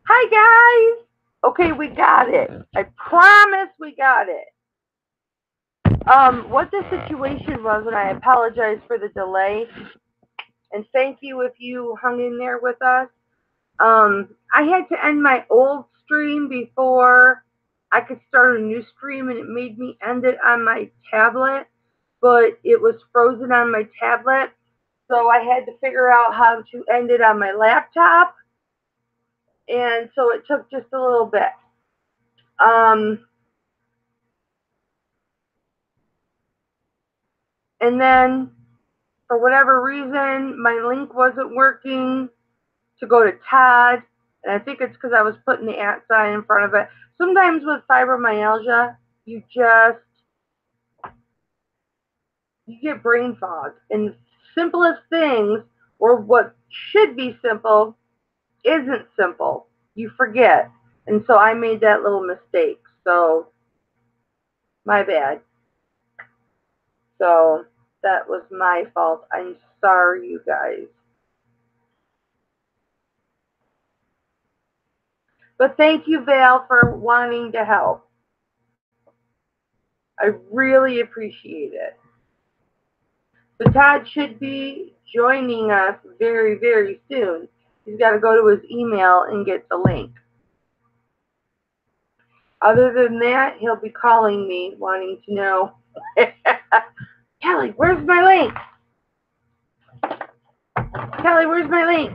Hi, guys. Okay, we got it. I promise we got it. What the situation was, and I apologize for the delay, and thank you if you hung in there with us. I had to end my old stream before I could start a new stream, and it made me end it on my tablet, but it was frozen on my tablet, so I had to figure out how to end it on my laptop, and so it took just a little bit. Um, and then for whatever reason, my link wasn't working to go to Todd, and I think it's because I was putting the @ sign in front of it. Sometimes with fibromyalgia, you get brain fog, and the simplest things, or what should be simple, isn't simple. You forget, and so I made that little mistake. So my bad. So that was my fault. I'm sorry, you guys. But thank you, Val, for wanting to help. I really appreciate it. So Todd should be joining us very, very soon. He's got to go to his email and get the link. Other than that, he'll be calling me wanting to know, Kelly, where's my link? Kelly, where's my link?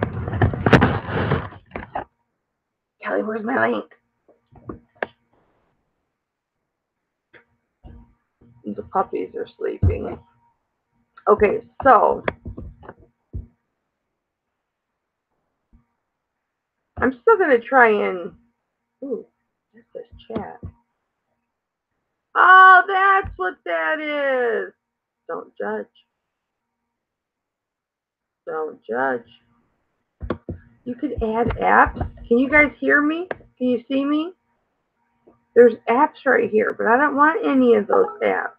Kelly, where's my link? The puppies are sleeping. Okay, so I'm still going to try and... Ooh, what's this chat? Oh, that's what that is. Don't judge. Don't judge. You could add apps. Can you guys hear me? Can you see me? There's apps right here, but I don't want any of those apps.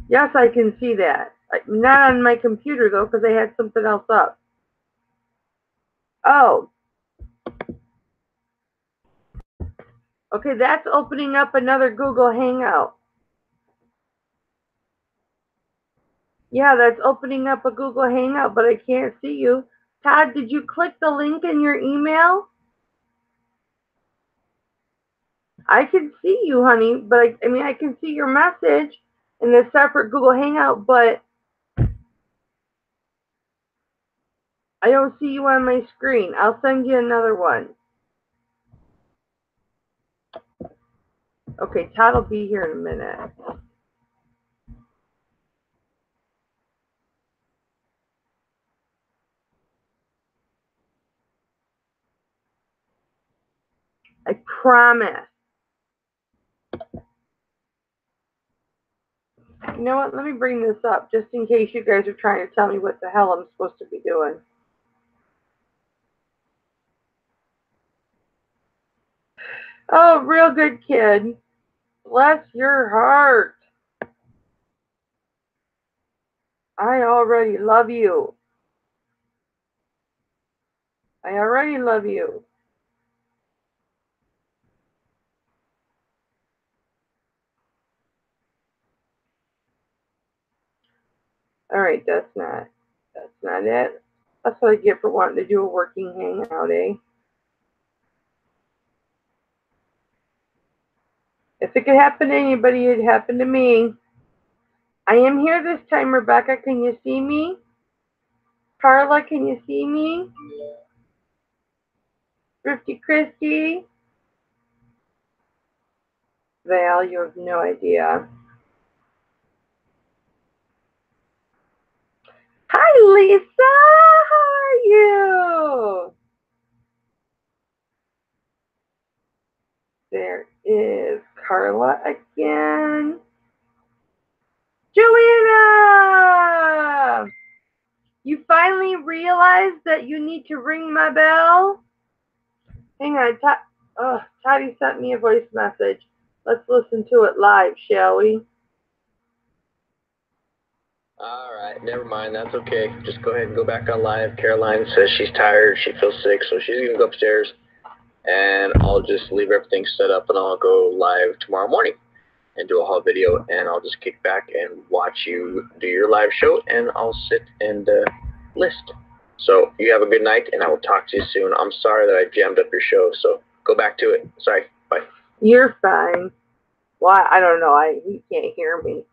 Yes, I can see that. Not on my computer, though, because I had something else up. Oh. Okay, that's opening up another Google Hangout. Yeah, that's opening up a Google Hangout, but I can't see you. Todd, did you click the link in your email? I can see you, honey, but I can see your message in a separate Google Hangout, but I don't see you on my screen. I'll send you another one. Okay, Todd will be here in a minute. I promise. You know what? Let me bring this up just in case you guys are trying to tell me what the hell I'm supposed to be doing. Oh, real good kid. Bless your heart. I already love you. I already love you. All right, that's not it. That's what I get for wanting to do a working hangout, eh? If it could happen to anybody, it happened to me. I am here this time, Rebecca. Can you see me? Carla, can you see me? Thrifty Christie? Val, you have no idea. Hi, Lisa. How are you? There is Carla again. Joanna! You finally realized that you need to ring my bell? Hang on. Toddy sent me a voice message. Let's listen to it live, shall we? All right, never mind. That's okay. Just go ahead and go back on live. Caroline says she's tired. She feels sick, so she's going to go upstairs. And I'll just leave everything set up, and I'll go live tomorrow morning and do a whole video. And I'll just kick back and watch you do your live show, and I'll sit and list. So you have a good night, and I will talk to you soon. I'm sorry that I jammed up your show, so go back to it. Sorry. Bye. You're fine. Well, I don't know. He can't hear me.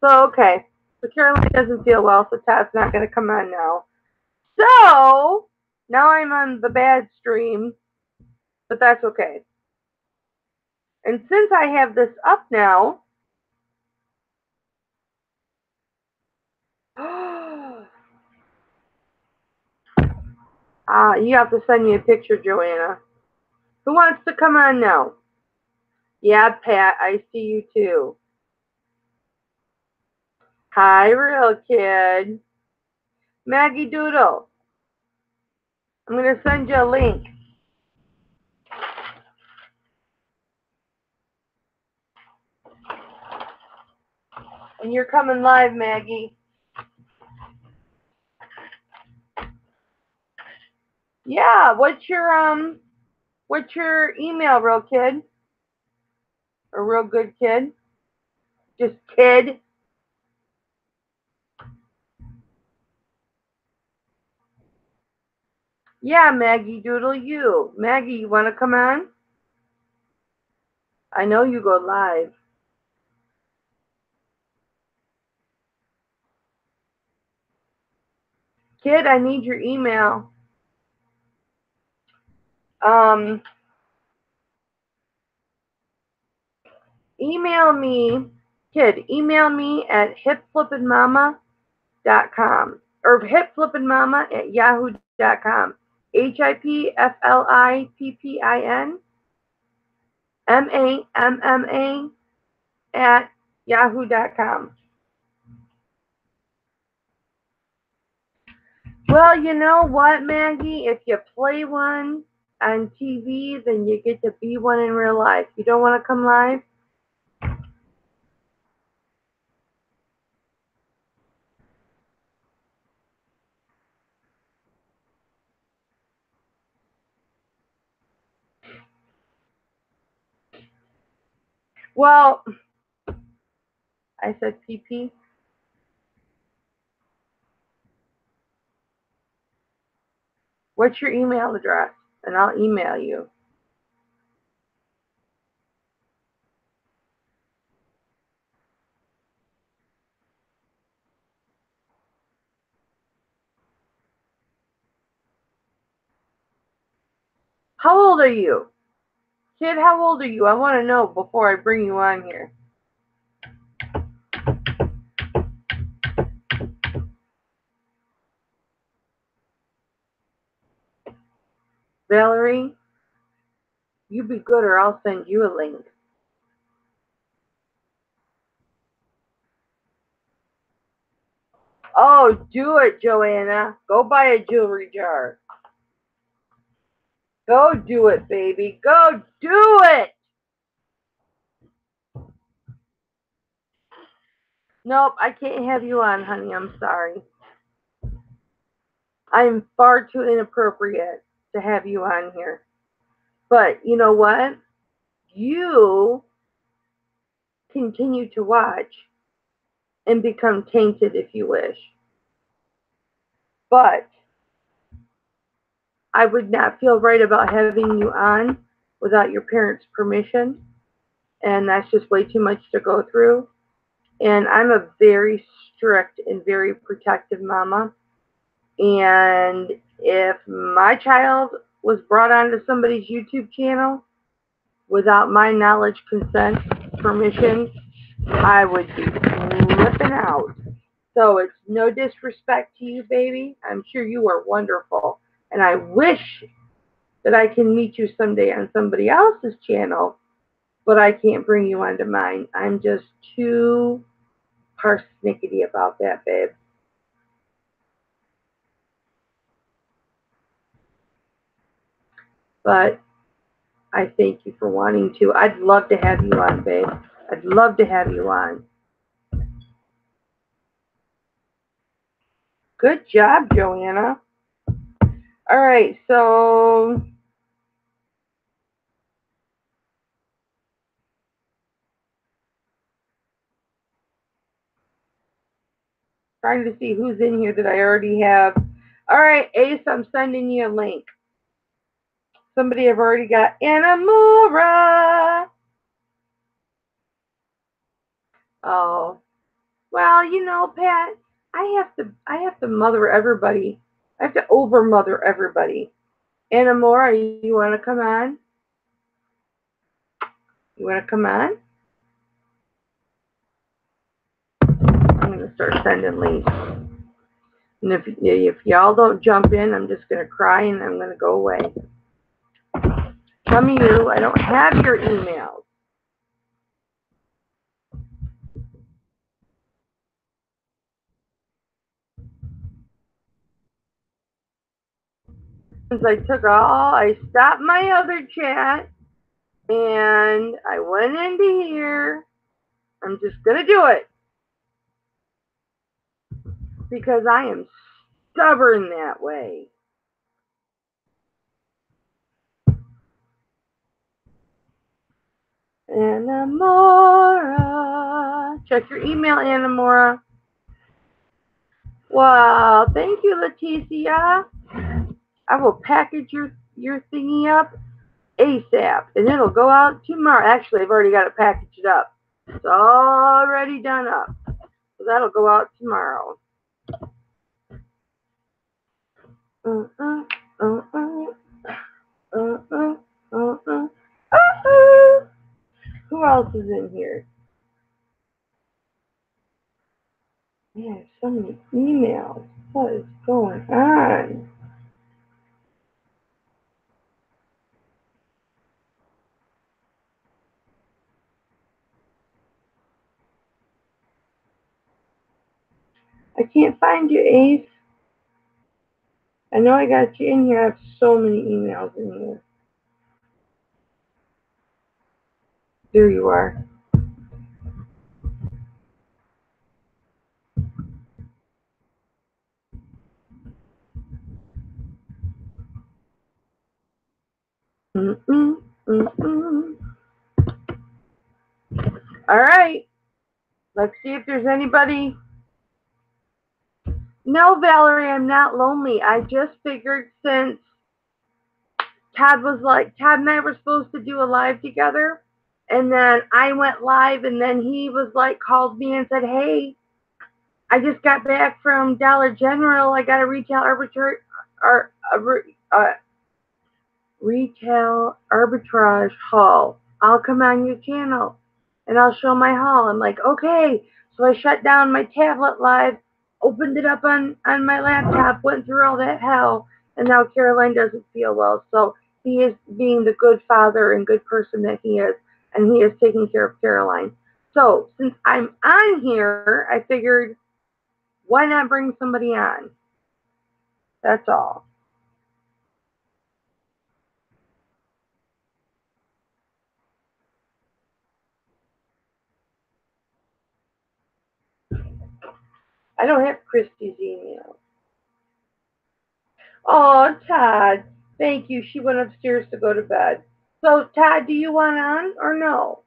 So, okay. So Caroline doesn't feel well, so Todd's not going to come on now. So, now I'm on the bad stream, but that's okay. And since I have this up now, you have to send me a picture, Joanna. Who wants to come on now? Yeah, Pat, I see you too. Hi, real kid. Maggie Doodle. I'm going to send you a link. And you're coming live, Maggie. Yeah, what's your email, real kid? Or real good kid? Just kid? Yeah, Maggie Doodle, you. Maggie, you want to come on? I know you go live. Kid, I need your email. Email me, kid, email me at hipflippinmama.com or hipflippinmama@yahoo.com. hipflippinmamma@yahoo.com. Well, you know what, Maggie? If you play one on TV, then you get to be one in real life. You don't want to come live? Well, I said PP. What's your email address? And I'll email you. How old are you? Kid, how old are you? I want to know before I bring you on here. Valerie, you be good or I'll send you a link. Oh, do it, Joanna. Go buy a jewelry jar. Go do it, baby. Go do it. Nope, I can't have you on, honey. I'm sorry. I'm far too inappropriate to have you on here. But you know what? You continue to watch and become tainted if you wish. But I would not feel right about having you on without your parents' permission. And that's just way too much to go through. And I'm a very strict and very protective mama. And if my child was brought onto somebody's YouTube channel without my knowledge, consent, permission, I would be flipping out. So it's no disrespect to you, baby. I'm sure you are wonderful. And I wish that I can meet you someday on somebody else's channel, but I can't bring you onto mine. I'm just too persnickety about that, babe. But I thank you for wanting to. I'd love to have you on, babe. I'd love to have you on. Good job, Joanna. All right, so trying to see who's in here that I already have. All right, Ace, I'm sending you a link. Somebody I've already got. Anamura. Oh, well, you know, Pat, I have to mother everybody. I have to over mother everybody. Anamura, you want to come on? You want to come on? I'm going to start sending links. And if y'all don't jump in, I'm just going to cry and I'm going to go away. Some of you, I don't have your emails. Since I stopped my other chat and I went into here. I'm just going to do it because I am stubborn that way. Anamora. Check your email, Anamora. Wow, thank you, Leticia. I will package your thingy up ASAP, and it'll go out tomorrow. Actually, I've already got it packaged up. It's already done up. So that'll go out tomorrow. Who else is in here? Man, so many emails. What is going on? I can't find you, Ace. I know I got you in here. I have so many emails in here. There you are. All right. Let's see if there's anybody. No, Valerie, I'm not lonely. I just figured since Todd and I were supposed to do a live together. And then I went live and then he was like, called me and said, hey, I just got back from Dollar General. I got a retail arbitrage haul. I'll come on your channel and I'll show my haul. I'm like, okay. So I shut down my tablet live, opened it up on my laptop, went through all that hell, and now Caroline doesn't feel well. So he is being the good father and good person that he is, and he is taking care of Caroline. So since I'm on here, I figured, why not bring somebody on? That's all. I don't have Christy's email. Oh, Todd, thank you. She went upstairs to go to bed. So, Todd, do you want on or no?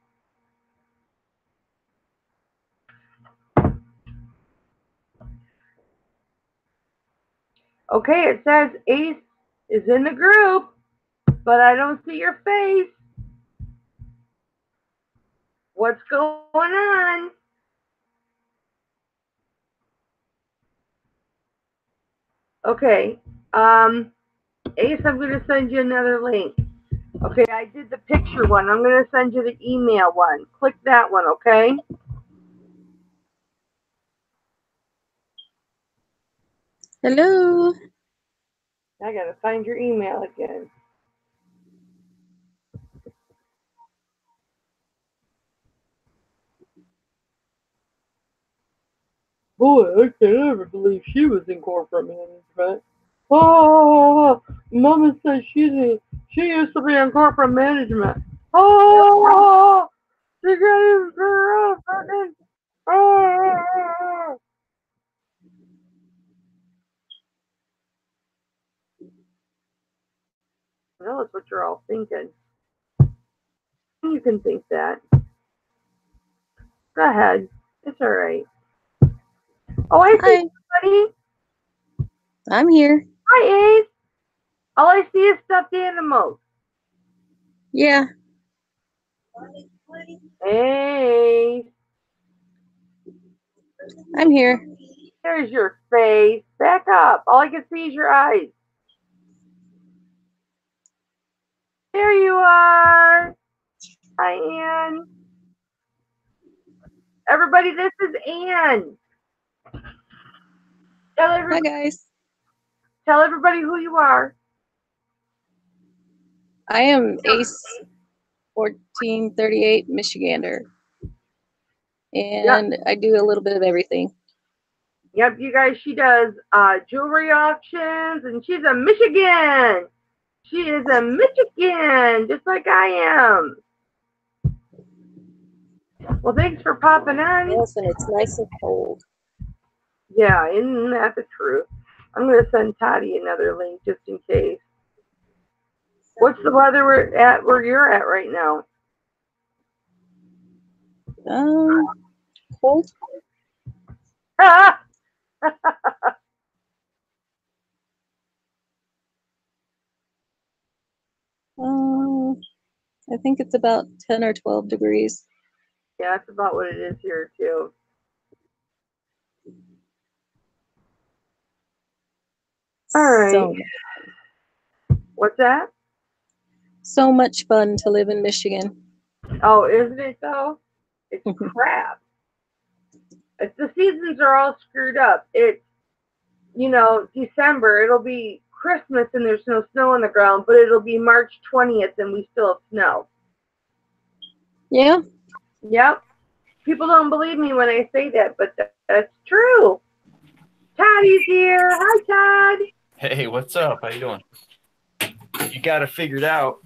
Okay, it says Ace is in the group, but I don't see your face. What's going on? Okay, Ace, I'm going to send you another link. Okay, I did the picture one. I'm going to send you the email one. Click that one, okay? Hello. I got to find your email again. Boy, I can't ever believe she was in corporate management. Oh, Mama says she used to be in corporate management. Oh, she got even girl. Oh. you're all thinking. You can think that. Go ahead. It's all right. Oh, I Hi, see somebody. I'm here. Hi, Ace. All I see is stuffed animals. Yeah, Ace. I'm here. There's your face. Back up. All I can see is your eyes. There you are. Hi, Anne. Everybody, this is Anne. Tell, Hi, everybody, guys. tell everybody who you are. I am Ace 1438 Michigander, Yep. and I do a little bit of everything. Yep, you guys, she does jewelry auctions, and she's a Michigan. She is a Michigan, just like I am. Well, thanks for popping on. Yes, and it's nice and cold. Yeah, isn't that the truth? I'm going to send Toddy another link just in case. What's the weather where you're at right now? Cold. I think it's about 10 or 12 degrees. Yeah, that's about what it is here too. All right. So, What's that? so much fun to live in Michigan. Oh, isn't it though? It's crap. The seasons are all screwed up. It's, December, it'll be Christmas and there's no snow on the ground, but it'll be March 20th and we still have snow. Yeah. Yep. People don't believe me when I say that, but that's true. Toddy's here. Hi, Todd. Hey, what's up? How you doing? You got it figured out.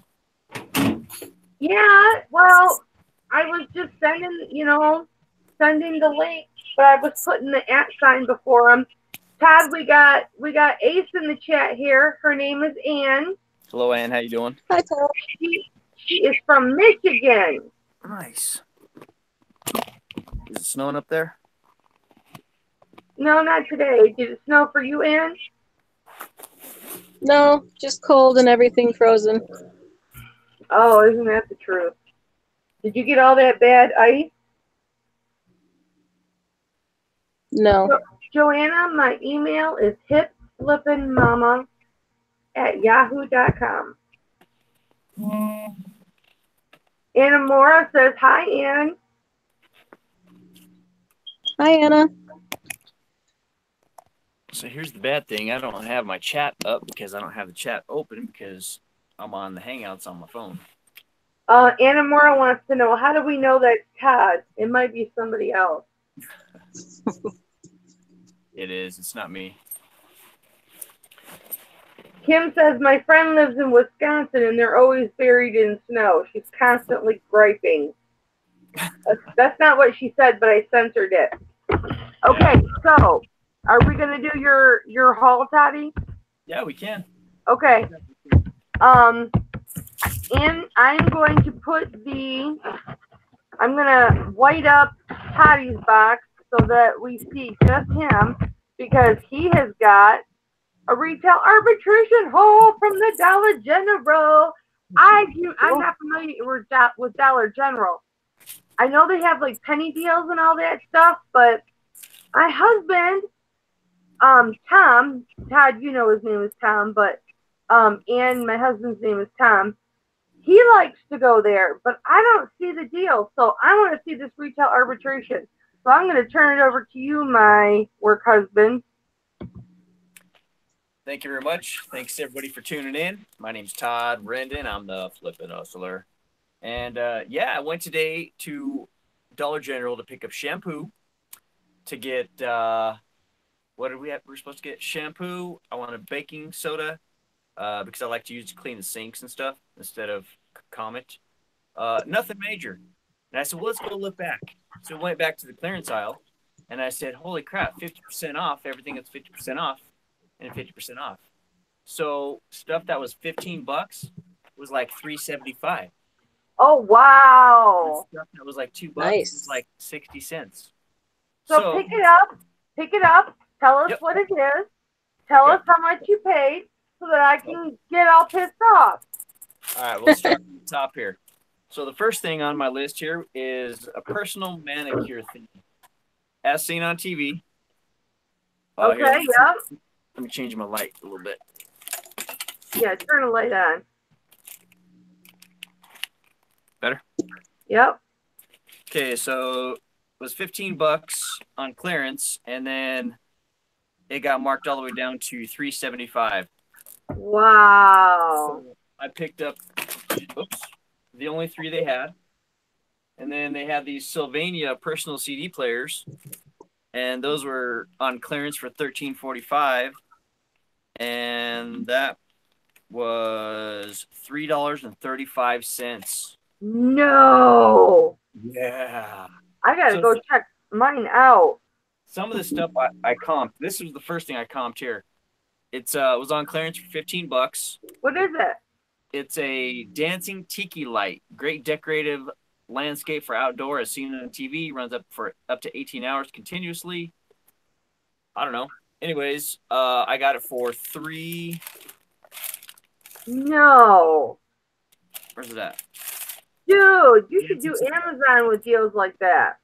Yeah, well, I was just sending the link, but I was putting the @ sign before him. Todd, we got Ace in the chat here. Her name is Anne. Hello, Ann. How you doing? Hi, Todd. She is from Michigan. Nice. Is it snowing up there? No, not today. Did it snow for you, Anne? No, just cold and everything frozen. Oh, isn't that the truth? Did you get all that bad ice? No. Joanna, my email is hipflippinmama@yahoo.com. Anna Mora says, hi, Ann. Hi, Anna. So here's the bad thing. I don't have my chat up because I don't have the chat open because I'm on the Hangouts on my phone. Anna Mora wants to know, how do we know that's Todd? It might be somebody else. It is. It's not me. Kim says, my friend lives in Wisconsin and they're always buried in snow. She's constantly griping. That's not what she said, but I censored it. Okay, so are we going to do your haul, Toddy? Yeah, we can. Okay. And I'm going to I'm going to white up Toddy's box so that we see just him, because he has got a retail arbitration haul from the Dollar General. I'm not familiar with Dollar General. I know they have like penny deals and all that stuff, but my husband, Tom, Todd, you know his name is Tom, but and my husband's name is Tom. He likes to go there, but I don't see the deal. So I want to see this retail arbitration. So I'm going to turn it over to you, my work husband. Thank you very much. Thanks, everybody, for tuning in. My name's Todd Rendon. I'm the Flippin' Hustler. And, I went today to Dollar General to pick up shampoo to get, what did we have? We're supposed to get shampoo. I want a baking soda because I like to use to clean the sinks and stuff instead of Comet. Nothing major. And I said, well, let's go look back. So we went back to the clearance aisle, and I said, holy crap, 50% off. Everything is 50% off and 50% off. So stuff that was $15 was like $3.75. Oh, wow. Stuff that was like $2 Nice. was like 60 cents. So pick it up. Pick it up. Tell us Yep. what it is. Tell Okay. us how much you paid so that I can get all pissed off. All right, we'll start from the top here. So the first thing on my list here is a personal manicure thing, as seen on TV. Okay, Here, yep. let me change my light a little bit. Yeah, turn the light on. Better? Yep. Okay, so it was $15 on clearance, and then it got marked all the way down to $3.75. Wow. So I picked up, the only 3 they had, and then they had these Sylvania personal CD players, and those were on clearance for $13.45, and that was $3.35. No. Yeah. I gotta So- go check mine out. Some of the stuff I comped. This was the first thing I comped here. It's was on clearance for $15. What is it? It's a dancing tiki light, great decorative landscape for outdoor, as seen on TV. Runs up to 18 hours continuously. I don't know. Anyways, I got it for No. Where's it at? Dude, you should do Amazon with deals like that.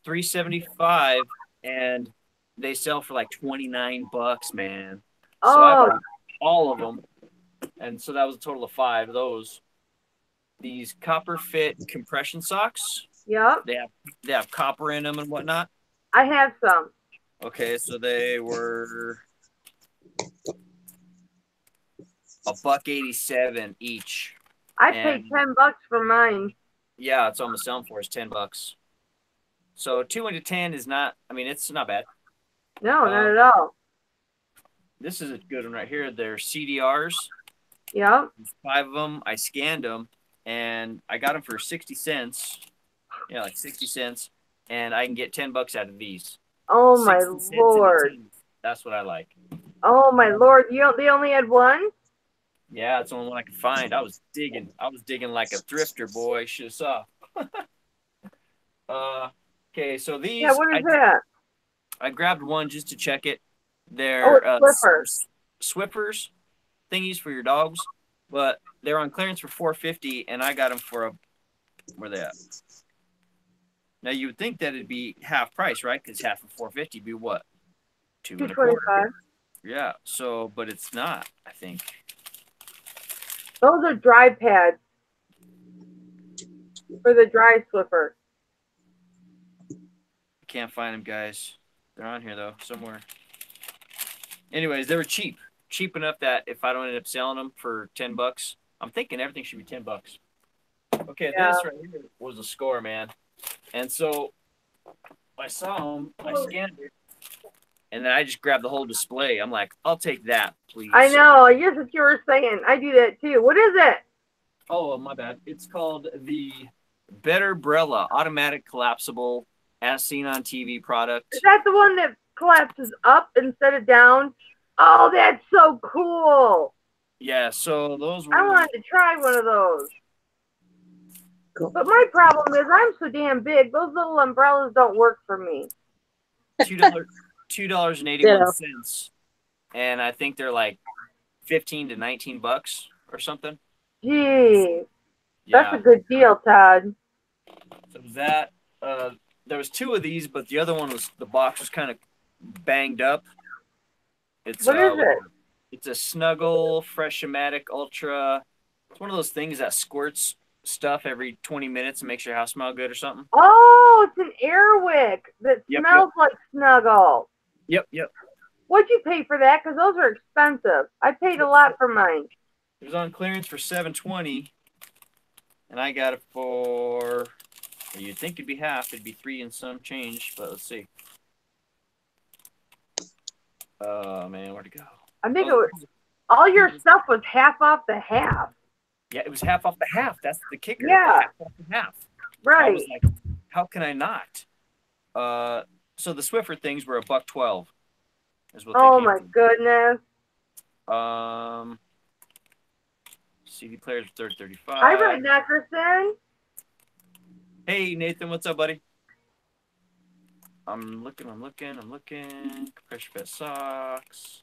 $3.75, and they sell for like $29, man. So I Oh, bought all of them, and so that was a total of 5 of those. These copper fit compression socks. yep. They have copper in them and whatnot. I have some. Okay, so they were $1.87 each. I paid And- $10 for mine. Yeah, it's almost selling for is $10. So 2 into 10 is not. I mean, it's not bad. No, not at all. This is a good one right here. They're CDRs. Yep. 5 of them. I scanned them, and I got them for 60 cents. Yeah, like 60 cents, and I can get $10 out of these. Oh my 60 cents into lord. 10. That's what I like. Oh my lord. They only had one? Yeah, it's the only one I could find. I was digging like a thrifter, boy. Should have saw. Okay, so these. Yeah, what is that? I grabbed one just to check it. Oh, They're it's Swiffers. Swiffers thingies for your dogs, but they're on clearance for $4.50, and I got them for where they at? Now you would think that it'd be half price, right? Because half of $4.50 would be what? $2.25. $2.25. Yeah. So, but it's not. I think. Those are dry pads for the dry Swiffer. Can't find them, guys. They're on here though, somewhere. Anyways, they were cheap enough that if I don't end up selling them for $10, I'm thinking everything should be $10. Okay, Yeah. this right here was a score, man. And so I saw them, I scanned it, and then I just grabbed the whole display. I'm like, I'll take that, please. I know. Here's what you were saying. I do that too. What is it? Oh, my bad. It's called the Better Brella Automatic Collapsible, as seen on TV product. Is that the one that collapses up instead of down? Oh, that's so cool. Yeah, so those were. I wanted to try one of those. Cool. But my problem is I'm so damn big. Those little umbrellas don't work for me. $2.81, and I think they're like $15 to $19 or something. Jeez. Yeah. That's a good deal, Todd. So that there was 2 of these, but the other one was the box was kind of banged up. It's What is it? It's a Snuggle Fresh-O-Matic Ultra. It's one of those things that squirts stuff every 20 minutes and makes your house smell good or something. Oh, it's an Airwick that Yep, smells like Snuggle. Yep. What'd you pay for that? Because those are expensive. I paid a lot for mine. It was on clearance for $7.20, and I got it for. You'd think it'd be half. It'd be 3 and some change, but let's see. Oh man, where'd it go? I think it was all your stuff was half off the half. Yeah, it was half off the half. That's the kicker. Yeah. Half off the half. I Right. was like, how can I not? So the Swiffer things were $1.12. Is what Oh they my came goodness. to. CD players, third 35. Hi, Brett Neckerson. Hey, Nathan, what's up, buddy? I'm looking. Compression fit socks.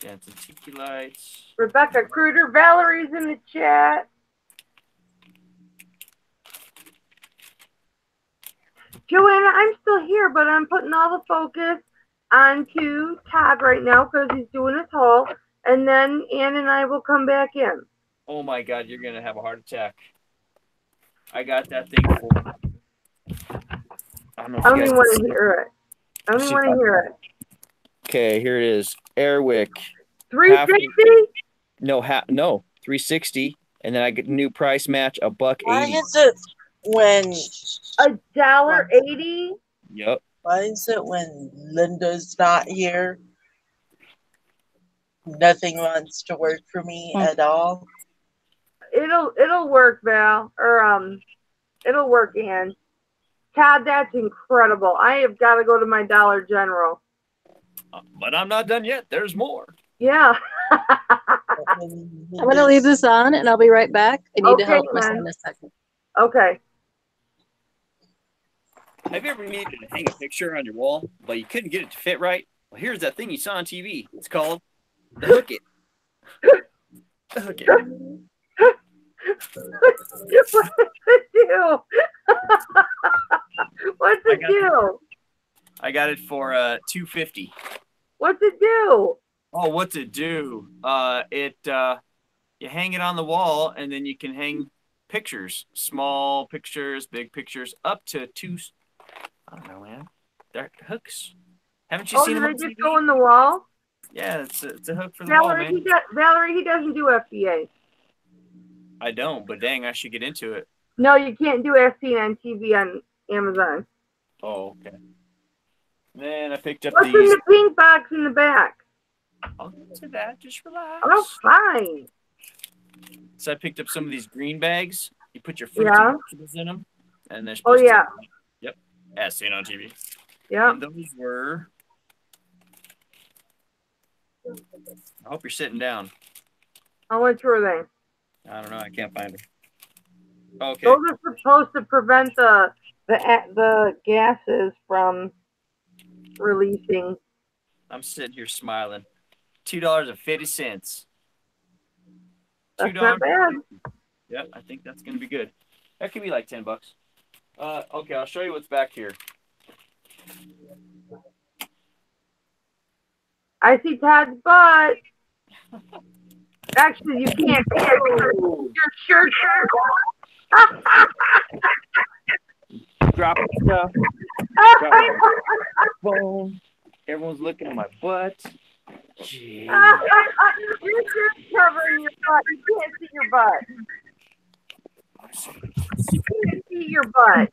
Dancing tiki lights. Rebecca Kruger. Valerie's in the chat. Joanna, I'm still here, but I'm putting all the focus onto Todd right now because he's doing his haul. And then Ann and I will come back in. Oh my God, you're gonna have a heart attack. I got that thing for. I don't know if I don't you even guys want to hear it. I don't even want to hear it. Okay, here it is. Airwick. 360? No, 360. And then I get new price match, $1.80. Why is it when $1.80? Yep. why is it when Linda's not here? Nothing wants to work for me at all. It'll work, Val. Or it'll work, Ann. Todd, that's incredible. I have got to go to my Dollar General. But I'm not done yet. There's more. Yeah. I'm going to leave this on and I'll be right back. I need to Okay, help my man. son a second. Okay. Have you ever needed to hang a picture on your wall, but you couldn't get it to fit right? Well, here's that thing you saw on TV. It's called the Hook It. The Hook It. What's it do? What's it do? I got it for $250. What's it do? Oh, what's it do? You hang it on the wall, and then you can hang pictures, small pictures, big pictures, up to two. I don't know, man. They're hooks. Haven't you seen do them they on just TV? go in the wall? Yeah, it's a hook for the wall, Valerie, man. Valerie, he doesn't do FBA. I don't, but dang, I should get into it. No, you can't do FBA on TV on Amazon. Oh, okay. Then I picked up What's in these. the pink box in the back? I'll get to that. Just relax. Oh, fine. So I picked up some of these green bags. You put your fruits Yeah. and vegetables in them, and they're Oh, supposed yeah. to. Yep, as seen on TV. Yeah. And those were. I hope you're sitting down. How much were they? I don't know. I can't find her. Okay. Those are supposed to prevent the gases from releasing. I'm sitting here smiling. $2.50. That's not bad. Yep, I think that's gonna be good. That could be like $10. Okay, I'll show you what's back here. I see Todd's butt. Actually, you can't see it. Your shirt. Dropping stuff. Phone. Everyone's looking at my butt. Jeez. You're just covering your butt. You can't see your butt. You can't see your butt.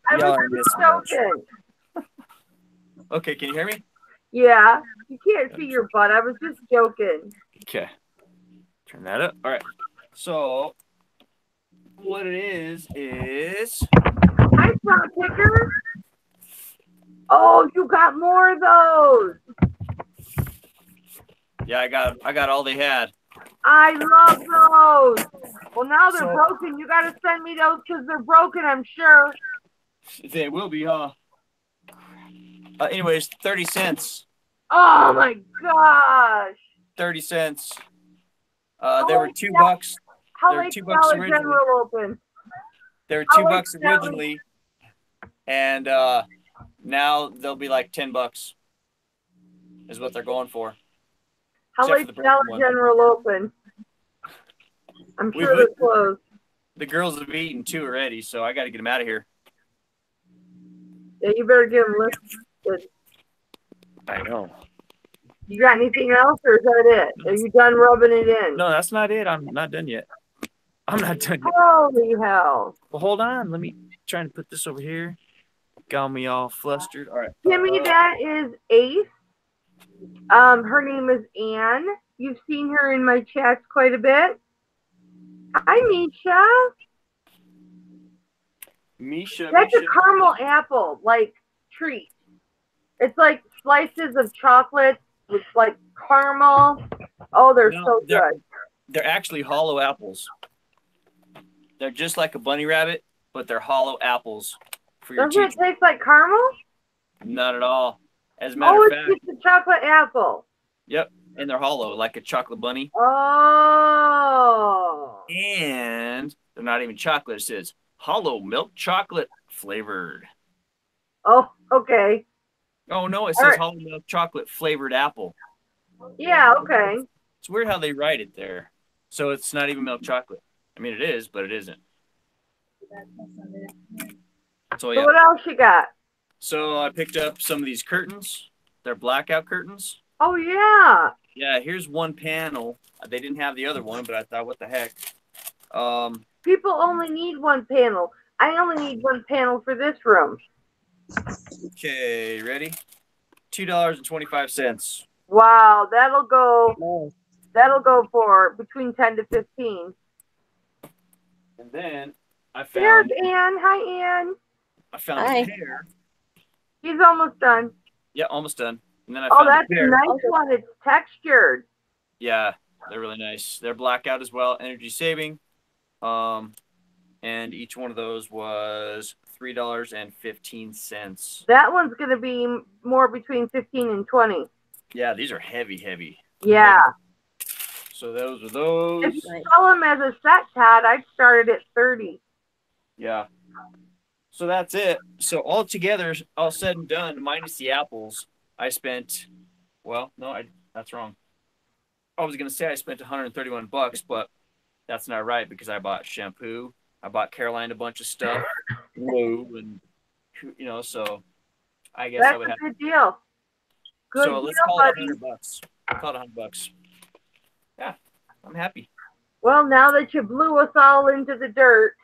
I Y'all are was missing joking. Okay, can you hear me? Yeah, you can't see your butt. I was just joking. Okay. Turn that up. All right. So, what it is. Hi, Frog Picker. Oh, you got more of those. Yeah, I got all they had. I love those. Well, now they're So- broken. You got to send me those because they're broken, I'm sure. They will be, huh? Anyways, 30 cents. Oh, my gosh. 30 cents. They were $2. How They're late $2 Dollar originally. General open? They were How $2 much is that? originally, and now they'll be like $10. Is what they're going for. How Except late for the Dollar broken one. General open? I'm sure they're closed. The girls have eaten 2 already, so I got to get them out of here. Yeah, you better get them listed. I know. You got anything else, or is that it? Are you done rubbing it in? No, that's not it. I'm not done yet. I'm not done yet. Holy hell. Well, hold on. Let me try and put this over here. Got me all flustered. All right. Timmy, that is Ace. Her name is Anne. You've seen her in my chats quite a bit. Hi, Misha. Misha. That's a caramel apple, like, treat. It's like slices of chocolate with, like, caramel. Oh, they're so good. they're actually hollow apples. They're just like a bunny rabbit, but they're hollow apples for your Doesn't it teacher. taste like caramel? Not at all. As a matter Oh, of it's fact, just a chocolate apple. yep, and they're hollow like a chocolate bunny. Oh. And they're not even chocolate. It says hollow milk chocolate flavored. Oh, okay. Oh no, it All says right. hollow milk chocolate flavored apple. Yeah, okay. It's weird how they write it there. So it's not even milk chocolate. I mean, it is, but it isn't. So So yeah. what else you got? So I picked up some of these curtains. They're blackout curtains. Oh, yeah. Yeah, here's one panel. They didn't have the other one, but I thought, what the heck? People only need one panel. I only need one panel for this room. Okay, ready? $2.25. Wow, that'll go Nice. for between 10 to 15. And then I There's found Ann. Hi, Ann. Hi. a pair. He's almost done. Yeah, almost done. And then I Oh, found that's a a pair. nice one. It's textured. Yeah, they're really nice. They're blackout as well, energy saving. And each one of those was $3.15. That one's going to be more between 15 and 20. Yeah, these are heavy. Yeah. So those are those. If you sell them as a set, Todd, I'd start it at 30. Yeah. So that's it. So altogether, all said and done, minus the apples, I spent, well, no, that's wrong. I was going to say I spent $131, but that's not right because I bought shampoo. I bought Caroline a bunch of stuff, glue, and, so I guess I That's would a have. good deal. Good So let's deal, call it buddy. $100. Call it $100. Yeah, I'm happy. Well, now that you blew us all into the dirt,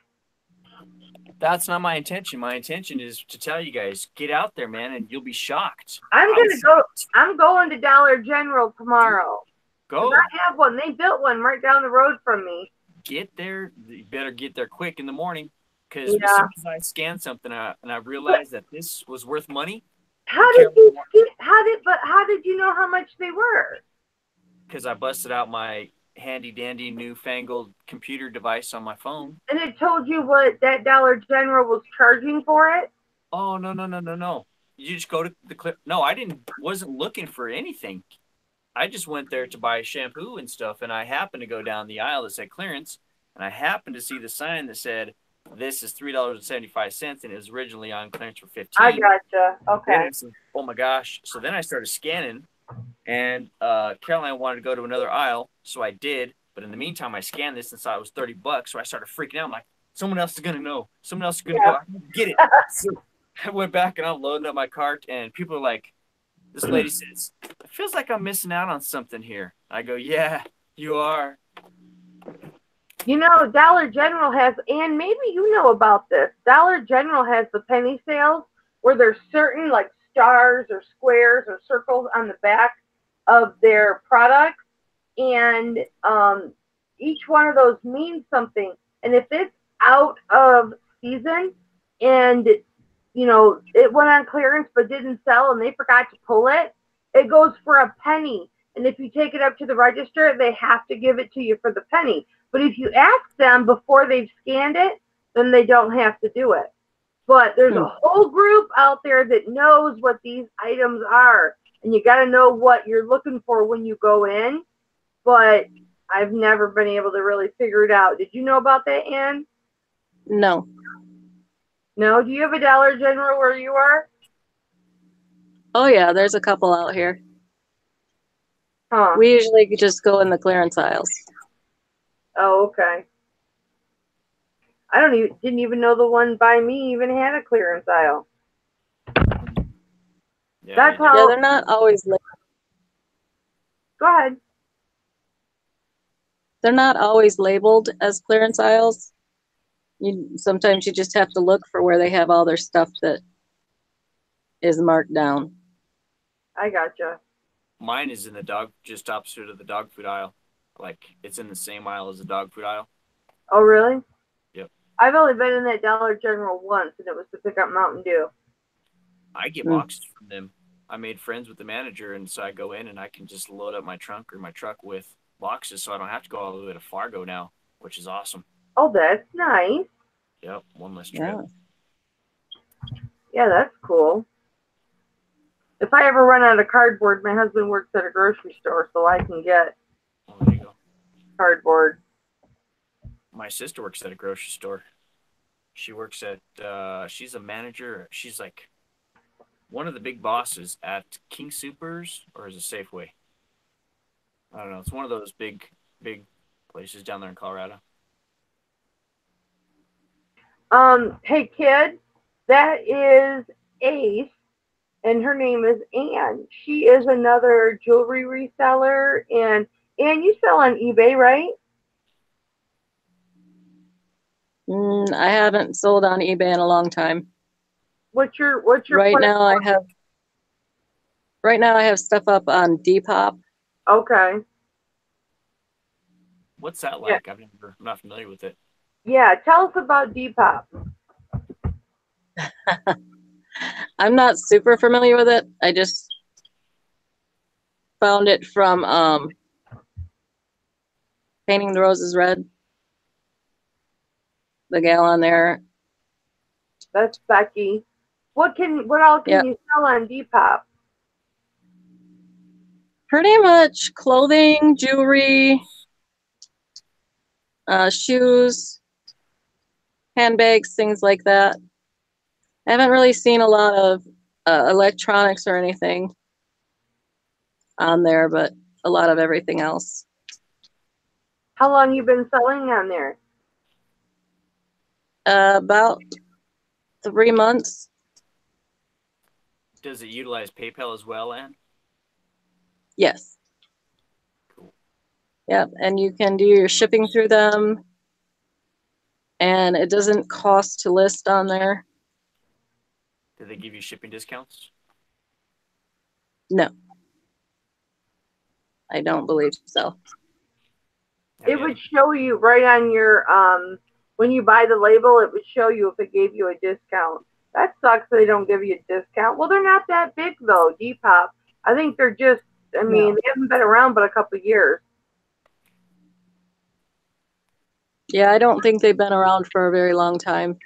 That's not my intention. My intention is to tell you guys, get out there, man, and you'll be shocked. I'm going to Dollar General tomorrow. Go. I have one. They built one right down the road from me. Get there. You better get there quick in the morning because Yeah. as soon as I scanned something and I realized that this was worth money. How did you know how much they were? Because I busted out my handy dandy newfangled computer device on my phone. And it told you what that Dollar General was charging for it? Oh, no. You just go to the clip. No, wasn't looking for anything. I just went there to buy shampoo and stuff, and I happened to go down the aisle that said clearance, and I happened to see the sign that said, this is $3.75, and it was originally on clearance for $15. I gotcha. Then Okay. I said, oh my gosh. So then I started scanning, and Caroline wanted to go to another aisle, so I did. But in the meantime, I scanned this and saw it was $30, so I started freaking out. I'm like, someone else is going to know. Someone else is going to go. I'm gonna get it. So I went back, and I'm loading up my cart, and people are like, this lady says, it feels like I'm missing out on something here. I go, yeah, you are. You know, Dollar General has, and maybe you know about this, Dollar General has the penny sales where there's certain like stars or squares or circles on the back of their products. And each one of those means something. And if it's out of season and, it went on clearance but didn't sell and they forgot to pull it, it goes for a penny. And if you take it up to the register, they have to give it to you for the penny. But if you ask them before they've scanned it, then they don't have to do it. But there's a whole group out there that knows what these items are. And you got to know what you're looking for when you go in. But I've never been able to really figure it out. Did you know about that, Ann? No. No? Do you have a Dollar General where you are? Oh yeah, there's a couple out here. Huh. We usually just go in the clearance aisles. Oh, okay. Didn't even know the one by me even had a clearance aisle. Yeah, That's they how. Yeah, they're not always Go ahead. they're not always labeled as clearance aisles. Sometimes you just have to look for where they have all their stuff that is marked down. I gotcha. Mine is in just opposite of the dog food aisle. Like, it's in the same aisle as the dog food aisle. Oh, really? Yep. I've only been in that Dollar General once, and it was to pick up Mountain Dew. I get boxes from them. I made friends with the manager, and so I go in and I can just load up my trunk or my truck with boxes, so I don't have to go all the way to Fargo now, which is awesome. Oh, that's nice. Yep, one less trip. Yeah. Yeah, that's cool. If I ever run out of cardboard, my husband works at a grocery store, so I can get Oh, there you go. cardboard. My sister works at a grocery store. She works at, she's a manager. She's like one of the big bosses at King Soopers, or is it Safeway? I don't know. It's one of those big places down there in Colorado. Hey kid, that is Ace, and her name is Ann. She is another jewelry reseller, and Ann, you sell on eBay, right? I haven't sold on eBay in a long time. What's your Right plan? now I have stuff up on Depop. Okay. What's that like? I'm not familiar with it. Yeah, tell us about Depop. I'm not super familiar with it. I just found it from Painting the Roses Red. The gal on there. That's Becky. What all can you sell on Depop? Pretty much clothing, jewelry, shoes, handbags, things like that. I haven't really seen a lot of electronics or anything on there, but a lot of everything else. How long you been selling on there? About 3 months. Does it utilize PayPal as well, Ann? Yes. Yep, and you can do your shipping through them, and it doesn't cost to list on there. Do they give you shipping discounts? No. I don't believe so. It would show you right on your when you buy the label, it would show you if it gave you a discount. That sucks they don't give you a discount. Well, they're not that big though, Depop. I think they're just, I mean, they haven't been around but a couple of years. Yeah, I don't think they've been around for a very long time.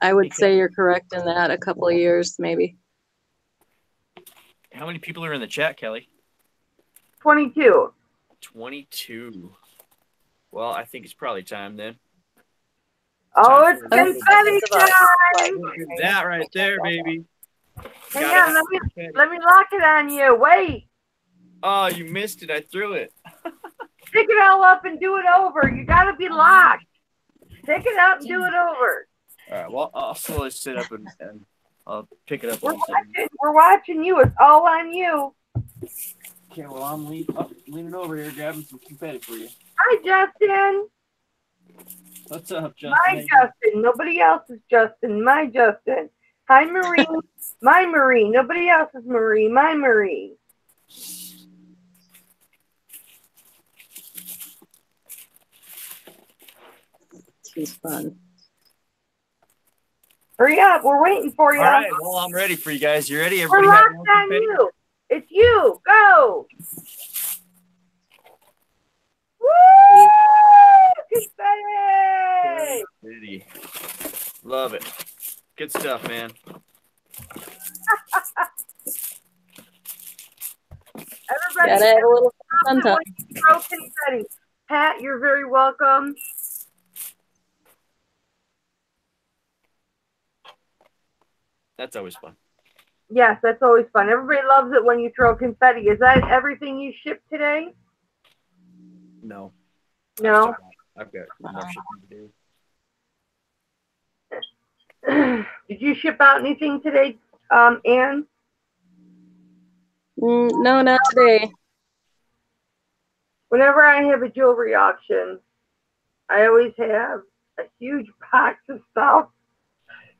I would say you're correct in that, a couple of years maybe. How many people are in the chat, Kelly? 22. 22. Well, I think it's probably time then. Oh, it's confetti time! That right there, baby. Hang on, let me lock it on you. Wait. Oh, you missed it. I threw it. Pick it all up and do it over. You gotta be locked. Pick it up and do it over. All right. Well, I'll slowly sit up and I'll pick it up. We're watching you. It's all on you. Okay. Well, I'm leaning over here, grabbing some confetti for you. Hi, Justin. What's up, Justin? My Justin. Nobody else is Justin. My Justin. Hi, Marie. My Marie. Nobody else is Marie. My Marie. She's fun. Hurry up. We're waiting for you. All right. Well, I'm ready for you guys. You ready? We're locked on you. It's you. Go. Woo! Confetti! Love it. Good stuff, man. Everybody, gotta have a little fun time. Throw confetti. Pat, you're very welcome. That's always fun. Yes, that's always fun. Everybody loves it when you throw confetti. Is that everything you shipped today? No. No. I've got more shipping to do. Did you ship out anything today, Ann? No, not today. Whenever I have a jewelry auction, I always have a huge box of stuff,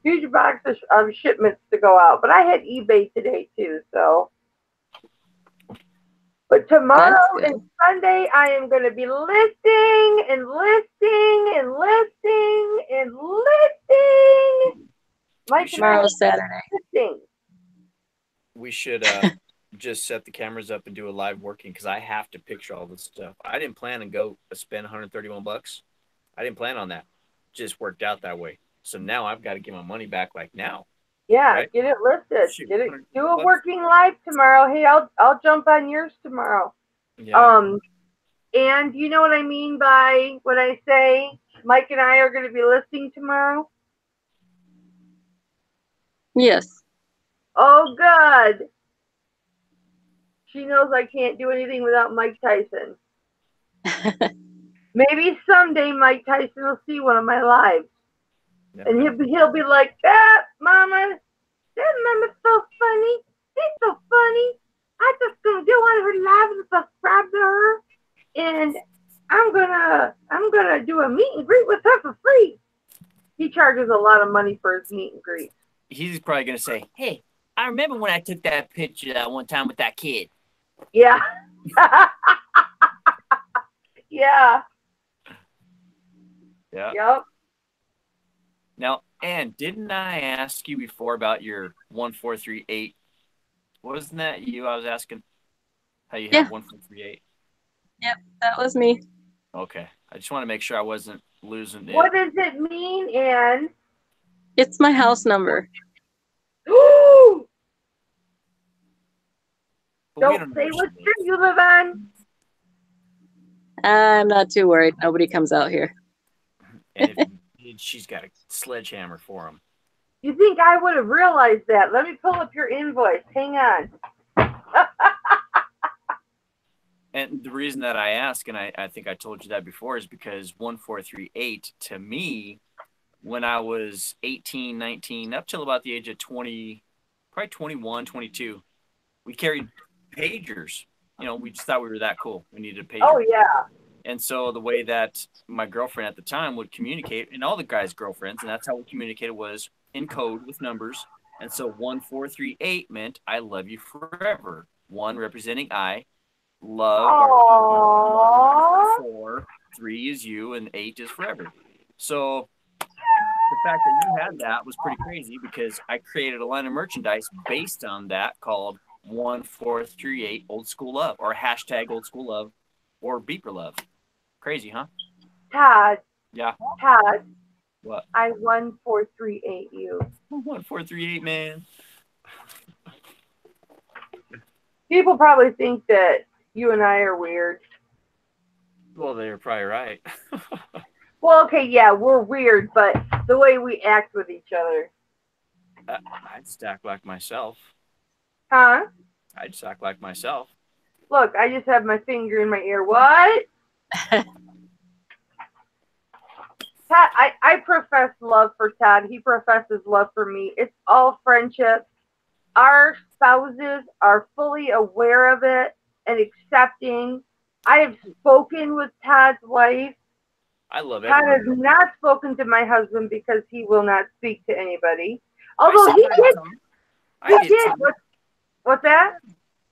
huge box of shipments to go out. But I had eBay today too, so. But tomorrow and Sunday, I am going to be listing and listing and listing and listing. Tomorrow's Saturday. We should just set the cameras up and do a live working because I have to picture all this stuff. I didn't plan to go spend $131. I didn't plan on that. Just worked out that way. So now I've got to get my money back like now. Yeah, Right? get it listed. Shoot, Get it. 100 Do a bucks. working live tomorrow. Hey, I'll jump on yours tomorrow. Yeah. And you know what I mean by when I say Mike and I are going to be listing tomorrow? Yes. Oh, good. She knows I can't do anything without Mike Tyson. Maybe someday Mike Tyson will see one of my lives. Yeah. And he'll be like, that mama's so funny. She's so funny. I just gonna go on her live and subscribe to her. And I'm gonna do a meet and greet with her for free. He charges a lot of money for his meet and greet. He's probably going to say, hey, I remember when I took that picture that one time with that kid. Yeah. Yeah. Yeah. Yep. Now, Ann, didn't I ask you before about your 1438? Wasn't that you I was asking? How you Yeah. have 1438? Yep, that was me. Okay. I just want to make sure I wasn't losing it. What does it mean, Ann? It's my house number. Don't But we don't say know what she street you live on. I'm not too worried. Nobody comes out here. And if you did, she's got a sledgehammer for him. You think I would have realized that? Let me pull up your invoice. Hang on. And the reason that I ask, and I think I told you that before, is because 1438 to me, when I was 18, 19, up till about the age of 20, probably 21, 22, we carried pagers. You know, we just thought we were that cool. We needed a pager. Oh, yeah. And so the way that my girlfriend at the time would communicate, and all the guys' girlfriends, and that's how we communicated, was in code with numbers. And so 1438 meant I love you forever. 1 representing I, love, Aww. 4, 3 is you, and 8 is forever. So the fact that you had that was pretty crazy because I created a line of merchandise based on that called 1438 Old School Love or hashtag Old School Love or Beeper Love. Crazy, huh? Todd. Yeah. Todd. What? I 1438 you. 1438, man. People probably think that you and I are weird. Well, they're probably right. Well, okay, yeah, we're weird, but the way we act with each other. I'd stack like myself. Huh? I'd stack like myself. Look, I just have my finger in my ear. What? Todd, I profess love for Todd. He professes love for me. It's all friendship. Our spouses are fully aware of it and accepting. I have spoken with Todd's wife. I love Todd has everybody. not spoken to my husband because he will not speak to anybody. Although he did. I did. What's that?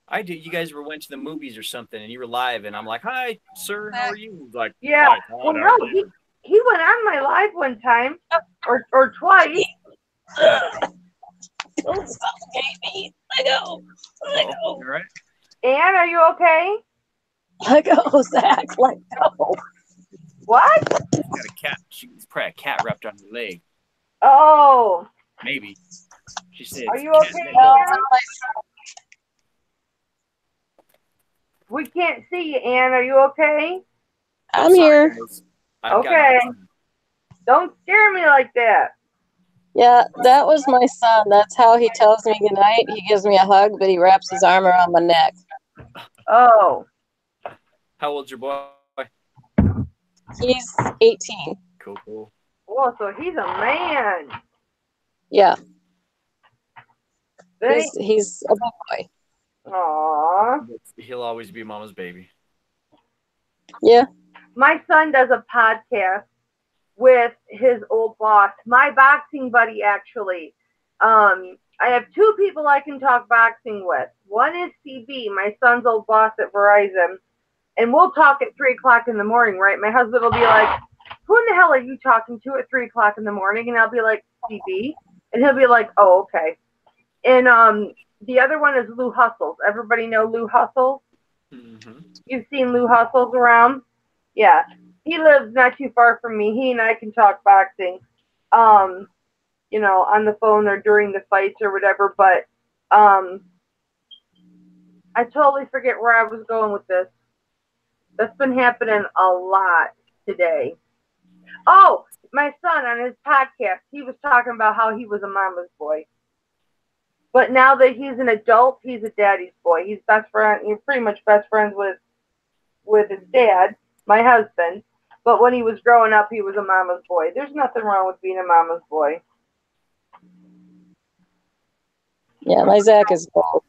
I did. You guys went to the movies or something, and you were live, and I'm like, "Hi, sir, how are you?" He was like, Yeah. "Hi, Todd, Well, how no, are you?" he went on my live one time or twice. Don't suffocate me. I know. I Oh, know. you right? Ann, are you okay? Let go, Zach. Let go. What? She's got a cat. She's probably a cat wrapped on her leg. Oh, Maybe. She said. are you "Cat okay? let go." Ann? We can't see you, Ann. Are you okay? I'm Sorry, here. guys. I've got Okay. nothing. Don't scare me like that. Yeah, that was my son. That's how he tells me goodnight. He gives me a hug, but he wraps his arm around my neck. Oh, How old's your boy? He's 18. Cool. well, so he's a man. Yeah, Thank- he's a big boy. Aw. He'll always be mama's baby. Yeah. My son does a podcast with his old boss, my boxing buddy, actually. I have 2 people I can talk boxing with. One is CB, my son's old boss at Verizon. And we'll talk at 3 o'clock in the morning, right? My husband will be like, who in the hell are you talking to at 3 o'clock in the morning? And I'll be like, CB. And he'll be like, oh, okay. And the other one is Lou Hustles. Everybody know Lou Hustles? Mm-hmm. You've seen Lou Hustles around? Yeah. He lives not too far from me. He and I can talk boxing, you know, on the phone or during the fights or whatever. But I totally forget where I was going with this. That's been happening a lot today. Oh, my son on his podcast, he was talking about how he was a mama's boy. But now that he's an adult, he's a daddy's boy. He's best friend. He's pretty much best friends with his dad, my husband. But when he was growing up, he was a mama's boy. There's nothing wrong with being a mama's boy. Yeah, my Zach is both.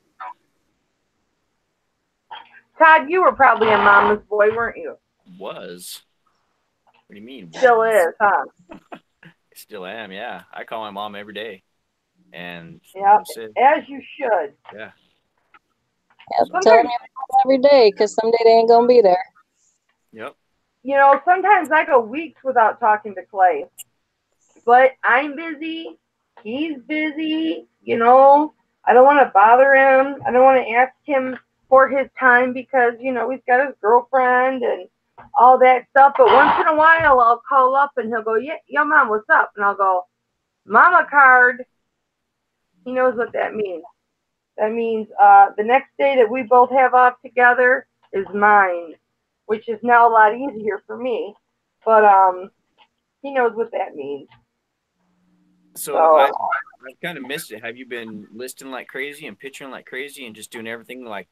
Todd, you were probably a mama's boy, weren't you? Was. What do you mean? Still is, huh? Still am, yeah. I call my mom every day. And Yep, that's it. as you should. Yeah. Yep, tell me every day because someday they ain't gonna be there. Yep. You know, sometimes I go weeks without talking to Clay. But I'm busy. He's busy. You know, I don't want to bother him. I don't want to ask him for his time because, you know, he's got his girlfriend and all that stuff. But once in a while, I'll call up and he'll go, yeah, yo, mom, what's up? And I'll go, mama card. He knows what that means. That means the next day that we both have off together is mine, which is now a lot easier for me. But he knows what that means. So I've kind of missed it. Have you been listing like crazy and pitching like crazy and just doing everything like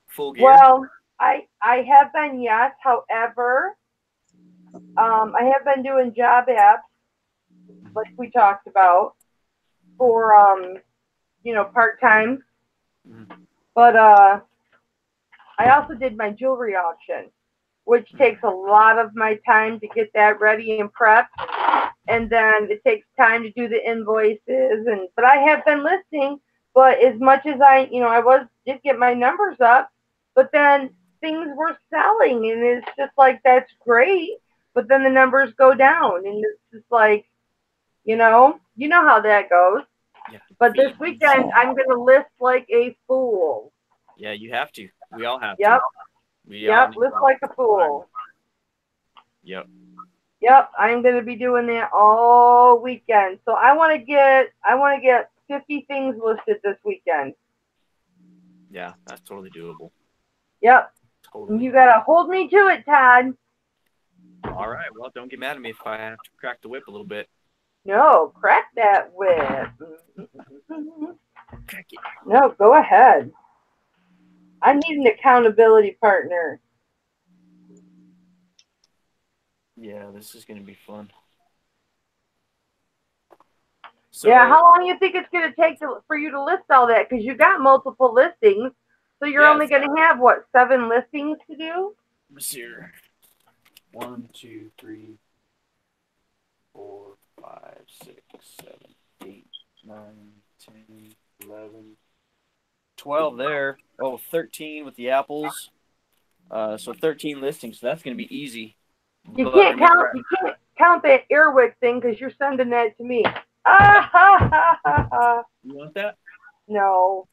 full gear? Well, I have been, yes. However, I have been doing job apps, like we talked about, for you know, part-time. Mm-hmm. But I also did my jewelry auction, which takes a lot of my time to get that ready and prepped. And then it takes time to do the invoices. But I have been listing, but as much as I, you know, did get my numbers up, but then things were selling and it's just like, that's great. But then the numbers go down and it's just like, you know how that goes. Yeah. But this weekend, I'm going to list like a fool. Yeah, you have to. We all have Yep. to. Yep, list like a fool. Yep. Yep, I'm going to be doing that all weekend. So I want to get 50 things listed this weekend. Yeah, that's totally doable. Yep. Totally. You got to hold me to it, Todd. All right. Well, don't get mad at me if I have to crack the whip a little bit. No, crack that whip. Crack it. No, go ahead. I need an accountability partner. Yeah, this is going to be fun. So, yeah, how long do you think it's going to take for you to list all that? Because you got multiple listings, so you're only going to have, what, 7 listings to do? Let's see here. 1, 2, 3, 4, 5, 6, 7, 8, 9, 10, 11, 12 there. Oh, 13 with the apples. So 13 listings. So that's going to be easy. You can't count that Airwick thing because you're sending that to me. Ah, ha, ha, ha, ha. You want that? No,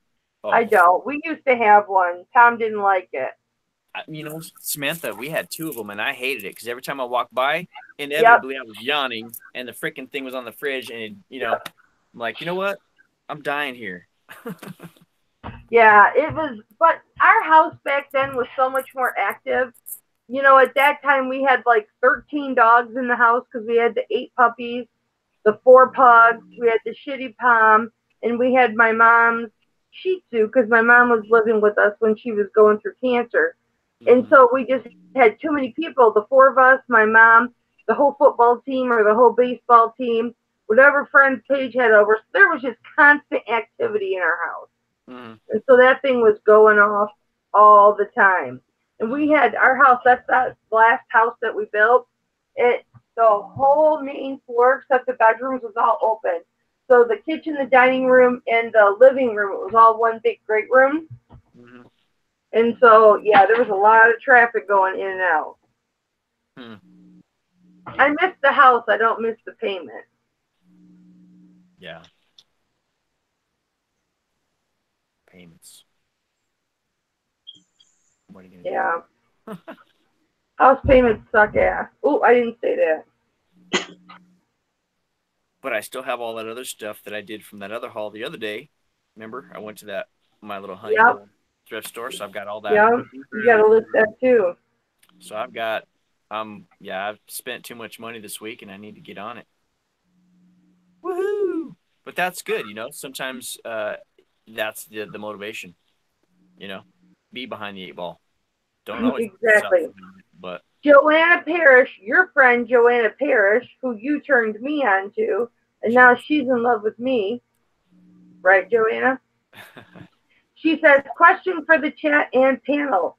Oh. I don't. We used to have one. Tom didn't like it. You know, Samantha, we had 2 of them, and I hated it because every time I walked by, inevitably I was yawning, and the freaking thing was on the fridge, and, you know, I'm like, you know what? I'm dying here. Yeah, it was, but our house back then was so much more active. You know, at that time we had like 13 dogs in the house because we had the 8 puppies, the 4 pugs, we had the shitty pom, and we had my mom's Shih Tzu because my mom was living with us when she was going through cancer. And so we just had too many people, the 4 of us, my mom, the whole football team or the whole baseball team, whatever friends Paige had over. So there was just constant activity in our house. Mm-hmm. And so that thing was going off all the time. And we had our house, that's that last house that we built. The whole main floor except the bedrooms was all open. So the kitchen, the dining room, and the living room, it was all one big great room. Mm-hmm. And so, yeah, there was a lot of traffic going in and out. I miss the house. I don't miss the payment. Yeah. payments. What are you gonna Yeah. do? House payments suck ass. Oh, I didn't say that. But I still have all that other stuff that I did from that other haul the other day. Remember, I went to that My Little Honey Yep. Hole thrift store, so I've got all that. Yeah, you gotta list that too. So I've got, I've spent too much money this week, and I need to get on it. Woohoo! But that's good, you know. Sometimes that's the motivation, you know. Be behind the eight ball. Don't always Exactly. but Joanna Parrish, your friend Joanna Parrish, who you turned me on to, and now she's in love with me. Right, Joanna? She says, question for the chat and panel.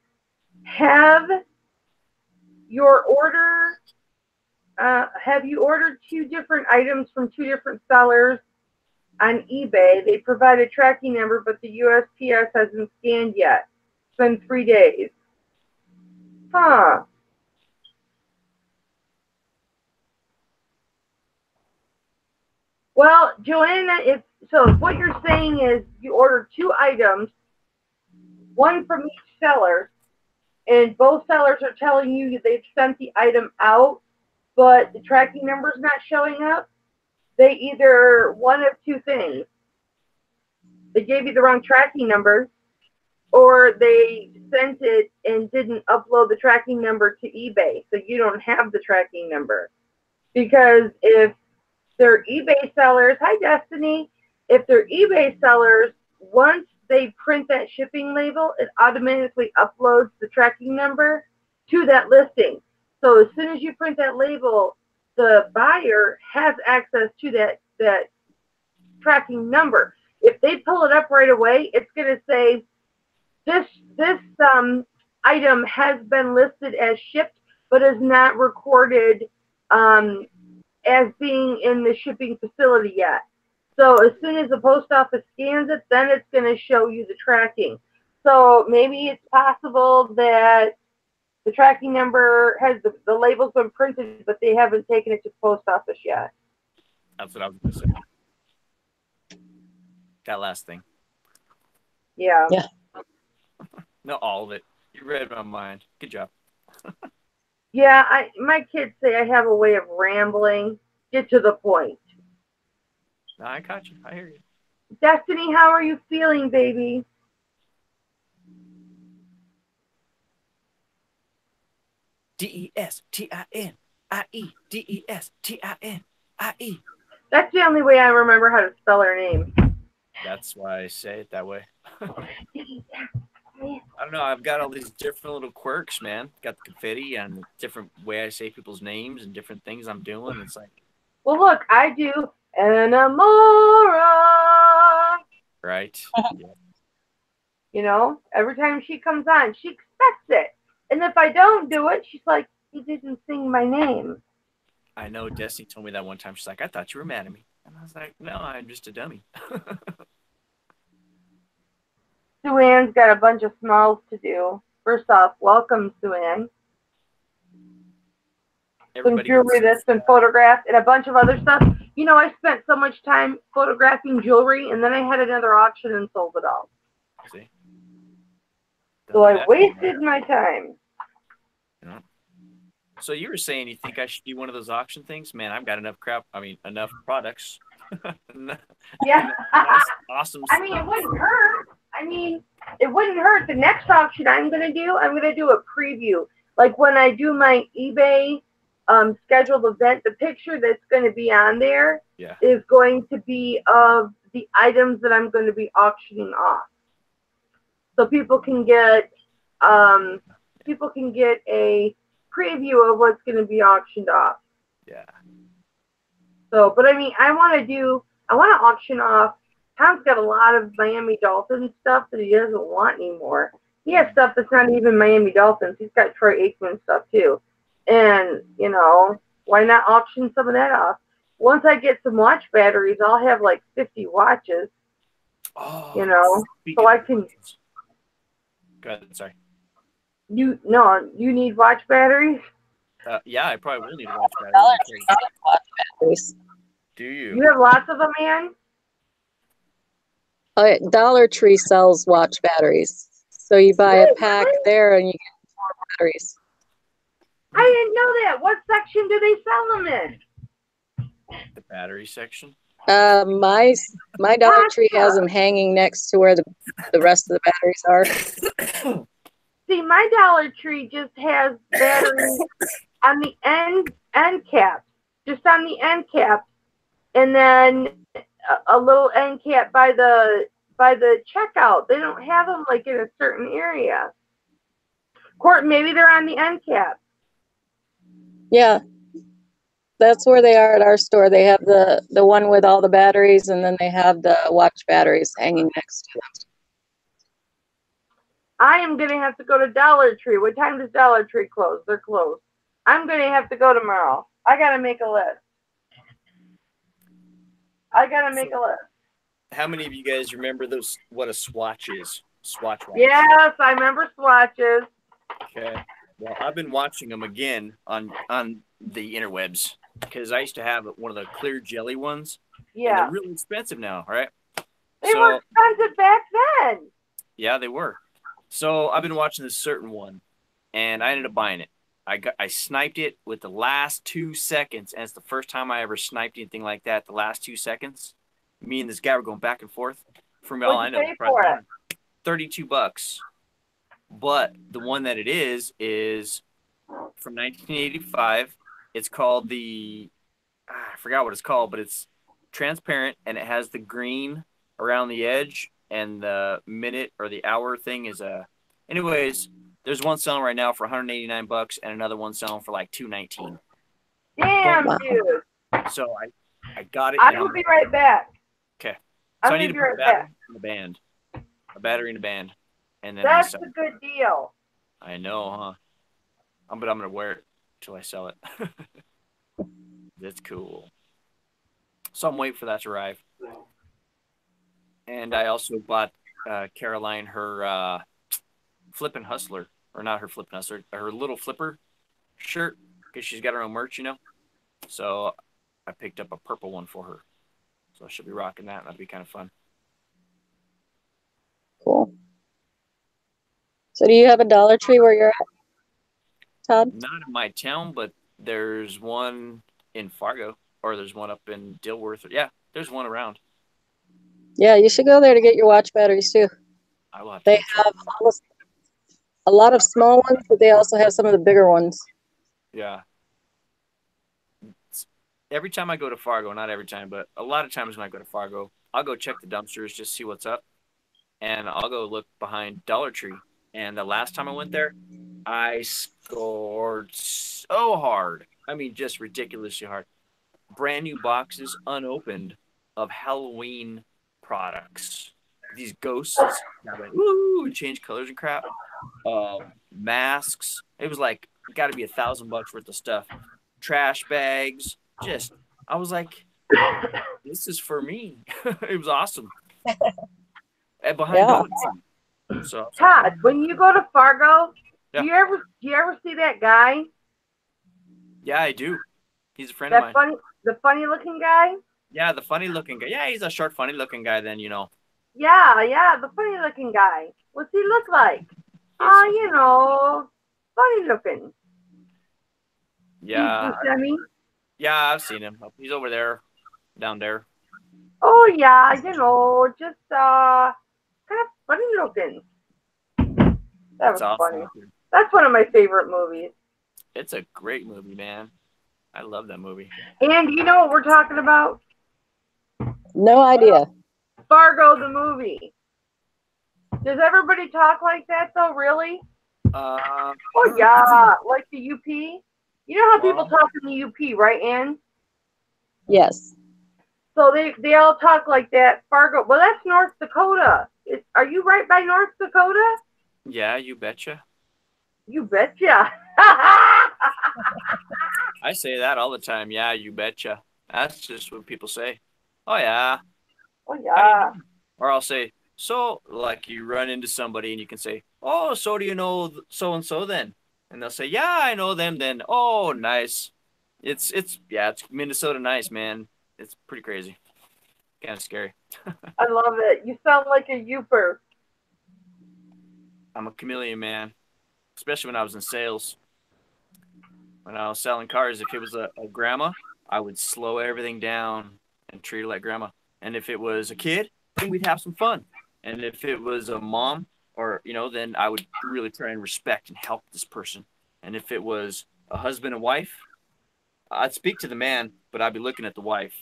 Have you ordered two different items from two different sellers on eBay? They provide a tracking number, but the USPS hasn't scanned yet. It's been 3 days. Huh. Well, Joanna, if what you're saying is you ordered two items, one from each seller, and both sellers are telling you they've sent the item out, but the tracking number is not showing up. They either one of two things. They gave you the wrong tracking number, or they sent it and didn't upload the tracking number to eBay, so you don't have the tracking number. Because if they're eBay sellers, hi Destiny, if they're eBay sellers, once they print that shipping label, it automatically uploads the tracking number to that listing. So as soon as you print that label, the buyer has access to that tracking number. If they pull it up right away, it's going to say this item has been listed as shipped, but is not recorded as being in the shipping facility yet. So as soon as the post office scans it, then it's going to show you the tracking. So maybe it's possible that the tracking number has the label's been printed, but they haven't taken it to the post office yet. that's what I was going to say. That last thing. Yeah. Yeah. No, all of it. You read my mind. Good job. Yeah, my kids say I have a way of rambling. Get to the point. No, I caught you. I hear you. Destiny, how are you feeling, baby? DESTINIE. DESTINIE. That's the only way I remember how to spell her name. That's why I say it that way. I don't know. I've got all these different little quirks, man. Got the confetti and the different way I say people's names and different things I'm doing. It's like, Well, look, I do Enamora. right? Yeah. You know, every time she comes on, she expects it. And if I don't do it, she's like, you didn't sing my name. I know Destiny told me that one time. She's like, I thought you were mad at me. And I was like, no, I'm just a dummy. Sue Ann's got a bunch of smalls to do. First off, welcome, Sue Ann. Some jewelry that's been photographed and a bunch of other stuff. You know, I spent so much time photographing jewelry, and then I had another auction and sold it all. See? So I wasted my time. Yeah. So you were saying you think I should do one of those auction things? Man, I've got enough crap. I mean, enough products. Yeah. Nice, awesome I mean, it wouldn't hurt. The next auction I'm going to do a preview. Like when I do my eBay scheduled event, the picture that's going to be on there is going to be of the items that I'm going to be auctioning off. So people can get a preview of what's going to be auctioned off. Yeah. So, but I mean, I want to auction off. Tom's got a lot of Miami Dolphins stuff that he doesn't want anymore. He has stuff that's not even Miami Dolphins. He's got Troy Aikman stuff too. And, you know, why not auction some of that off? Once I get some watch batteries, I'll have like 50 watches. Oh, you know, so I can. Go ahead, sorry. You need watch batteries? Yeah, I probably will need a watch batteries. Batteries. Do you? You have lots of them, man? Dollar Tree sells watch batteries. So you buy a pack there and you get 4 batteries. I didn't know that. What section do they sell them in? The battery section. My Dollar Tree has them hanging next to where the rest of the batteries are. See, my Dollar Tree just has batteries on the end caps, just on the end caps, and then a little end cap by the checkout. They don't have them like in a certain area. Court, maybe they're on the end cap. Yeah, that's where they are at our store. They have the one with all the batteries, and then they have the watch batteries hanging next to them. I am going to have to go to Dollar Tree. What time does Dollar Tree close? They're closed. I'm going to have to go tomorrow. I got to make a list. How many of you guys remember what a swatch is? Swatch watch. Yes, I remember swatches. Okay. Well, I've been watching them again on the interwebs because I used to have one of the clear jelly ones. Yeah. And they're really expensive now, right? They were expensive back then. Yeah, they were. So I've been watching this certain one, and I ended up buying it. I sniped it with the last 2 seconds, and it's the first time I ever sniped anything like that. The last 2 seconds, me and this guy were going back and forth. From all I know, $32. But the one that it is from 1985. It's called I forgot what it's called, but it's transparent, and it has the green around the edge, and the minute or the hour thing is anyways, there's one selling right now for $189 and another one selling for like $219. Damn, dude. So I got it. I will be right back. Okay. So I need to put a battery in the band. A battery in the band. And then that's a good deal. I know, huh? But I'm gonna wear it till I sell it. That's cool. So I'm waiting for that to arrive. And I also bought Caroline her Flippin' Hustler, or not her Flippin' Hustler, her little flipper shirt, because she's got her own merch, So I picked up a purple one for her. So she'll be rocking that. That'll be kind of fun. Cool. So do you have a Dollar Tree where you're at, Todd? Not in my town, but there's one in Fargo, or there's one up in Dilworth. Yeah, there's one around. Yeah, you should go there to get your watch batteries too. They have a lot of small ones, but they also have some of the bigger ones. Yeah. Every time I go to Fargo, not every time, but a lot of times when I go to Fargo, I'll go check the dumpsters, just see what's up. And I'll go look behind Dollar Tree. And the last time I went there, I scored so hard. I mean, just ridiculously hard. Brand new boxes unopened of Halloween products. These ghosts that went woo, change colors and crap. Masks. It was like got to be $1,000 worth of stuff. Trash bags. I was like, this is for me. It was awesome. And behind Dollar Tree. So Todd, when you go to Fargo, do you ever see that guy? Yeah, I do. He's a friend of mine. The funny looking guy? Yeah, the funny looking guy. Yeah, he's a short, funny looking guy then, Yeah, the funny looking guy. What's he look like? Funny looking. Yeah. Yeah, I've seen him. He's over there, down there. Oh, yeah, just kind of funny looking. That was funny. That's one of my favorite movies. It's a great movie, man. I love that movie. And you know what we're talking about? No idea. Fargo, the movie. Does everybody talk like that, though, really? Oh, yeah, like the UP. You know how people talk in the UP, right, Ann? Yes. So they all talk like that. Fargo. Well, that's North Dakota. Are you right by North Dakota? Yeah, you betcha. You betcha. I say that all the time. Yeah, you betcha. That's just what people say. Oh, yeah. Oh, yeah. Or I'll say, so, like you run into somebody and you can say, oh, so do you know so-and-so then? And they'll say, yeah, I know them then. Oh, nice. It's Minnesota nice, man. It's pretty crazy. Kind of scary. I love it. You sound like a youper. I'm a chameleon, man. Especially when I was in sales. When I was selling cars, if it was a grandma, I would slow everything down and treat her like grandma. And if it was a kid, then we'd have some fun. And if it was a mom, or then I would really try and respect and help this person. And if it was a husband and wife, I'd speak to the man, but I'd be looking at the wife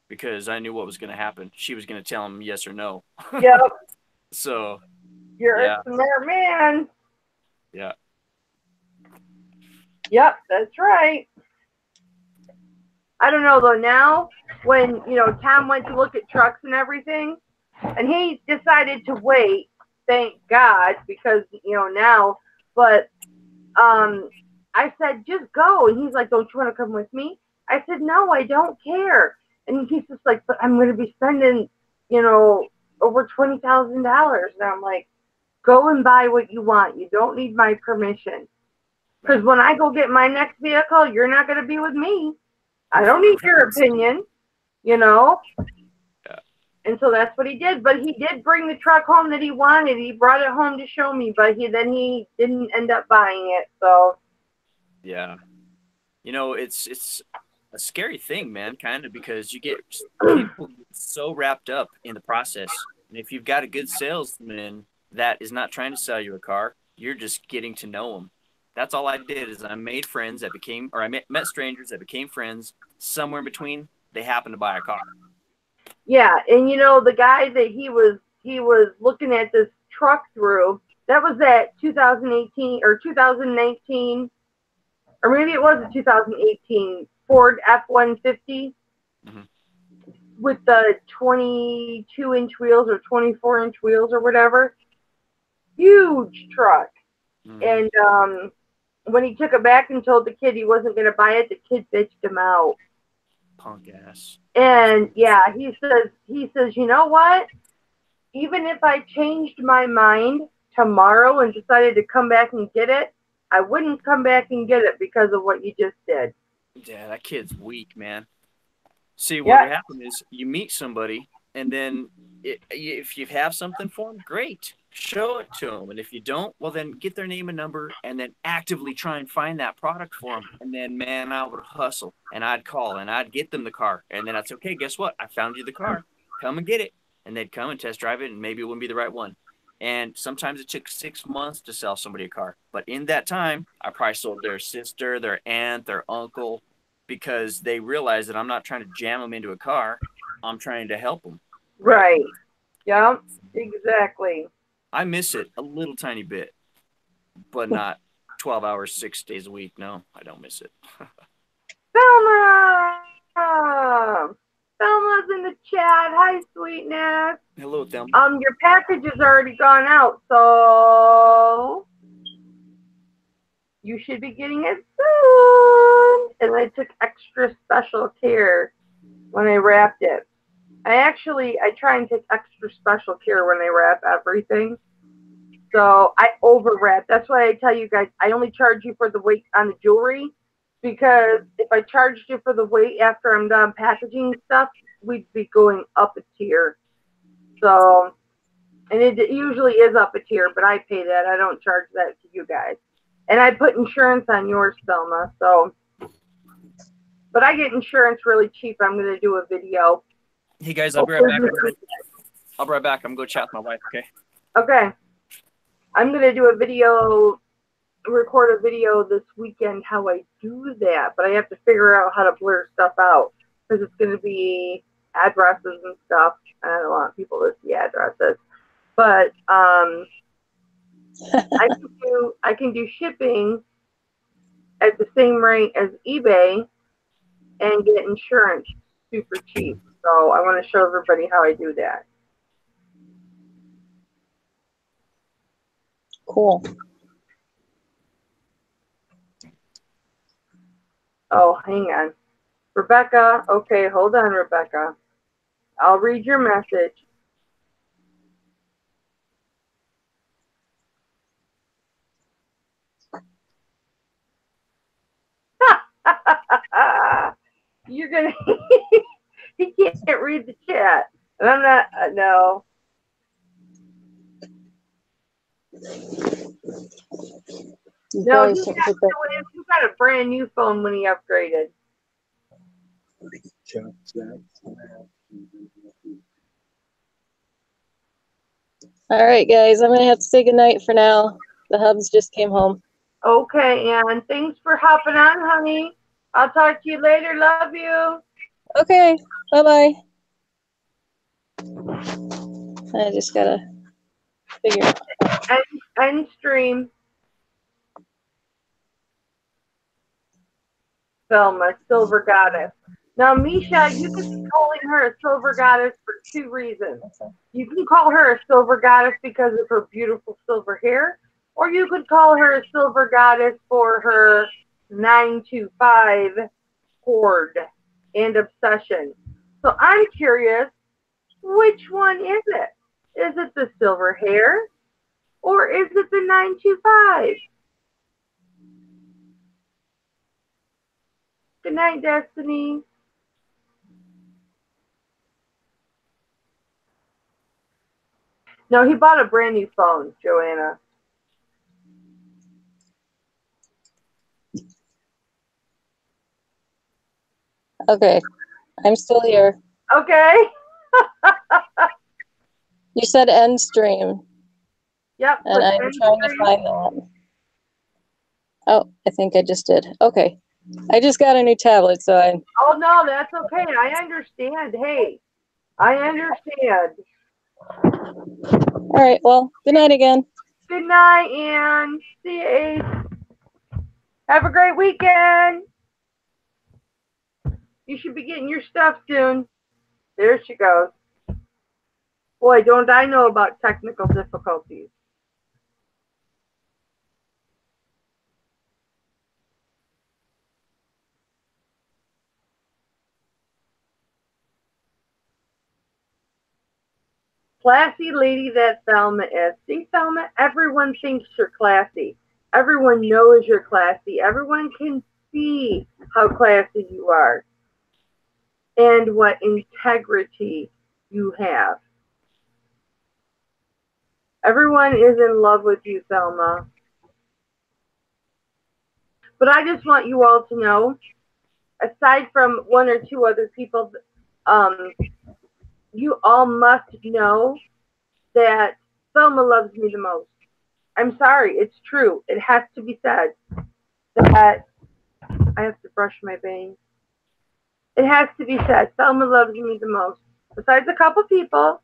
because I knew what was going to happen. She was going to tell him yes or no. Yep. So, You're yeah. a smart man. Yeah. Yep, that's right. I don't know though. Now, when Tom went to look at trucks and everything, and he decided to wait. Thank God, because now. But I said just go, and he's like, "Don't you want to come with me?" I said, "No, I don't care." And he's just like, "But I'm going to be spending, over $20,000." And I'm like, "Go and buy what you want. You don't need my permission." Because when I go get my next vehicle, you're not going to be with me. I don't need your opinion, Yeah. And so that's what he did. But he did bring the truck home that he wanted. He brought it home to show me, but he didn't end up buying it. So yeah, it's a scary thing, man, kind of, because you get people so wrapped up in the process. And if you've got a good salesman that is not trying to sell you a car, you're just getting to know them. That's all I did is I made friends that became, or I met strangers that became friends. Somewhere in between, they happened to buy a car. yeah, and the guy that he was looking at this truck through, that was that 2018 or 2019, or maybe it was a 2018 Ford F-150 with the 22-inch wheels or 24-inch wheels or whatever. Huge truck. And when he took it back and told the kid he wasn't going to buy it, the kid bitched him out. Punk ass. And yeah, he says, you know what? Even if I changed my mind tomorrow and decided to come back and get it, I wouldn't come back and get it because of what you just did. Yeah, that kid's weak, man. See, what would happen is you meet somebody, and then if you have something for them, great. Show it to them. And if you don't, well, then get their name and number and then actively try and find that product for them. And then, man, I would hustle and I'd call and I'd get them the car. And then I'd say, okay, guess what? I found you the car. Come and get it. And they'd come and test drive it, and maybe it wouldn't be the right one. And sometimes it took 6 months to sell somebody a car. But in that time, I probably sold their sister, their aunt, their uncle, because they realize that I'm not trying to jam them into a car. I'm trying to help them. Right. Yeah, exactly. I miss it a little tiny bit, but not 12 hours, 6 days a week. No, I don't miss it. Thelma! Thelma's in the chat. Hi, sweetness. Hello, Thelma. Your package has already gone out, so you should be getting it soon. And I took extra special care when I wrapped it. I try and take extra special care when I wrap everything. So I over wrap. That's why I tell you guys, I only charge you for the weight on the jewelry, because if I charged you for the weight after I'm done packaging stuff, we'd be going up a tier. So, and it usually is up a tier, but I pay that. I don't charge that to you guys. And I put insurance on yours, Thelma. So, but I get insurance really cheap. I'm going to do a video. Hey guys, I'll be right back. I'll be right back. I'm going to chat with my wife, okay? Okay. I'm going to do a video, record a video this weekend how I do that, but I have to figure out how to blur stuff out, because it's going to be addresses and stuff, and I don't want people to see addresses. But I can do shipping at the same rate as eBay and get insurance super cheap. So I want to show everybody how I do that. Cool. Oh, hang on. Rebecca. Okay, hold on, Rebecca. I'll read your message. You're going to... He can't read the chat. And I'm not, no. You No, probably he shouldn't put that. got a brand new phone when he upgraded. All right, guys, I'm gonna have to say goodnight for now. The hubs just came home. Okay, Ann. Thanks for hopping on, honey. I'll talk to you later. Love you. Okay, bye-bye. I just gotta figure out. End stream. Velma, Silver Goddess. Now, Misha, you can be calling her a Silver Goddess for two reasons. You can call her a Silver Goddess because of her beautiful silver hair, or you could call her a Silver Goddess for her 9 to 5 hoard and obsession. So I'm curious, which one is it? Is it the silver hair, or is it the 9 to 5? Good night, Destiny. No, he bought a brand new phone, Joanna. Okay, I'm still here. Okay. You said end stream, Yep. and I'm trying to find that. Oh, I think I just did. Okay. I just got a new tablet, so I... Oh, no, that's okay. I understand. Hey, I understand. All right, well, good night again. Good night, Ann. See you, Ace. Have a great weekend. You should be getting your stuff soon. There she goes. Boy, don't I know about technical difficulties. Classy lady that Thelma is. See, Thelma, everyone thinks you're classy. Everyone knows you're classy. Everyone can see how classy you are and what integrity you have. Everyone is in love with you, Thelma. But I just want you all to know, aside from one or two other people, you all must know that Thelma loves me the most. I'm sorry, it's true. It has to be said that I have to brush my bangs. It has to be said, Thelma loves me the most. Besides a couple people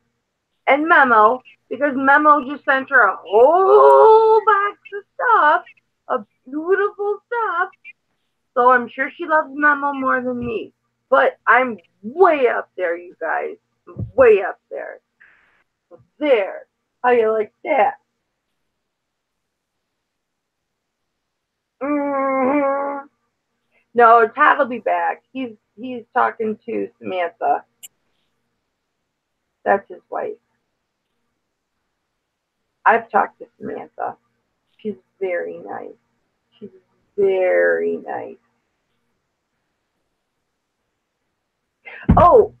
and Memo, because Memo just sent her a whole box of stuff, of beautiful stuff. So I'm sure she loves Memo more than me. But I'm way up there, you guys. Way up there. There. How you like that? Mm-hmm. No, Todd will be back. He's talking to Samantha. That's his wife. I've talked to Samantha. She's very nice. She's very nice. Oh,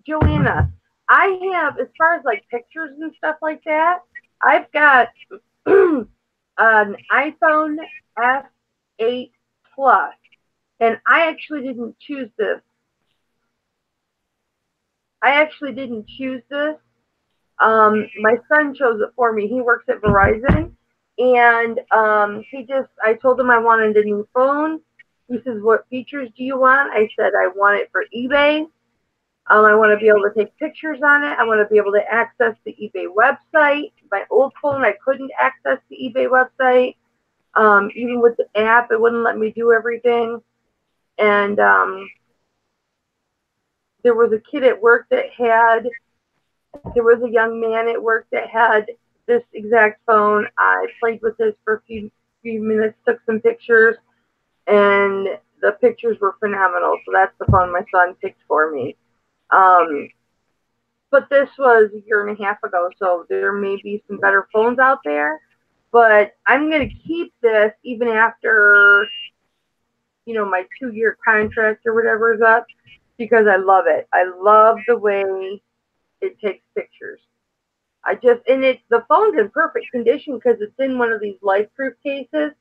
Joanna, I have, as far as like pictures and stuff like that, I've got an iPhone S8 Plus, and I actually didn't choose this. My son chose it for me. He works at Verizon, and I told him I wanted a new phone. He says, "What features do you want?" I said, "I want it for eBay. I want to be able to take pictures on it. I want to be able to access the eBay website. My old phone, I couldn't access the eBay website. Even with the app, it wouldn't let me do everything. And there was a kid at work that there was a young man at work that had this exact phone. I played with this for a few minutes, took some pictures, and the pictures were phenomenal. So that's the phone my son picked for me. But this was a year and a half ago, so there may be some better phones out there. But I'm going to keep this even after, my 2-year contract or whatever is up, because I love it. I love the way it takes pictures. The phone's in perfect condition because it's in one of these life-proof cases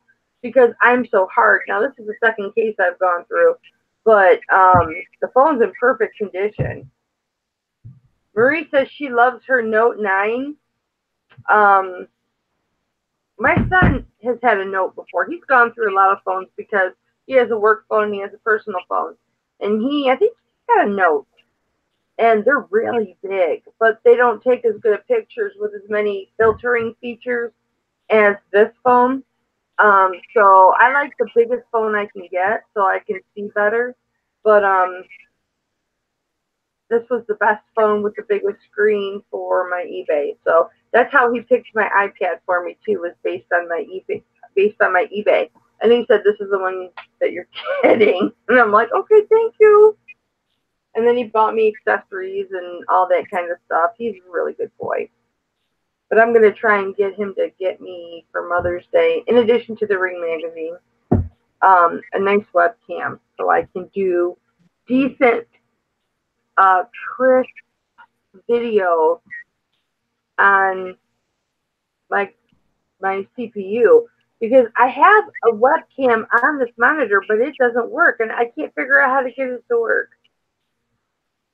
because I'm so hard. Now, this is the second case I've gone through, but the phone's in perfect condition. Marie says she loves her Note 9. My son has had a Note before. He's gone through a lot of phones because he has a work phone and he has a personal phone. And I think he's got a Note. And they're really big, but they don't take as good pictures with as many filtering features as this phone. So I like the biggest phone I can get so I can see better. But this was the best phone with the biggest screen for my eBay. So that's how he picked my iPad for me too, was based on my eBay. And he said, "This is the one that you're getting." And I'm like, "Okay, thank you." And then he bought me accessories and all that kind of stuff. He's a really good boy. But I'm going to try and get him to get me for Mother's Day, in addition to the Ring magazine, a nice webcam so I can do decent, crisp video on my CPU. Because I have a webcam on this monitor, but it doesn't work, and I can't figure out how to get it to work.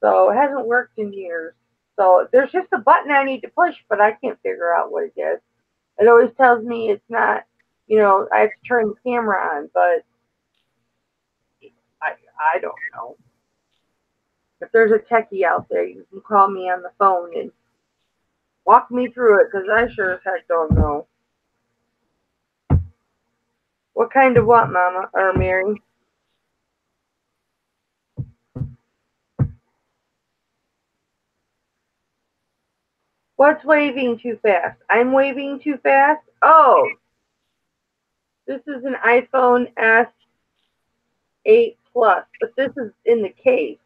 So it hasn't worked in years. So there's just a button I need to push, but I can't figure out what it is. It always tells me it's not, I have to turn the camera on, but I don't know. If there's a techie out there, you can call me on the phone and walk me through it, because I sure as heck don't know. What kind of what, Mama? Or Mary? What's waving too fast? I'm waving too fast? Oh, this is an iPhone S8 Plus, but this is in the case.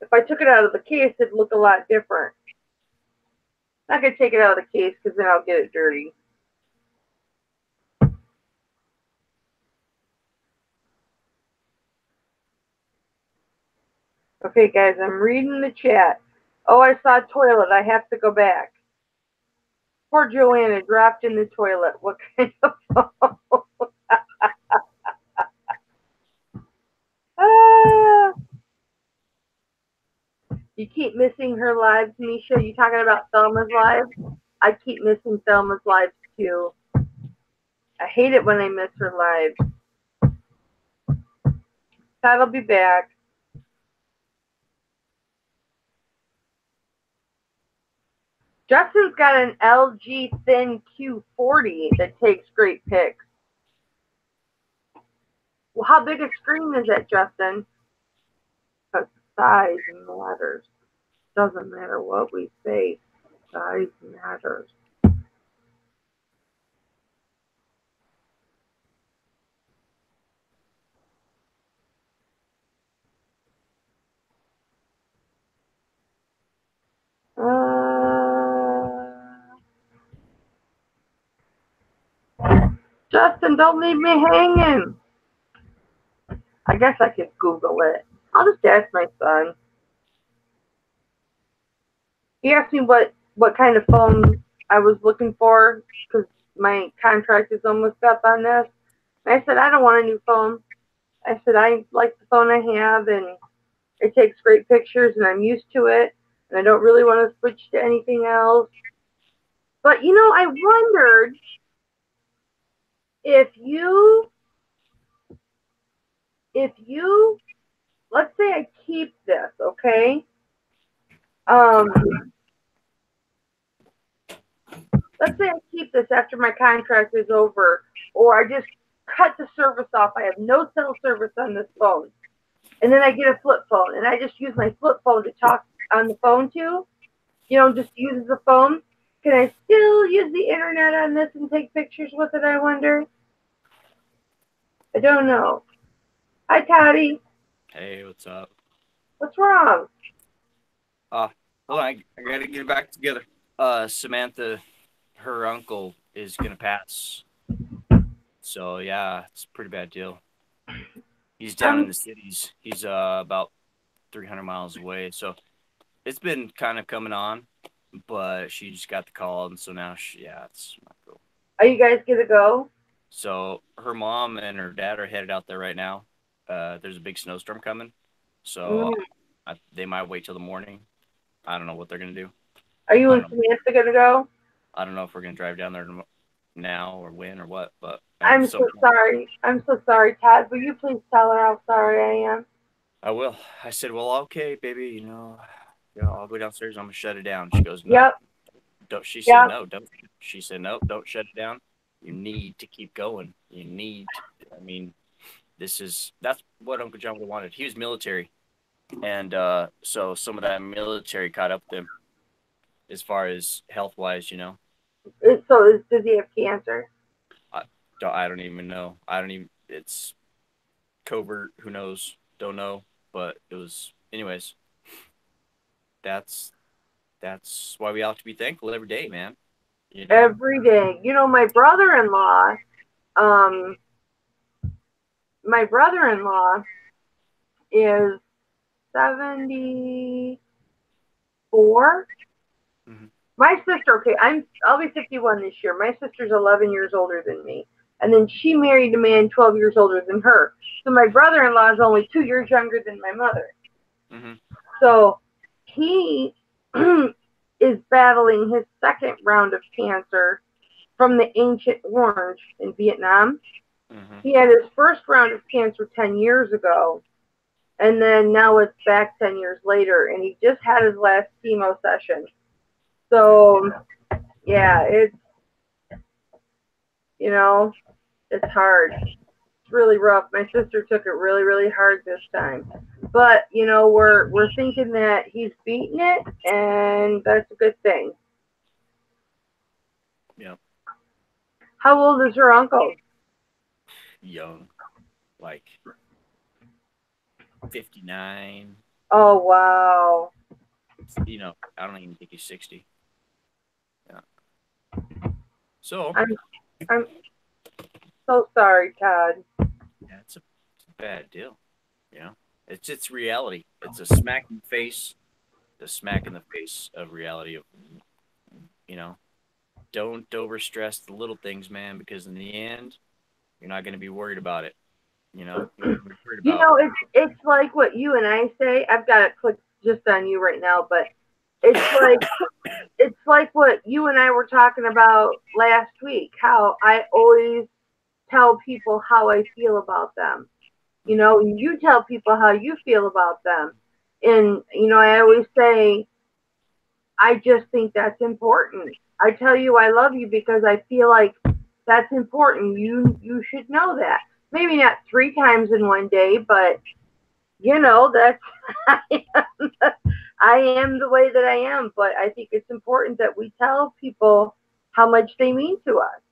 If I took it out of the case, it'd look a lot different. I'm not going to take it out of the case because then I'll get it dirty. Okay, guys, I'm reading the chat. Oh, I saw a toilet. I have to go back. Poor Joanna dropped in the toilet. What kind of phone? You keep missing her lives, Misha. You talking about Thelma's lives? I keep missing Thelma's lives too. I hate it when I miss her lives. Todd will be back. Justin's got an LG Thin Q40 that takes great pics. Well, how big a screen is that, Justin? Because size matters. Doesn't matter what we say. Size matters. Justin, don't leave me hanging. I guess I could Google it. I'll just ask my son. He asked me what kind of phone I was looking for because my contract is almost up on this. And I said, I don't want a new phone. I said, I like the phone I have, and it takes great pictures, and I'm used to it, and I don't really want to switch to anything else. But, I wondered if you, let's say I keep this, okay? Let's say I keep this after my contract is over, or I just cut the service off. I have no cell service on this phone. And then I get a flip phone, and I just use my flip phone to talk on the phone too. Just use the phone. Can I still use the internet on this and take pictures with it, I wonder? I don't know. Hi, Toddy. Hey, what's up? What's wrong? Hold on, I gotta get it back together. Samantha, her uncle is gonna pass. So yeah, it's a pretty bad deal. He's down in the cities. He's about 300 miles away. So it's been kind of coming on, but she just got the call, and so now it's not cool. Are you guys gonna go? So her mom and her dad are headed out there right now. There's a big snowstorm coming, so they might wait till the morning. I don't know what they're gonna do. Are you and Samantha gonna go? I don't know if we're gonna drive down there now or when or what, but I'm so sorry. I'm so sorry, Todd. Will you please tell her how sorry I am? I will. I said, well, okay, baby, I'll go downstairs. I'm gonna shut it down. She goes, no. Yep. Don't. She said, no, don't. She said, no, don't shut it down. You need to keep going. You need to, I mean, that's what Uncle John would have wanted. He was military. And so some of that military caught up with him as far as health wise, So does he have cancer? I don't even know. It's covert. Who knows? Don't know. But it was, anyways, that's why we have to be thankful every day, man. Every day. My brother-in-law, is 74. Mm-hmm. My sister, okay, I'll be 51 this year. My sister's 11 years older than me. And then she married a man 12 years older than her. So my brother-in-law is only 2 years younger than my mother. Mm-hmm. So he is battling his second round of cancer from the Agent Orange in Vietnam. Mm-hmm. He had his first round of cancer 10 years ago. And then now it's back 10 years later. And he just had his last chemo session. So, yeah, it's hard. It's really rough. My sister took it really, really hard this time. But, we're thinking that he's beaten it, and that's a good thing. Yeah. How old is her uncle? Young. Like 59. Oh, wow. I don't even think he's 60. Yeah. So I'm so sorry, Todd. Yeah, it's a bad deal. It's reality. It's a smack in the face. The smack in the face of reality of don't overstress the little things, man, because in the end, you're not going to be worried about it. It's like what you and I say. I've got it clicked just on you right now, but it's like what you and I were talking about last week, how I always tell people how I feel about them. You tell people how you feel about them. And, I always say, I just think that's important. I tell you I love you because I feel like that's important. You should know that. Maybe not 3 times in one day, but that's I am the way that I am. But I think it's important that we tell people how much they mean to us,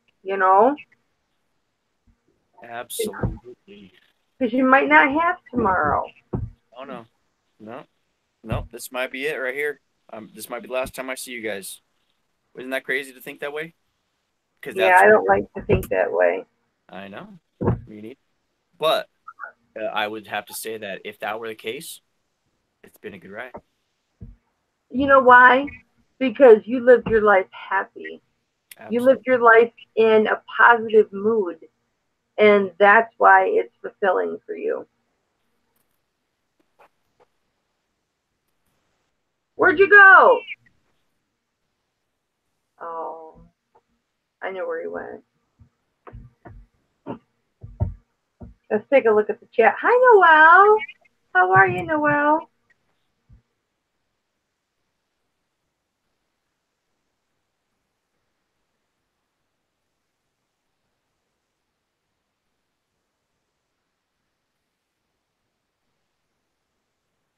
Absolutely. Because you might not have tomorrow. Oh, no. This might be it right here. This might be the last time I see you guys. Isn't that crazy to think that way? I don't like to think that way. I know. Me neither. But I would have to say that if that were the case, it's been a good ride. You know why? Because you lived your life happy. Absolutely. You lived your life in a positive mood. And that's why it's fulfilling for you. Where'd you go? Oh, I know where he went. Let's take a look at the chat. Hi, Noelle. How are you, Noelle?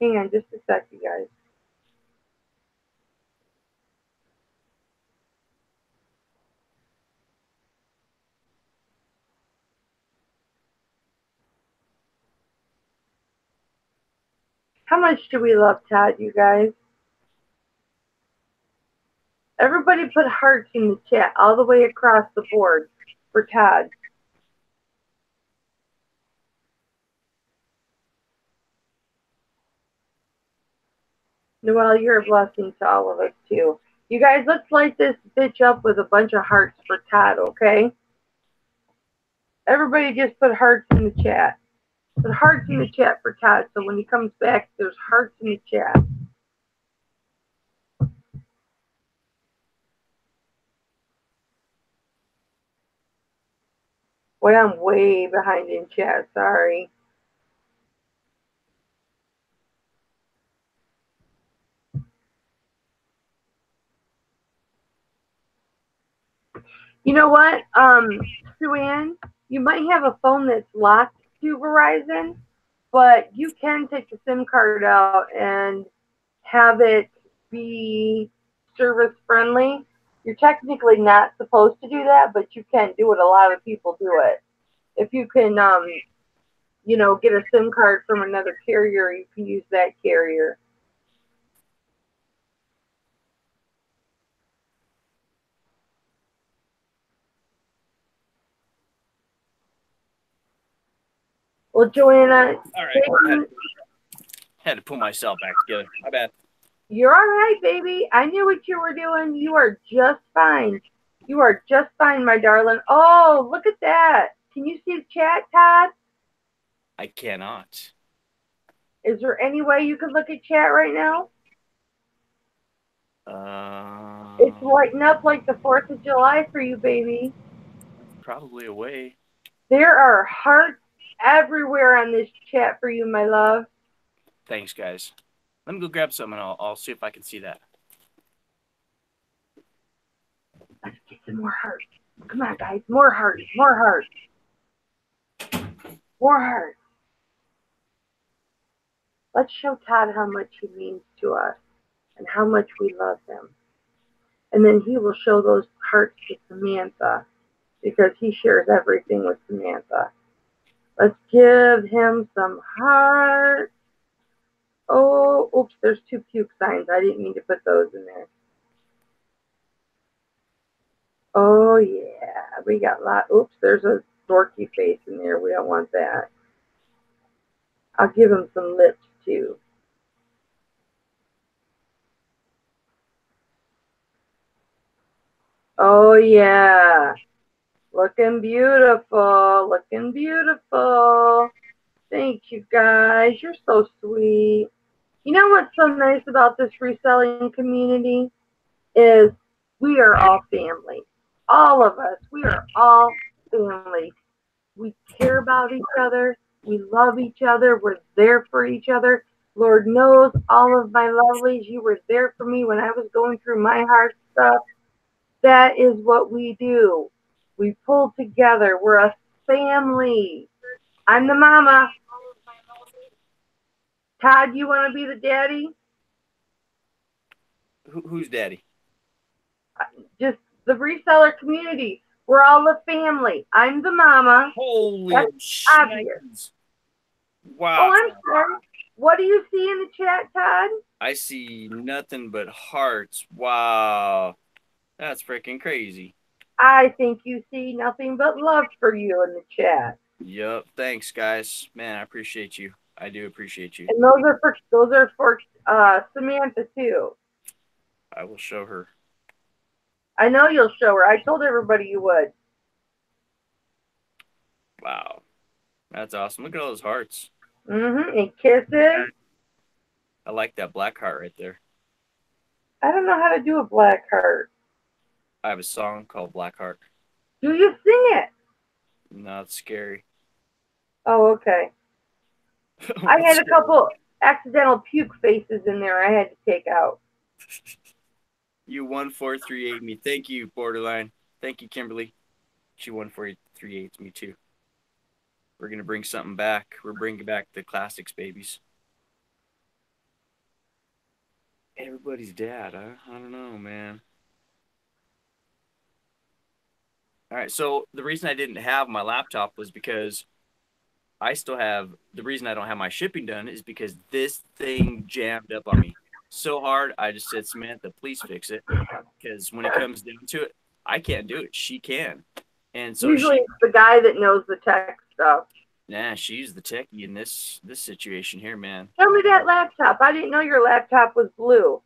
Hang on just a sec, you guys. How much do we love Todd, you guys? Everybody put hearts in the chat all the way across the board for Todd. Noelle, you're a blessing to all of us too. You guys, let's light this bitch up with a bunch of hearts for Todd, okay? Everybody just put hearts in the chat. Put hearts in the chat for Todd, so when he comes back, there's hearts in the chat. Boy, I'm way behind in chat, sorry. You know what, Sue Ann, you might have a phone that's locked to Verizon, but you can take the SIM card out and have it be service friendly. You're technically not supposed to do that, but you can do it. A lot of people do it. If you can, you know, get a SIM card from another carrier, you can use that carrier. Well, Joanna, All right. Had to pull myself back together. My bad. you're all right, baby. I knew what you were doing. You are just fine. You are just fine, my darling. Oh, look at that. Can you see the chat, Todd? I cannot. Is there any way you could look at chat right now? It's lighting up like the 4th of July for you, baby. Probably a way. There are hearts everywhere on this chat for you, my love. Thanks, guys. Let me go grab some and I'll see if I can see that. Let's get some more hearts. Come on, guys. More hearts. More hearts. More hearts. Let's show Todd how much he means to us and how much we love him. And then he will show those hearts to Samantha because he shares everything with Samantha. Let's give him some hearts. Oh, oops, there's 2 puke signs. I didn't mean to put those in there. Oh, yeah. We got a lot. Oops, there's a dorky face in there. We don't want that. I'll give him some lips, too. Oh, yeah. Looking beautiful. Looking beautiful. Thank you, guys. You're so sweet. You know what's so nice about this reselling community is we are all family. All of us. We are all family. We care about each other. We love each other. We're there for each other. Lord knows all of my lovelies, you were there for me when I was going through my hard stuff. That is what we do. We pull together. We're a family. I'm the mama. Todd, you want to be the daddy? Who's daddy? Just the reseller community. We're all a family. I'm the mama. Holy obvious. Wow. Oh, I'm sorry. What do you see in the chat, Todd? I see nothing but hearts. Wow. That's freaking crazy. I think you see nothing but love for you in the chat. Yep. Thanks, guys. Man, I appreciate you. I do appreciate you. And those are for Samantha too. I will show her. I know you'll show her. I told everybody you would. Wow. That's awesome. Look at all those hearts. Mm-hmm. And kisses. I like that black heart right there. I don't know how to do a black heart. I have a song called Black Heart. Do you sing it? No, it's scary. Oh, okay. I had a couple accidental puke faces in there I had to take out. You 1438 me. Thank you, Borderline. Thank you, Kimberly. She 1438 me too. We're going to bring something back. We're bringing back the classics, babies. Everybody's dad, huh? I don't know, man. All right, so the reason I didn't have my laptop was because I still have, the reason I don't have my shipping done is because this thing jammed up on me so hard. I just said, Samantha, please fix it. Because when it comes down to it, I can't do it. She can. And so usually it's the guy that knows the tech stuff. Nah, she's the techie in this situation here, man. Tell me that laptop. I didn't know your laptop was blue.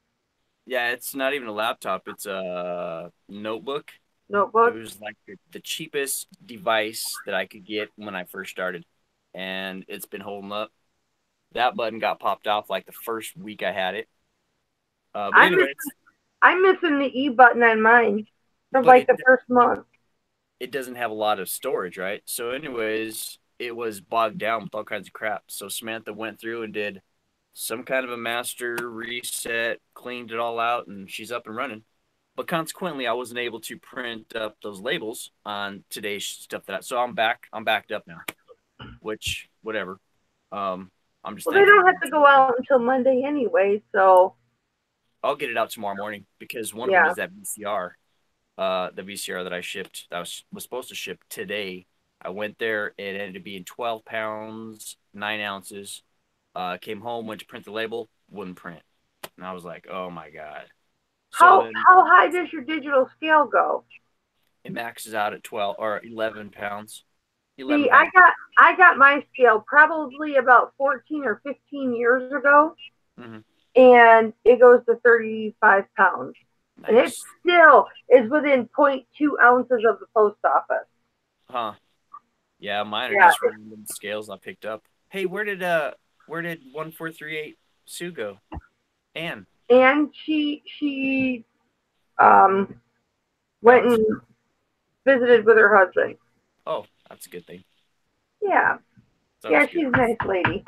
Yeah, it's not even a laptop. It's a notebook. It Notebook. was like the cheapest device that I could get when I first started, and it's been holding up. That button got popped off like the first week I had it. But I'm anyways, I'm missing the E button on mine for but like the first month. it doesn't have a lot of storage, right? So, anyways, it was bogged down with all kinds of crap. So Samantha went through and did some kind of a master reset, cleaned it all out, and she's up and running. But consequently, I wasn't able to print up those labels on today's stuff so I'm backed up now. Which whatever. I'm just Well, they thankful. don't have to go out until Monday anyway, so I'll get it out tomorrow morning because one of them is that VCR. The VCR that I shipped that was supposed to ship today. I went there. It ended up being 12 pounds, 9 ounces. Came home, went to print the label, wouldn't print. And I was like, oh my God. So how high does your digital scale go? it maxes out at 12 or 11 pounds. 11 See, pounds. I got my scale probably about 14 or 15 years ago, and it goes to 35 pounds. Nice. And it still is within 0.2 ounces of the post office. Huh. Yeah, mine are just random scales I picked up. Hey, where did 1438 Sue go? Anne. And she went and visited with her husband. Oh, that's a good thing. Yeah. Yeah, she's a nice lady.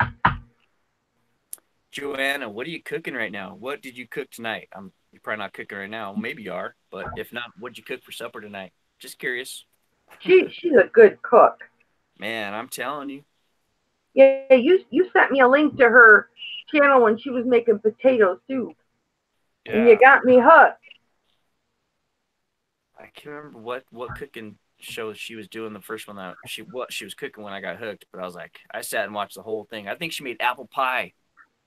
Joanna, what are you cooking right now? What did you cook tonight? You're probably not cooking right now. Maybe you are, but if not, what'd you cook for supper tonight? Just curious. She's a good cook. Man, I'm telling you. Yeah, you sent me a link to her channel when she was making potato soup. Yeah. And you got me hooked. I can't remember what cooking show she was doing, the first one that she was cooking when I got hooked, but I was like, I sat and watched the whole thing. I think she made apple pie,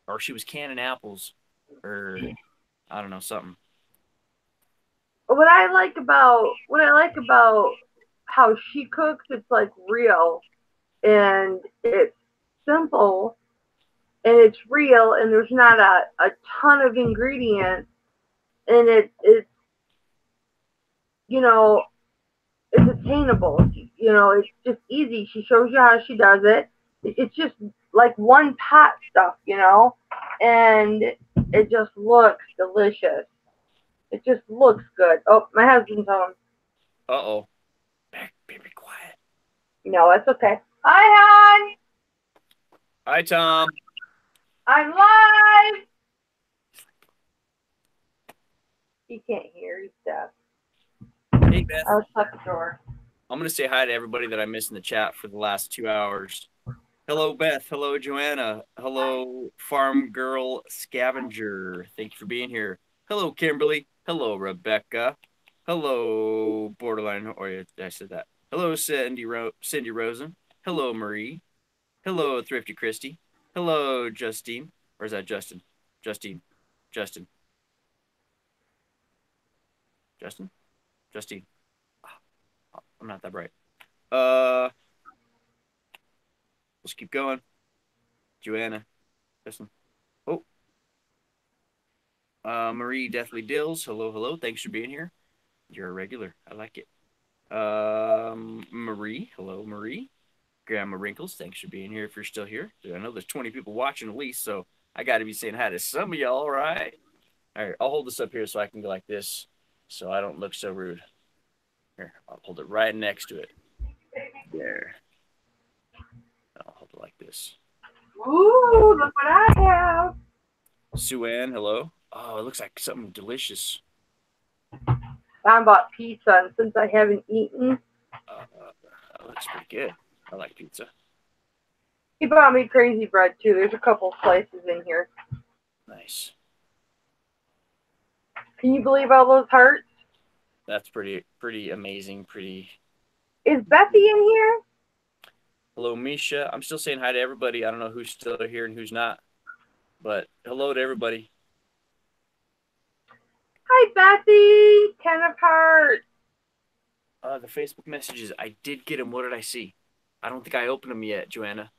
or she was canning apples, or I don't know, something. What I like about how she cooks, it's like real, and it's simple, and it's real, and there's not a ton of ingredients, and it's you know, it's attainable. You know, it's just easy. She shows you how she does it. It's just like one pot stuff, you know, and it just looks delicious. It just looks good. Oh, my husband's home. Uh-oh. Be quiet. No, it's okay. Hi, hon. Hi, Tom. I'm live. He can't hear. He's deaf. Hey, Beth. I'll shut the door. I'm going to say hi to everybody that I missed in the chat for the last 2 hours. Hello, Beth. Hello, Joanna. Hello, Farm Girl Scavenger. Thank you for being here. Hello, Kimberly. Hello, Rebecca. Hello, Borderline. Or I said that. Hello, Cindy Rosen. Hello, Marie. Hello, Thrifty Christy. Hello, Justine. Or is that Justin? Justine. Justin. Justine. I'm not that bright. Let's keep going. Joanna. Justin. Oh. Marie Deathly Dills. Hello. Thanks for being here. You're a regular. I like it. Marie. Hello, Marie. Grandma Wrinkles. Thanks for being here if you're still here. I know there's 20 people watching at least, so I got to be saying hi to some of y'all, right? All right, I'll hold this up here so I can go like this so I don't look so rude. Here, I'll hold it right next to it. There. I'll hold it like this. Ooh, look what I have. Sue Ann, hello. Oh, it looks like something delicious. I bought pizza, and since I haven't eaten. That looks pretty good. I like pizza. He bought me crazy bread, too. There's a couple slices in here. Nice. Can you believe all those hearts? That's pretty amazing. Is Becky in here? Hello, Misha. I'm still saying hi to everybody. I don't know who's still here and who's not. But hello to everybody. Hi, Bethy. 10 of hearts. The Facebook messages. I did get them. What did I see? I don't think I opened them yet, Joanna.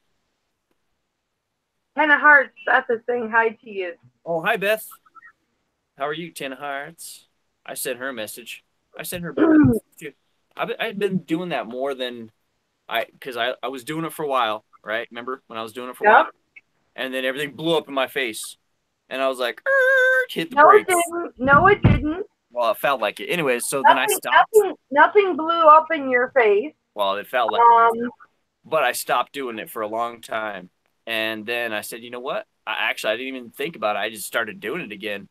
10 of Hearts, Beth is saying hi to you. Oh, hi, Beth. How are you, 10 of Hearts? I sent her a message. I sent her. I've been doing that more than because I was doing it for a while, right? Remember when I was doing it for a while? And then everything blew up in my face. And I was like, hit the brakes. No, it didn't. Well, it felt like it. Anyways, so then I stopped. Nothing blew up in your face. Well, it felt like but I stopped doing it for a long time. And then I said, you know what? I didn't even think about it. I just started doing it again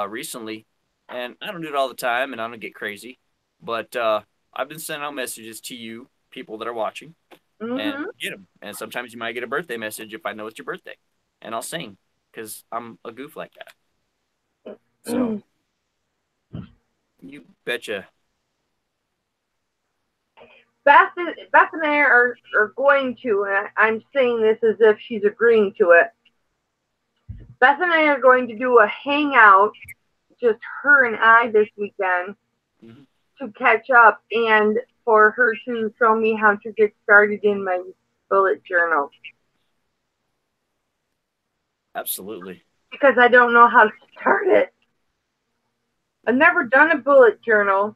recently. And I don't do it all the time, and I don't get crazy. But I've been sending out messages to you, people that are watching, and get them. And sometimes you might get a birthday message if I know it's your birthday. And I'll sing because I'm a goof like that. So you betcha. Beth and I are going to, and I'm saying this as if she's agreeing to it. Beth and I are going to do a hangout, just her and I this weekend, to catch up and for her to show me how to get started in my bullet journal. Absolutely. Because I don't know how to start it. I've never done a bullet journal.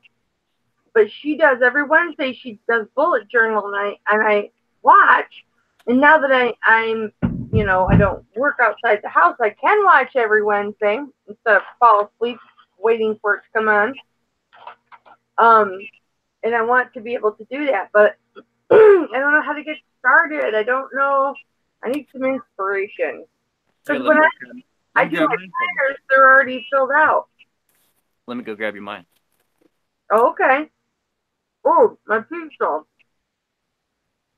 But she does every Wednesday. She does bullet journal, and I watch. And now that I'm, I don't work outside the house, I can watch every Wednesday instead of fall asleep waiting for it to come on. And I want to be able to do that, but I don't know how to get started. I don't know. I need some inspiration. Because when I do my planners, they're already filled out. Let me go grab your mine. Oh, okay. Oh, my pizza.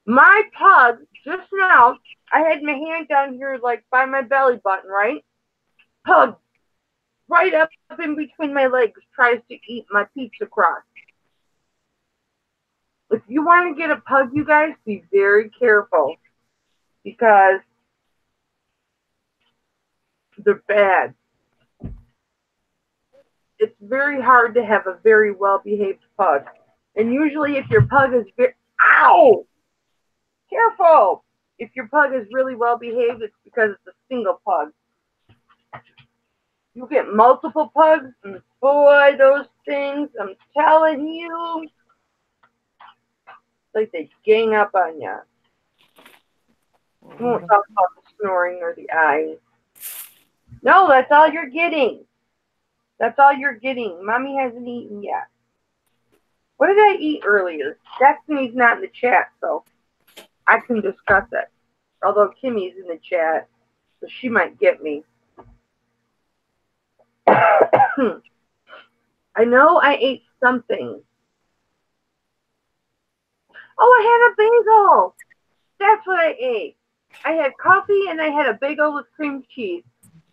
My pug, just now, I had my hand down here, like, by my belly button, right? Pug, right up in between my legs, tries to eat my pizza crust. If you want to get a pug, you guys, be very careful. Because they're bad. It's very hard to have a very well-behaved pug. And usually if your pug is ow! Careful! If your pug is really well behaved, it's because it's a single pug. You get multiple pugs, and boy, those things, I'm telling you, it's like they gang up on you. I won't talk about the snoring or the eyes. No, that's all you're getting. That's all you're getting. Mommy hasn't eaten yet. What did I eat earlier? Destiny's not in the chat, so I can discuss it. Although Kimmy's in the chat, so she might get me. I know I ate something. Oh, I had a bagel. That's what I ate. I had coffee and I had a bagel with cream cheese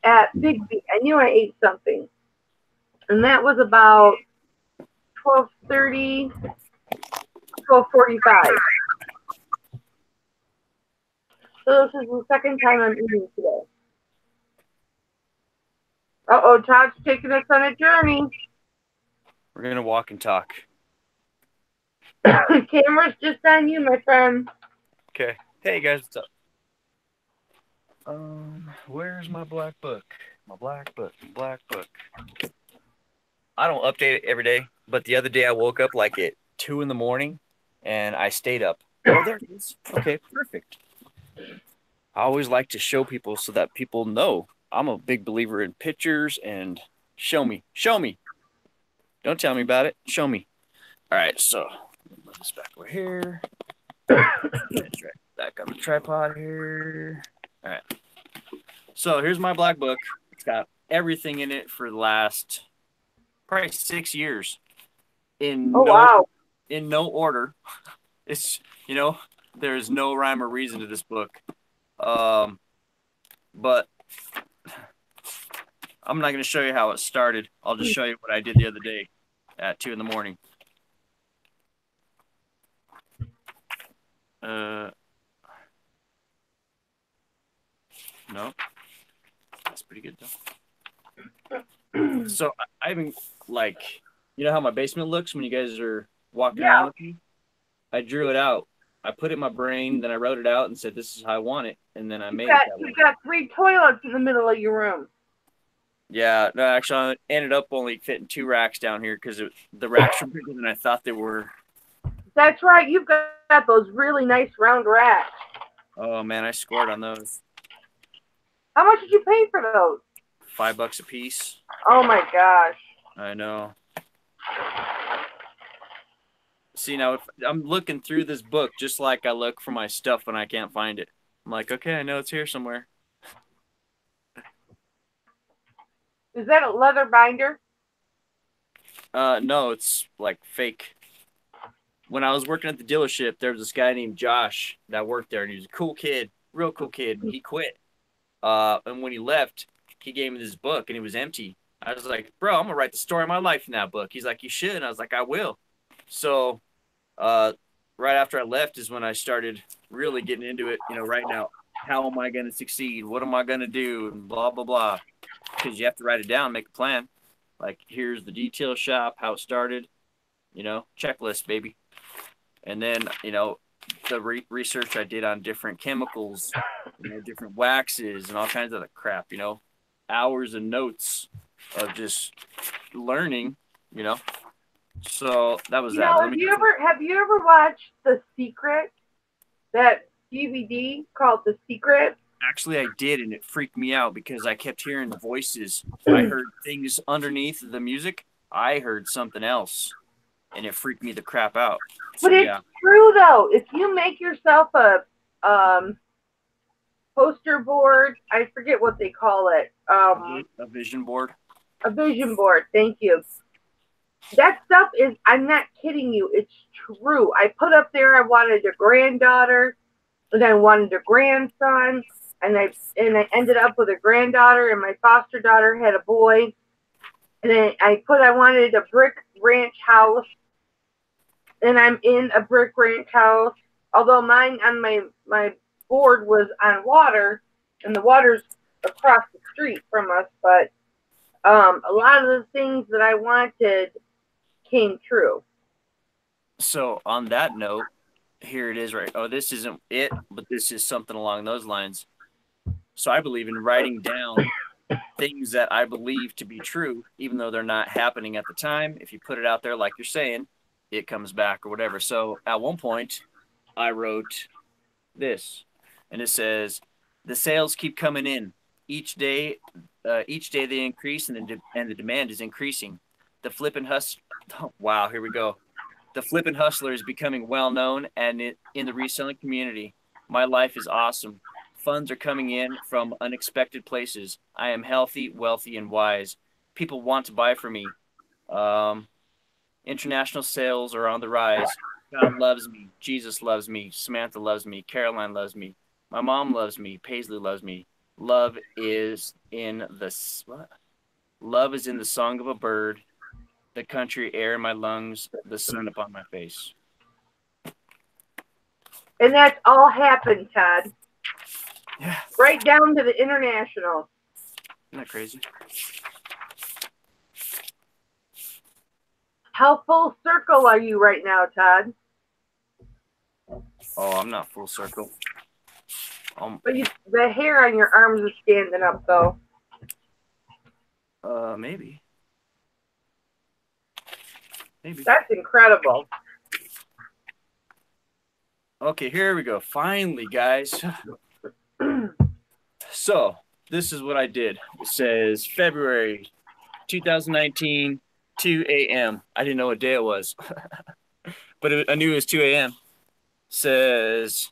at Bigby. I knew I ate something. And that was about 12:30, 12:45. So this is the second time I'm eating today. Uh-oh, Todd's taking us on a journey. We're going to walk and talk. Camera's just on you, my friend. Okay. Hey, guys, what's up? Where's my black book? My black book. I don't update it every day, but the other day I woke up like at 2 in the morning and I stayed up. Oh, there it is. Okay, perfect. I always like to show people so that people know. I'm a big believer in pictures and show me. Don't tell me about it. Show me. All right, so put this back over here. Back on the tripod here. All right. So here's my black book. It's got everything in it for the last probably 6 years. In no order. It's there's no rhyme or reason to this book. But I'm not going to show you how it started. I'll just show you what I did the other day at 2 in the morning. No. That's pretty good, though. So I haven't, how my basement looks when you guys are walking around with me? I drew it out I put it in my brain, then I wrote it out and said, "This is how I want it," and then I made it that way. You got 3 toilets in the middle of your room. Yeah, no, actually, I ended up only fitting 2 racks down here because the racks were bigger than I thought they were. That's right. You've got those really nice round racks. Oh man, I scored on those. How much did you pay for those? $5 a piece. Oh my gosh. I know. See, now if I'm looking through this book just like I look for my stuff when I can't find it. I'm like, okay, I know it's here somewhere. Is that a leather binder? No, it's like fake. When I was working at the dealership, there was this guy named Josh that worked there, and he was a cool kid, real cool kid. He quit. And when he left, he gave me this book, and it was empty. I was like, bro, I'm gonna write the story of my life in that book. He's like, you should. And I was like, I will. So, right after I left is when I started really getting into it. You know, right now, how am I gonna succeed? What am I gonna do? And blah blah blah. Because you have to write it down, make a plan. Like, here's the detail shop, how it started. You know, checklist, baby. And then, you know, the research I did on different chemicals, you know, different waxes and all kinds of other crap, you know, hours and notes of just learning, you know. So that was that. Have you ever watched The Secret? That DVD called The Secret? Actually, I did, and it freaked me out because I kept hearing the voices. I heard things underneath the music. I heard something else, and it freaked me the crap out. So, but it's true, though. If you make yourself a poster board, I forget what they call it. A vision board. A vision board. Thank you. That stuff is, I'm not kidding you. It's true. I put up there I wanted a granddaughter, and I wanted a grandson, and I ended up with a granddaughter, and my foster daughter had a boy. And then I wanted a brick ranch house, and I'm in a brick ranch house. Although mine on my board was on water, and the water's across the street from us, but a lot of the things that I wanted came true. So on that note, here it is, right? Oh, this isn't it, but this is something along those lines. So I believe in writing down things that I believe to be true, even though they're not happening at the time. If you put it out there, like you're saying, it comes back or whatever. So at one point, I wrote this, and it says, "The sales keep coming in each day. Each day they increase, and the demand is increasing. The flippin' hustler." Oh, wow, here we go. The flippin' hustler is becoming well known, and in the reselling community, my life is awesome. Funds are coming in from unexpected places. I am healthy, wealthy, and wise. People want to buy from me. International sales are on the rise. God loves me. Jesus loves me. Samantha loves me. Caroline loves me. My mom loves me. Paisley loves me. Love is in the song of a bird, the country air in my lungs, the sun upon my face. And that's all happened, Todd. Yeah. Right down to the international. Isn't that crazy? How full circle are you right now, Todd? Oh, I'm not full circle. But the hair on your arms is standing up, though. Maybe. That's incredible. Okay, here we go. Finally, guys. So, this is what I did. It says February 2019, 2 a.m. I didn't know what day it was, but I knew it was 2 a.m. Says,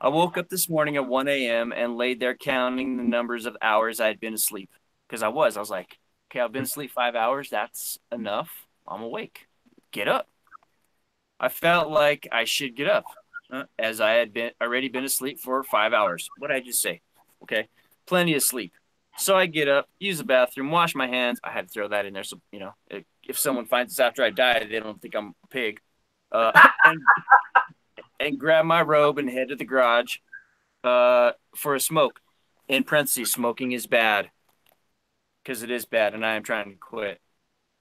I woke up this morning at 1 a.m. and laid there counting the numbers of hours I had been asleep. Because I was like, okay, I've been asleep 5 hours. That's enough. I'm awake. Get up. I felt like I should get up, as I had already been asleep for 5 hours. What did I just say? Okay, plenty of sleep. So I get up, use the bathroom, wash my hands. I had to throw that in there so, you know, if someone finds this after I die, they don't think I'm a pig. And grab my robe and head to the garage for a smoke. In parentheses, smoking is bad. Because it is bad, and I am trying to quit.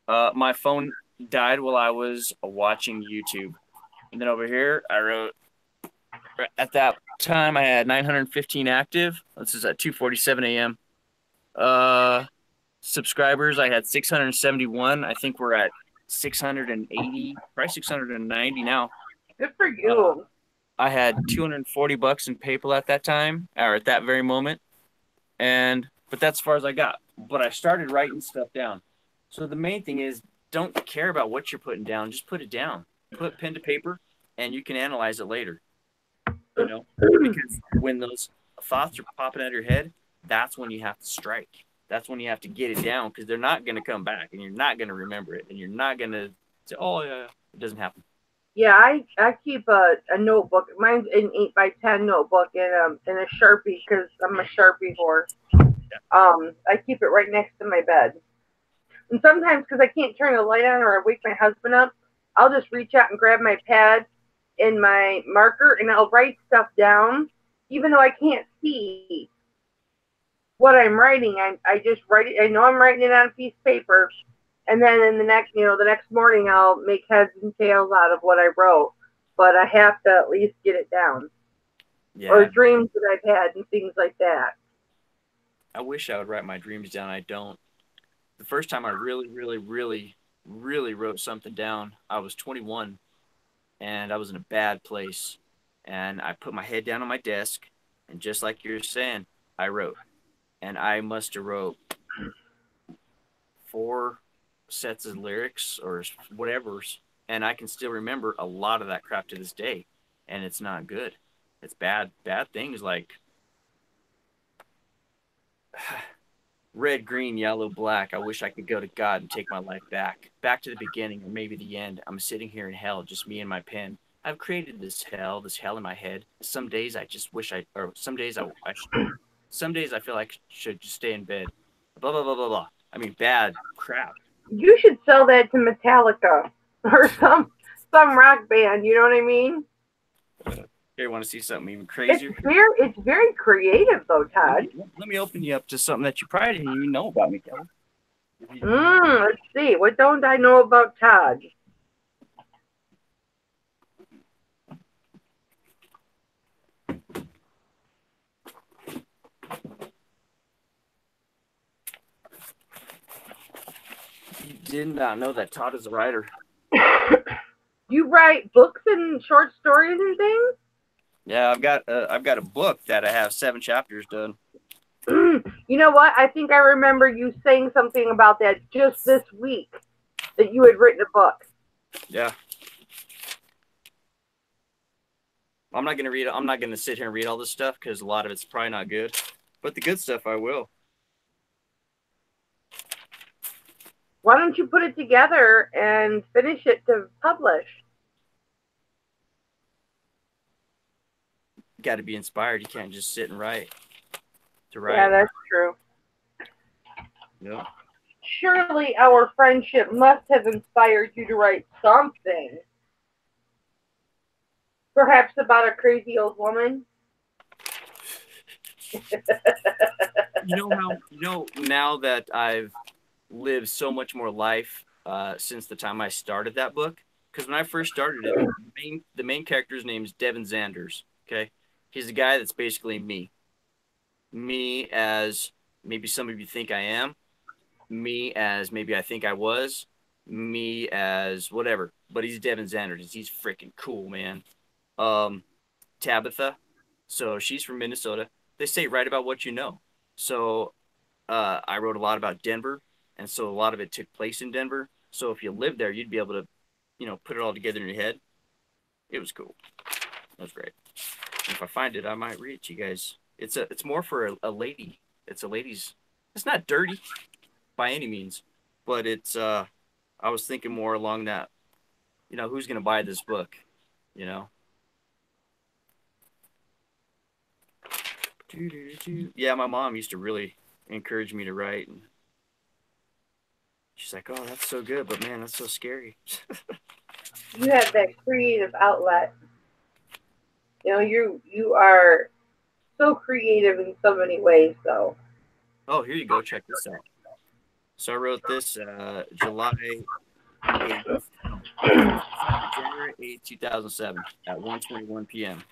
My phone died while I was watching YouTube. And then over here, I wrote, at that time I had 915 active. This is at 2:47 a.m. Subscribers, I had 671. I think we're at 680, probably 690 now. Good for you. I had $240 in PayPal at that time, or at that very moment, but that's as far as I got. But I started writing stuff down. So the main thing is, don't care about what you're putting down. Just put it down. Put pen to paper, and you can analyze it later. You know, because when those thoughts are popping out of your head, that's when you have to strike. That's when you have to get it down, because they're not going to come back, and you're not going to remember it, and you're not going to say, "Oh yeah, it doesn't happen." Yeah, I keep a notebook. Mine's an 8x10 notebook and a Sharpie because I'm a Sharpie horse. I keep it right next to my bed. And sometimes, because I can't turn the light on or I wake my husband up, I'll just reach out and grab my pad and my marker, and I'll write stuff down, even though I can't see what I'm writing. I just write it. I know I'm writing it on a piece of paper, and then in the next morning, I'll make heads and tails out of what I wrote. But I have to at least get it down. Yeah. Or dreams that I've had and things like that. I wish I would write my dreams down. I don't. The first time I really, really, really, really wrote something down, I was 21, and I was in a bad place. And I put my head down on my desk, and just like you're saying, I wrote. And I must have wrote 4 sets of lyrics or whatever, and I can still remember a lot of that crap to this day, and it's not good. It's bad things like red, green, yellow, black. I wish I could go to God and take my life back to the beginning, or maybe the end. I'm sitting here in hell, just me and my pen. I've created this hell in my head. Some days I just wish some days I feel like I should just stay in bed. Blah, blah, blah, blah, blah. I mean, bad crap. You should sell that to Metallica or some rock band. You know what I mean? Here, want to see something even crazier? It's very creative, though, Todd. Let me open you up to something that you probably didn't even know about me, Kelly. Let's see. What don't I know about Todd? Did not know that Todd is a writer. You write books and short stories and things? Yeah, I've got a book that I have 7 chapters done. You know what? I think I remember you saying something about that just this week, that you had written a book. Yeah. I'm not gonna sit here and read all this stuff because a lot of it's probably not good, but the good stuff I will. Why don't you put it together and finish it to publish? You got to be inspired. You can't just sit and write. Yeah, that's true. Yep. Surely our friendship must have inspired you to write something. Perhaps about a crazy old woman? Now that I've lived so much more life since the time I started that book, because when I first started it, the main character's name is Devin Zanders. Okay, he's the guy that's basically me as maybe some of you think I am, me as maybe I think I was, me as whatever, but he's Devin Zanders. He's freaking cool, man. Tabitha, so she's from Minnesota. They say write about what you know. So I wrote a lot about Denver, and so a lot of it took place in Denver. So if you lived there, you'd be able to, put it all together in your head. It was cool. That was great. If I find it, I might read it to you guys. It's more for a lady. It's a lady's. It's not dirty by any means, but it's I was thinking more along that, who's gonna buy this book, Yeah, my mom used to really encourage me to write, and she's like, "Oh, that's so good, but man, that's so scary." You have that creative outlet. You are so creative in so many ways, though. Oh, here you go. Check this out. So I wrote this January 8th, 2007 at 1:21 p.m.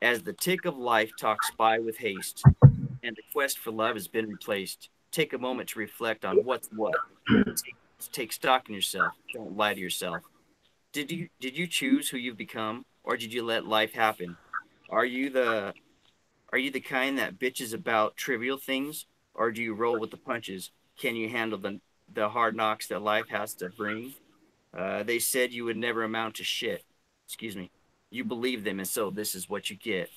As the tick of life talks by with haste, and the quest for love has been replaced, take a moment to reflect on what's what. Take stock in yourself. Don't lie to yourself. Did you choose who you've become, or did you let life happen? Are you the are you the kind that bitches about trivial things, or do you roll with the punches? Can you handle the hard knocks that life has to bring? They said you would never amount to shit. Excuse me. You believe them, and so this is what you get.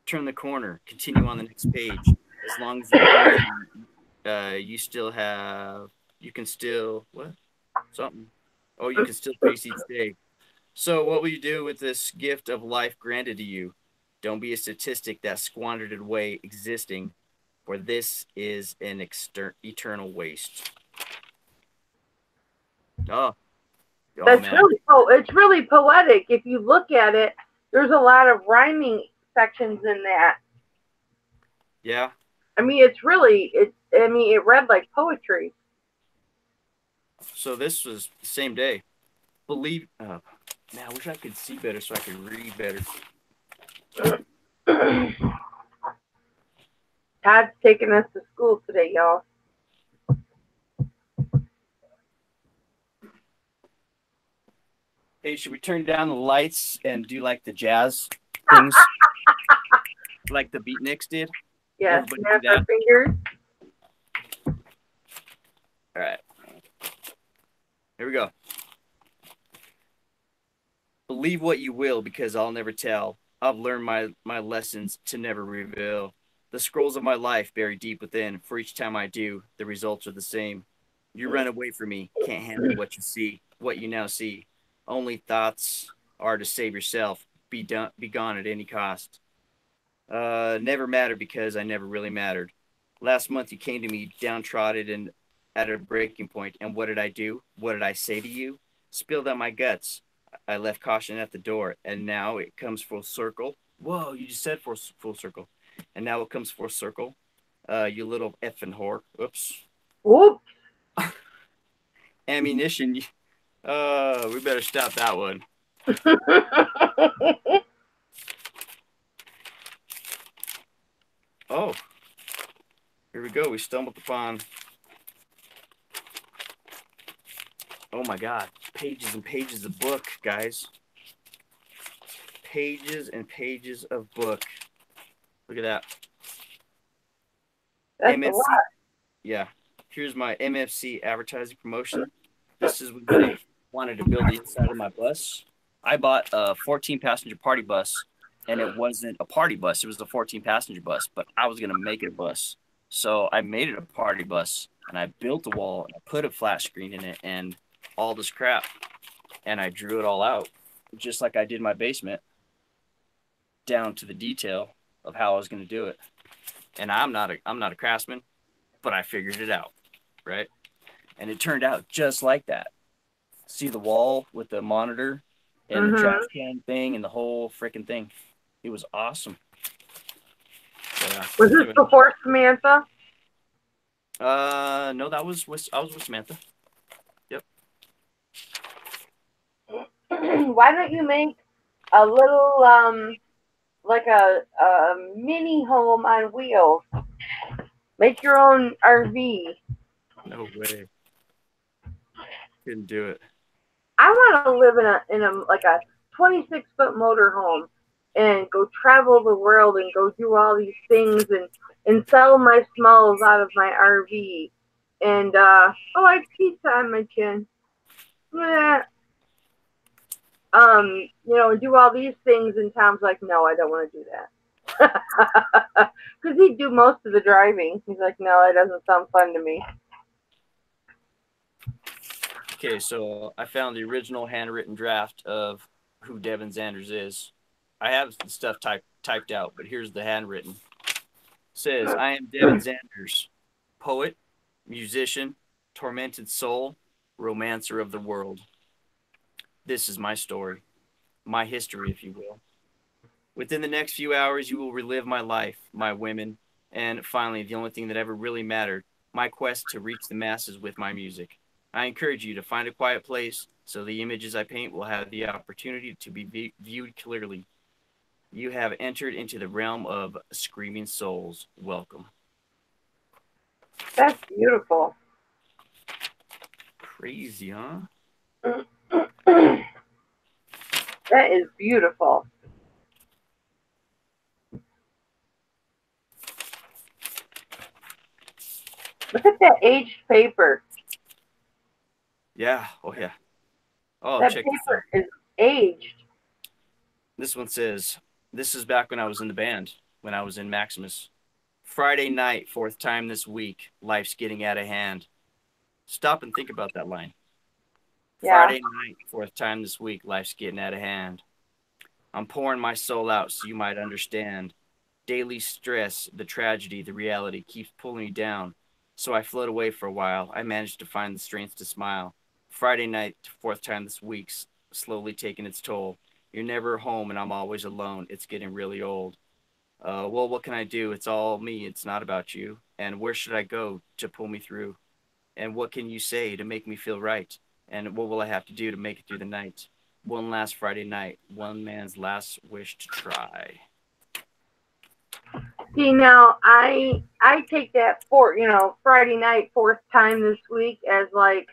Turn the corner. Continue on the next page. As long as you're breathing, you still have. You can still what? Something. Oh, you can still face each day. So, what will you do with this gift of life granted to you? Don't be a statistic that squandered away existing, for this is an eternal waste. Oh, That's man. really it's really poetic. If you look at it, there's a lot of rhyming sections in that. Yeah. I mean, it read like poetry. So this was the same day. Believe. Man, I wish I could see better so I could read better. Todd's taking us to school today, y'all. Hey, should we turn down the lights and do like the jazz things, like the Beatniks did? Yes, Everybody snap do our that. fingers. All right. Here we go. Believe what you will, because I'll never tell. I've learned my lessons to never reveal. The scrolls of my life buried deep within. For each time I do, the results are the same. You run away from me, can't handle what you see, what you now see. Only thoughts are to save yourself. Be gone at any cost. Never mattered because I never really mattered. Last month you came to me downtrodden and at a breaking point, and what did I do? What did I say to you? Spilled out my guts. I left caution at the door, and now it comes full circle. Whoa, you just said full circle. And now it comes full circle. You little effing whore. Oops. Whoop. Ammunition. We better stop that one. Oh, here we go. We stumbled upon. Oh my God. Pages and pages of book, guys. Pages and pages of book. Look at that. That's MFC. a lot. Yeah. Here's my MFC advertising promotion. This is when they wanted to build the inside of my bus. I bought a 14-passenger party bus, and it wasn't a party bus. It was a 14-passenger bus, but I was going to make it a bus. So I made it a party bus, and I built a wall, and I put a flat screen in it, and all this crap. And I drew it all out, just like I did my basement, down to the detail of how I was going to do it. And I'm not a craftsman, but I figured it out, right? And it turned out just like that. See the wall with the monitor and the trash can thing and the whole freaking thing. It was awesome. Yeah. Was this before Samantha? No, I was with Samantha. Yep. Why don't you make a little like a mini home on wheels? Make your own RV. No way. Couldn't do it. I want to live in a like a 26-foot motorhome and go travel the world and go do all these things and sell my smalls out of my RV. And I have pizza on my chin. Yeah. And do all these things, and Tom's like, no, I don't want to do that. Because he'd do most of the driving. He's like, no, it doesn't sound fun to me. Okay, so I found the original handwritten draft of who Devin Zanders is. I have the stuff typed out, but here's the handwritten. It says, I am Devin Zanders, poet, musician, tormented soul, romancer of the world. This is my story, my history, if you will. Within the next few hours, you will relive my life, my women, and finally, the only thing that ever really mattered, my quest to reach the masses with my music. I encourage you to find a quiet place so the images I paint will have the opportunity to be viewed clearly. You have entered into the realm of screaming souls. Welcome. That's beautiful. Crazy, huh? That is beautiful. Look at that aged paper. Yeah. Oh, yeah. Oh, That check this out. paper is aged. This one says, this is back when I was in the band, when I was in Maximus. Friday night, fourth time this week. Life's getting out of hand. Stop and think about that line. Yeah. Friday night, fourth time this week. Life's getting out of hand. I'm pouring my soul out so you might understand. Daily stress, the tragedy, the reality keeps pulling me down. So I float away for a while. I managed to find the strength to smile. Friday night, fourth time this week's slowly taking its toll. You're never home and I'm always alone. It's getting really old. Well, what can I do? It's all me. It's not about you. And where should I go to pull me through? And what can you say to make me feel right? And what will I have to do to make it through the night? One last Friday night, one man's last wish to try. See, now I take that Friday night, fourth time this week as like,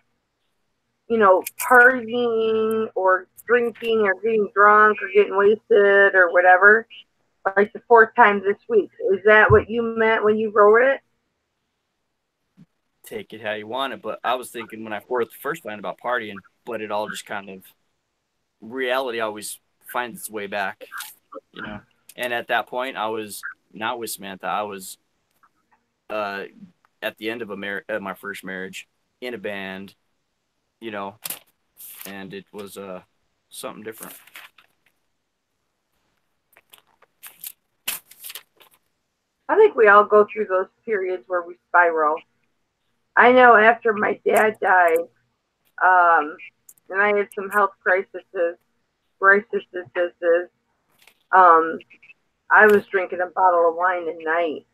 partying or drinking or getting drunk or getting wasted or whatever. Like the fourth time this week. Is that what you meant when you wrote it? Take it how you want it. But I was thinking when I first learned about partying, but it all just kind of reality always finds its way back, you know. And at that point, I was not with Samantha. I was at the end of my first marriage in a band, and it was something different. I think we all go through those periods where we spiral. I know after my dad died, and I had some health crises, I was drinking a bottle of wine a night,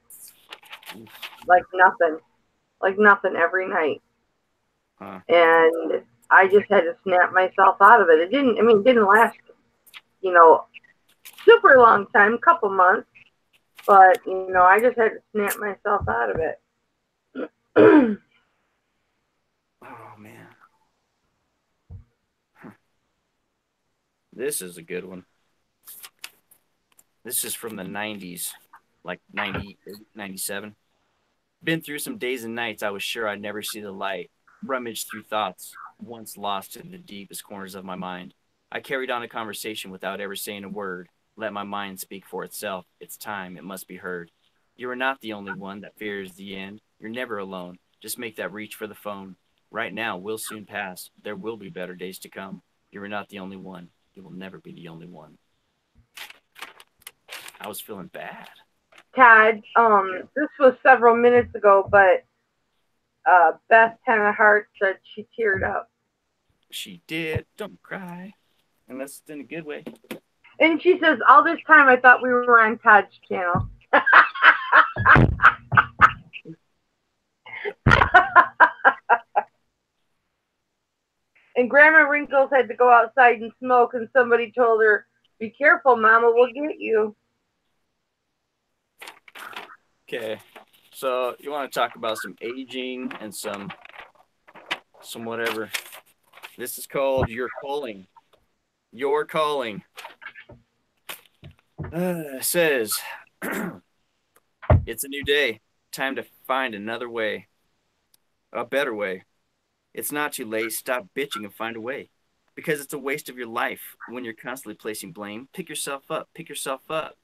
like nothing every night, and I just had to snap myself out of it. It didn't last, super long time, couple months, but I just had to snap myself out of it. Oh man, this is a good one. This is from the 90s, like 98, 97. Been through some days and nights I was sure I'd never see the light. Rummaged through thoughts once lost in the deepest corners of my mind. I carried on a conversation without ever saying a word. Let my mind speak for itself. It's time. It must be heard. You are not the only one that fears the end. You're never alone. Just make that reach for the phone. Right now will soon pass. There will be better days to come. You are not the only one. You will never be the only one. I was feeling bad. Todd, this was several minutes ago, but Beth Hart said she teared up. She did. Don't cry. Unless it's in a good way. And she says, all this time I thought we were on Todd's channel. And Grandma Wrinkles had to go outside and smoke, and somebody told her, be careful, Mama will get you. Okay, so you want to talk about some aging and some whatever. This is called Your Calling. Your Calling. It says, it's a new day. Time to find another way. A better way. It's not too late. Stop bitching and find a way. Because it's a waste of your life when you're constantly placing blame. Pick yourself up. Pick yourself up.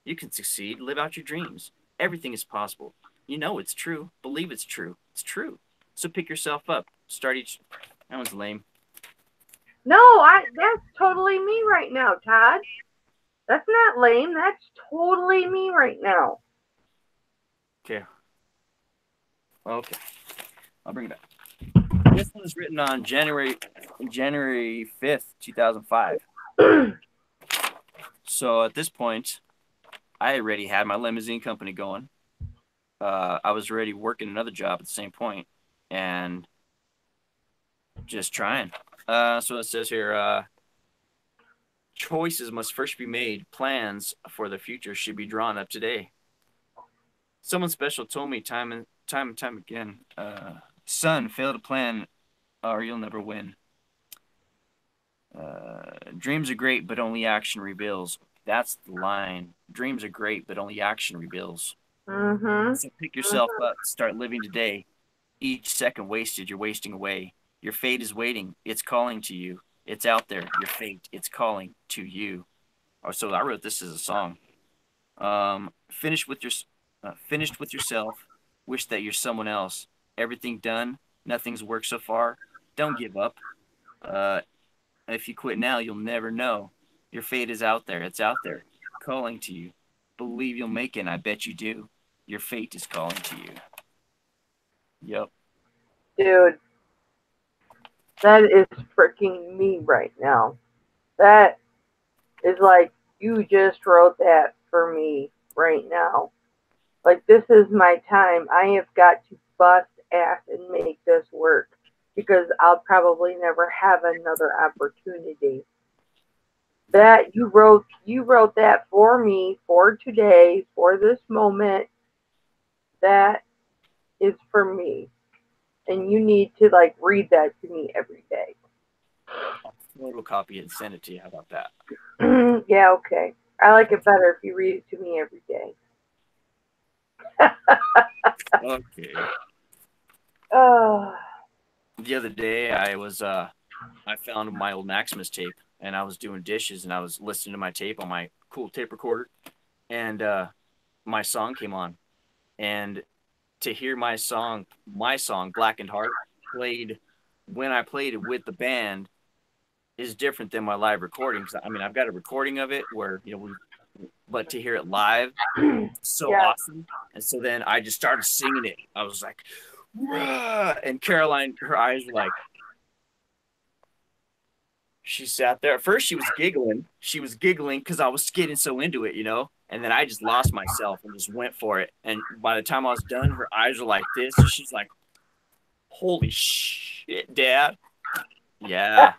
You can succeed. Live out your dreams. Everything is possible. You know it's true. Believe it's true. It's true. So pick yourself up. Start each... That one's lame. No, that's totally me right now, Todd. That's not lame. That's totally me right now. Okay. I'll bring it back. This one was written on January 5th, 2005. So at this point, I already had my limousine company going. I was already working another job at the same point and just trying. So it says here, Choices must first be made. Plans for the future should be drawn up today. Someone special told me time and time again, son, fail to plan or you'll never win. Dreams are great, but only action reveals. That's the line. Dreams are great, but only action reveals. Mm-hmm. So pick yourself up, start living today. Each second wasted, you're wasting away. Your fate is waiting. It's calling to you. It's out there. Your fate, it's calling to you. Oh, so I wrote this as a song. Finished with yourself. Wish that you're someone else. Everything done. Nothing's worked so far. Don't give up. If you quit now, you'll never know. Your fate is out there. It's out there, calling to you. Believe you'll make it, and I bet you do. Your fate is calling to you. Yep. Dude, that is freaking me right now. That is like, you just wrote that for me right now. Like, this is my time. I have got to bust ass and make this work because I'll probably never have another opportunity. That you wrote that for me, for today, for this moment. That is for me. And you need to like read that to me every day. I'll photocopy it and send it to you. How about that? Yeah, okay. I like it better if you read it to me every day. Okay. Oh. The other day, I found my old Maximus tape, and I was doing dishes, and I was listening to my tape on my cool tape recorder, and my song came on, and to hear my song, Blackened Heart, played when I played it with the band is different than my live recording. Because I mean, I've got a recording of it where but to hear it live, so Yeah. awesome. And so then I just started singing it. I was like, "Rah!" And Caroline, her eyes were like, she sat there. At first, she was giggling. She was giggling because I was getting so into it, And then I just lost myself and just went for it. And by the time I was done, her eyes were like this. And she's like, holy shit, Dad. Yeah.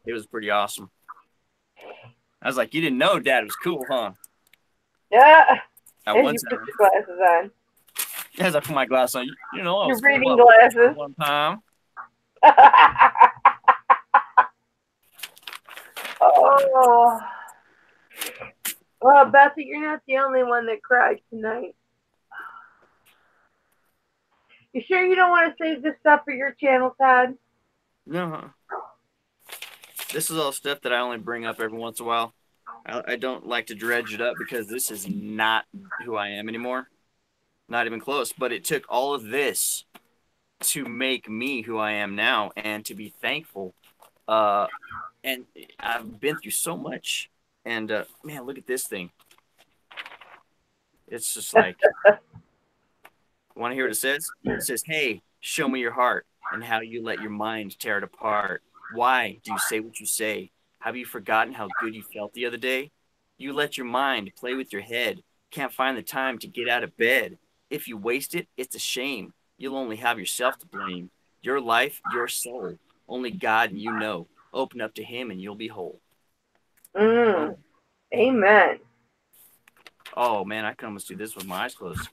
It was pretty awesome. I was like, you didn't know Dad was cool, huh? Yeah. At As one you time. put your glasses on. As I put my glasses on, I Your was reading glasses. one time. Oh. Well, Betsy, you're not the only one that cried tonight. You sure you don't want to save this stuff for your channel, Todd? No. This is all stuff that I only bring up every once in a while. I don't like to dredge it up because this is not who I am anymore. Not even close. But it took all of this to make me who I am now and to be thankful. And I've been through so much. And, man, look at this thing. It's just like, want to hear what it says? It says, hey, show me your heart and how you let your mind tear it apart. Why do you say what you say? Have you forgotten how good you felt the other day? You let your mind play with your head. Can't find the time to get out of bed. If you waste it, it's a shame. You'll only have yourself to blame. Your life, your soul. Only God and you know. Open up to him and you'll be whole. Amen. Oh, man, I can almost do this with my eyes closed.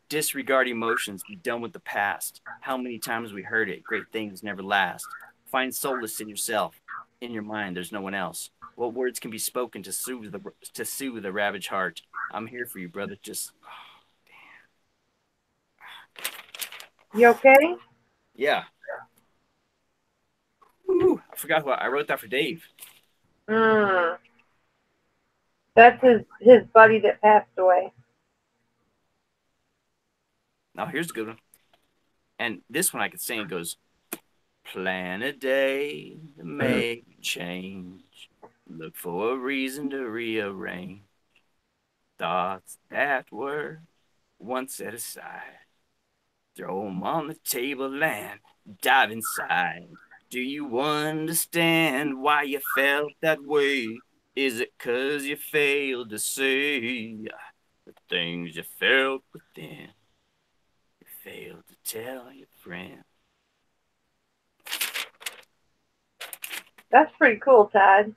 Disregard emotions. Be done with the past. How many times we heard it. Great things never last. Find solace in yourself. In your mind, there's no one else. What words can be spoken to soothe the ravaged heart? I'm here for you, brother. Just, You okay? yeah. Ooh, I forgot who I wrote that for Dave. That's his buddy that passed away. Now here's a good one. And this one I could sing. It goes, plan a day to make change. Look for a reason to rearrange. Thoughts that were once set aside. Throw them on the table and dive inside. Do you understand why you felt that way? Is it 'cause you failed to say the things you felt within? You failed to tell your friend. That's pretty cool, Todd.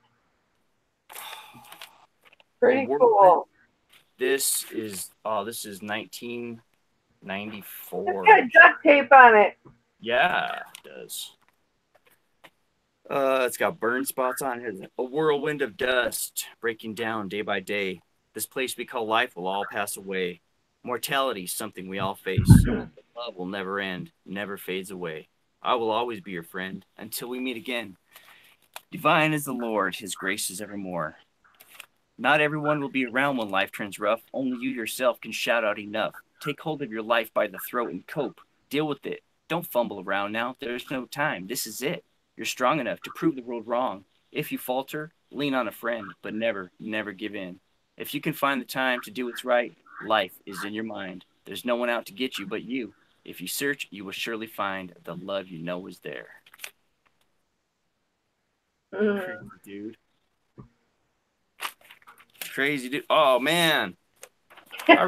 Pretty Award cool. This is 1994. It's got duct tape on it. Yeah, it does. It's got burn spots on it. A whirlwind of dust breaking down day by day. This place we call life will all pass away. Mortality is something we all face. Love will never end, never fades away. I will always be your friend until we meet again. Divine is the Lord, his grace is evermore. Not everyone will be around when life turns rough. Only you yourself can shout out enough. Take hold of your life by the throat and cope. Deal with it. Don't fumble around now. There's no time. This is it. You're strong enough to prove the world wrong. If you falter, lean on a friend, but never, never give in. If you can find the time to do what's right, life is in your mind. There's no one out to get you but you. If you search, you will surely find the love you know is there. Crazy dude. Crazy dude. Oh man. I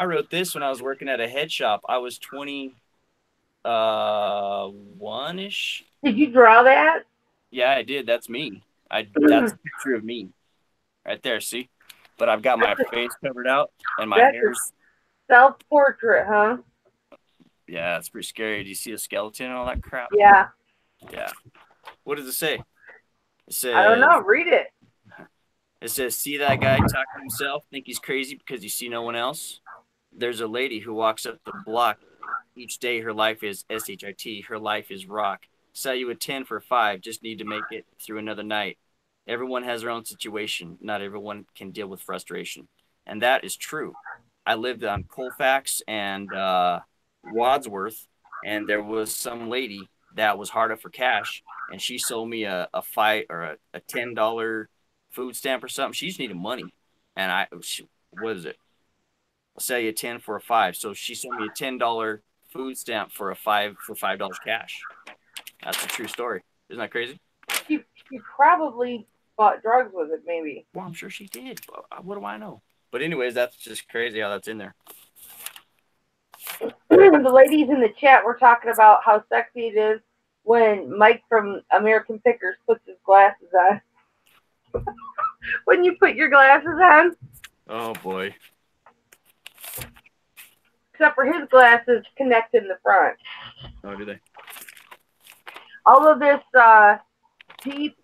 wrote this when I was working at a head shop. I was 21-ish. Did you draw that? Yeah, I did. That's me. That's a picture of me. Right there, see? But I've got my face covered out and my hair's self-portrait, huh? Yeah, it's pretty scary. Do you see a skeleton and all that crap? Yeah. Yeah. What does it say? It says, I don't know. Read it. It says, see that guy talk to himself, think he's crazy because you see no one else? There's a lady who walks up the block. Each day her life is SHIT. Her life is rock. Sell you a 10 for 5. Just need to make it through another night. Everyone has their own situation. Not everyone can deal with frustration. And that is true. I lived on Colfax and Wadsworth, and there was some lady that was hard up for cash, and she sold me a $10 food stamp or something. She just needed money, and what is it? I'll sell you a 10 for a 5. So she sold me a $10 food stamp for $5 cash. That's a true story. Isn't that crazy? She probably bought drugs with it, maybe. Well, I'm sure she did. What do I know? But anyways, that's just crazy how that's in there. The ladies in the chat were talking about how sexy it is when Mike from American Pickers puts his glasses on. When you put your glasses on. Oh, boy. Except for his glasses connect in the front. Oh, do they? All of this deep,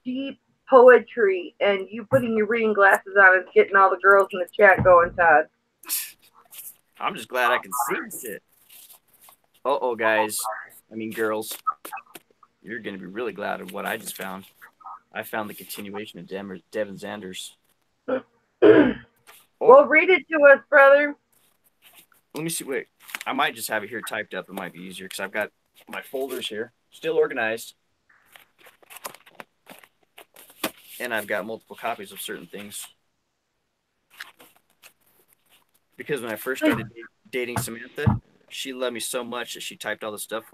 deep poetry and you putting your reading glasses on is getting all the girls in the chat going, Todd. I'm just glad I can see shit. Uh-oh, guys. I mean, girls. You're going to be really glad of what I just found. I found the continuation of Devin Zanders. Well, read it to us, brother. Let me see. Wait. I might just have it here typed up. It might be easier because I've got my folders here. Still organized. And I've got multiple copies of certain things. Because when I first started dating Samantha, she loved me so much that she typed all the stuff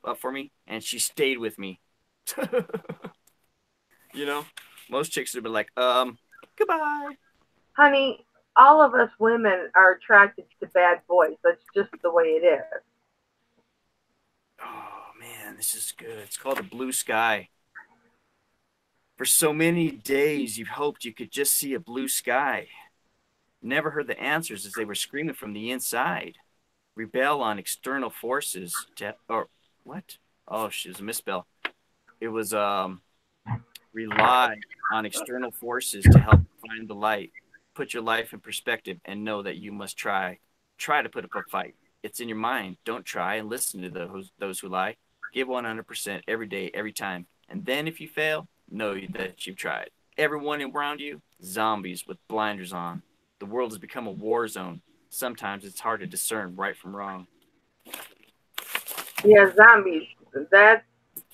up for me, and she stayed with me. You know, most chicks would be like, goodbye. Honey, all of us women are attracted to bad boys. That's just the way it is. Oh, man, this is good. It's called A Blue Sky. For so many days, you've hoped you could just see a blue sky. Never heard the answers as they were screaming from the inside. Rebel on external forces. What? Oh, it was a misspell. It was rely on external forces to help find the light. Put your life in perspective and know that you must try. Try to put up a fight. It's in your mind. Don't try and listen to those who lie. Give 100% every day, every time. And then if you fail, know that you've tried. Everyone around you, zombies with blinders on. The world has become a war zone. Sometimes it's hard to discern right from wrong. Yeah, zombies. That's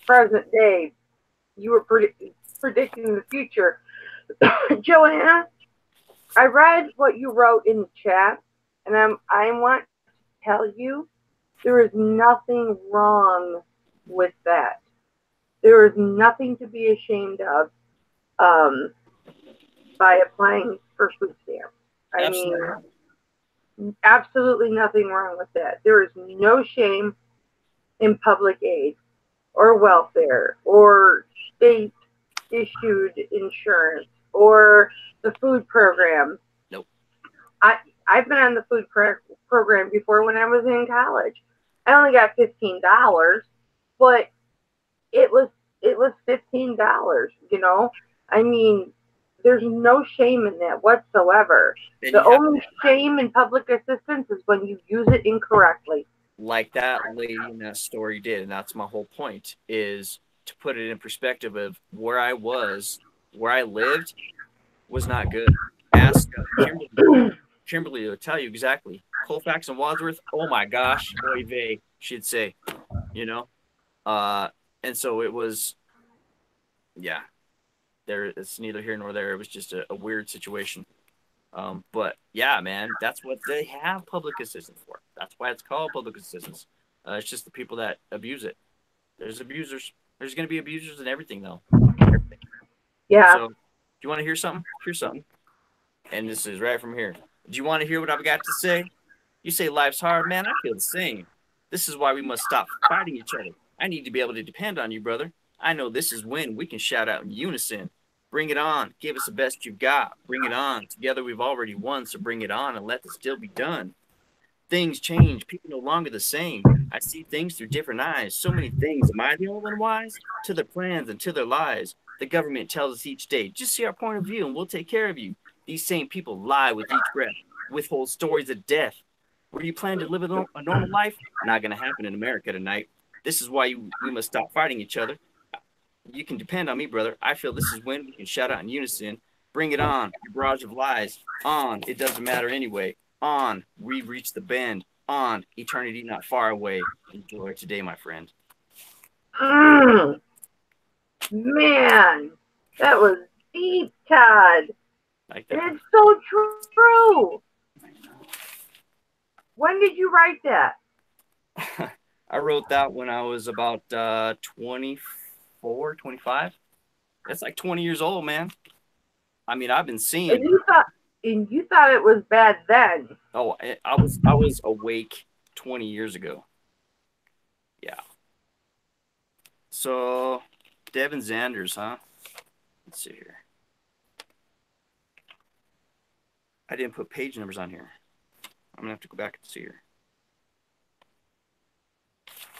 present day. You were predicting the future. Joanna, I read what you wrote in the chat, and I want to tell you there is nothing wrong with that. There is nothing to be ashamed of by applying for food stamps. I mean, absolutely nothing wrong with that. There is no shame in public aid or welfare or state-issued insurance or the food program. Nope. I've been on the food program before when I was in college. I only got $15, but it was $15. You know, I mean, there's no shame in that whatsoever. Then The you have only shame in public assistance is when you use it incorrectly. like that lady in that story did, and that's my whole point, is to put it in perspective of where I was, where I lived was not good. Ask Kimberly. Kimberly will tell you exactly. Colfax and Wadsworth, oh my gosh, oy vey, she'd say, you know. And so it was, yeah, there. It's neither here nor there. It was just a weird situation. But yeah, man, that's what they have public assistance for. That's why it's called public assistance. It's just the people that abuse it. There's abusers. There's going to be abusers in everything, though. Everything. Yeah. So, do you want to hear something? Here's something. And this is right from here. Do you want to hear what I've got to say? You say life's hard, man. I feel the same. This is why we must stop fighting each other. I need to be able to depend on you, brother. I know this is when we can shout out in unison. Bring it on. Give us the best you've got. Bring it on. Together we've already won, so bring it on and let the still be done. Things change. People no longer the same. I see things through different eyes. So many things. Am I the only one wise? To their plans and to their lies. The government tells us each day, just see our point of view and we'll take care of you. These same people lie with each breath, withhold stories of death. Where you plan to live a normal life? Not going to happen in America tonight. This is why we must stop fighting each other. You can depend on me, brother. I feel this is when we can shout out in unison. Bring it on, your barrage of lies. On, it doesn't matter anyway. On, we've reached the bend. On, eternity not far away. Enjoy today, my friend. Man, that was deep, Todd. Like that. It's so true. When did you write that? I wrote that when I was about 24, 25. That's like 20 years old, man. I mean, I've been seeing. And you thought it was bad then. Oh, I was awake 20 years ago. Yeah. So, Devin Zanders, huh? Let's see here. I didn't put page numbers on here. I'm going to have to go back and see here.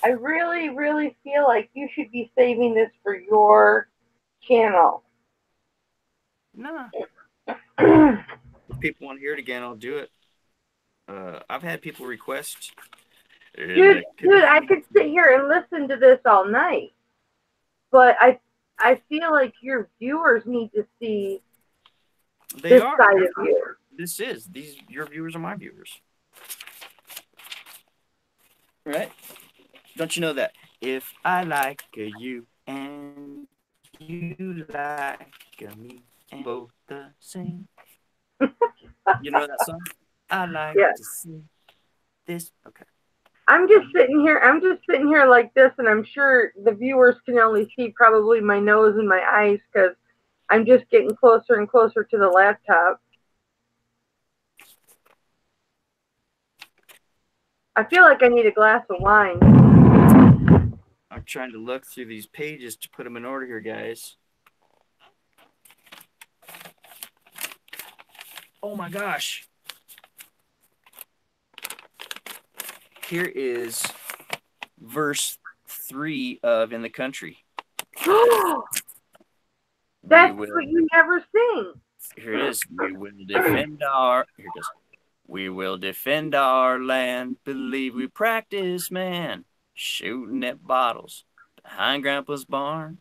I really, really feel like you should be saving this for your channel. Nah. If people want to hear it again, I'll do it. I've had people request. Dude, I could sit here and listen to this all night. But I feel like your viewers need to see this side of you. Your viewers are my viewers. Right? Don't you know that? If I like you and you like me and both the same. You know that song? I like to see this. Okay. I'm just sitting here like this, and I'm sure the viewers can only see probably my nose and my eyes because I'm just getting closer and closer to the laptop. I feel like I need a glass of wine. I'm trying to look through these pages to put them in order here, guys. Oh my gosh. Here is verse 3 of In the Country. That's what you never sing. Here it is. We will defend our... Here it goes. We will defend our land. Believe we practice, man. Shooting at bottles behind Grandpa's barn.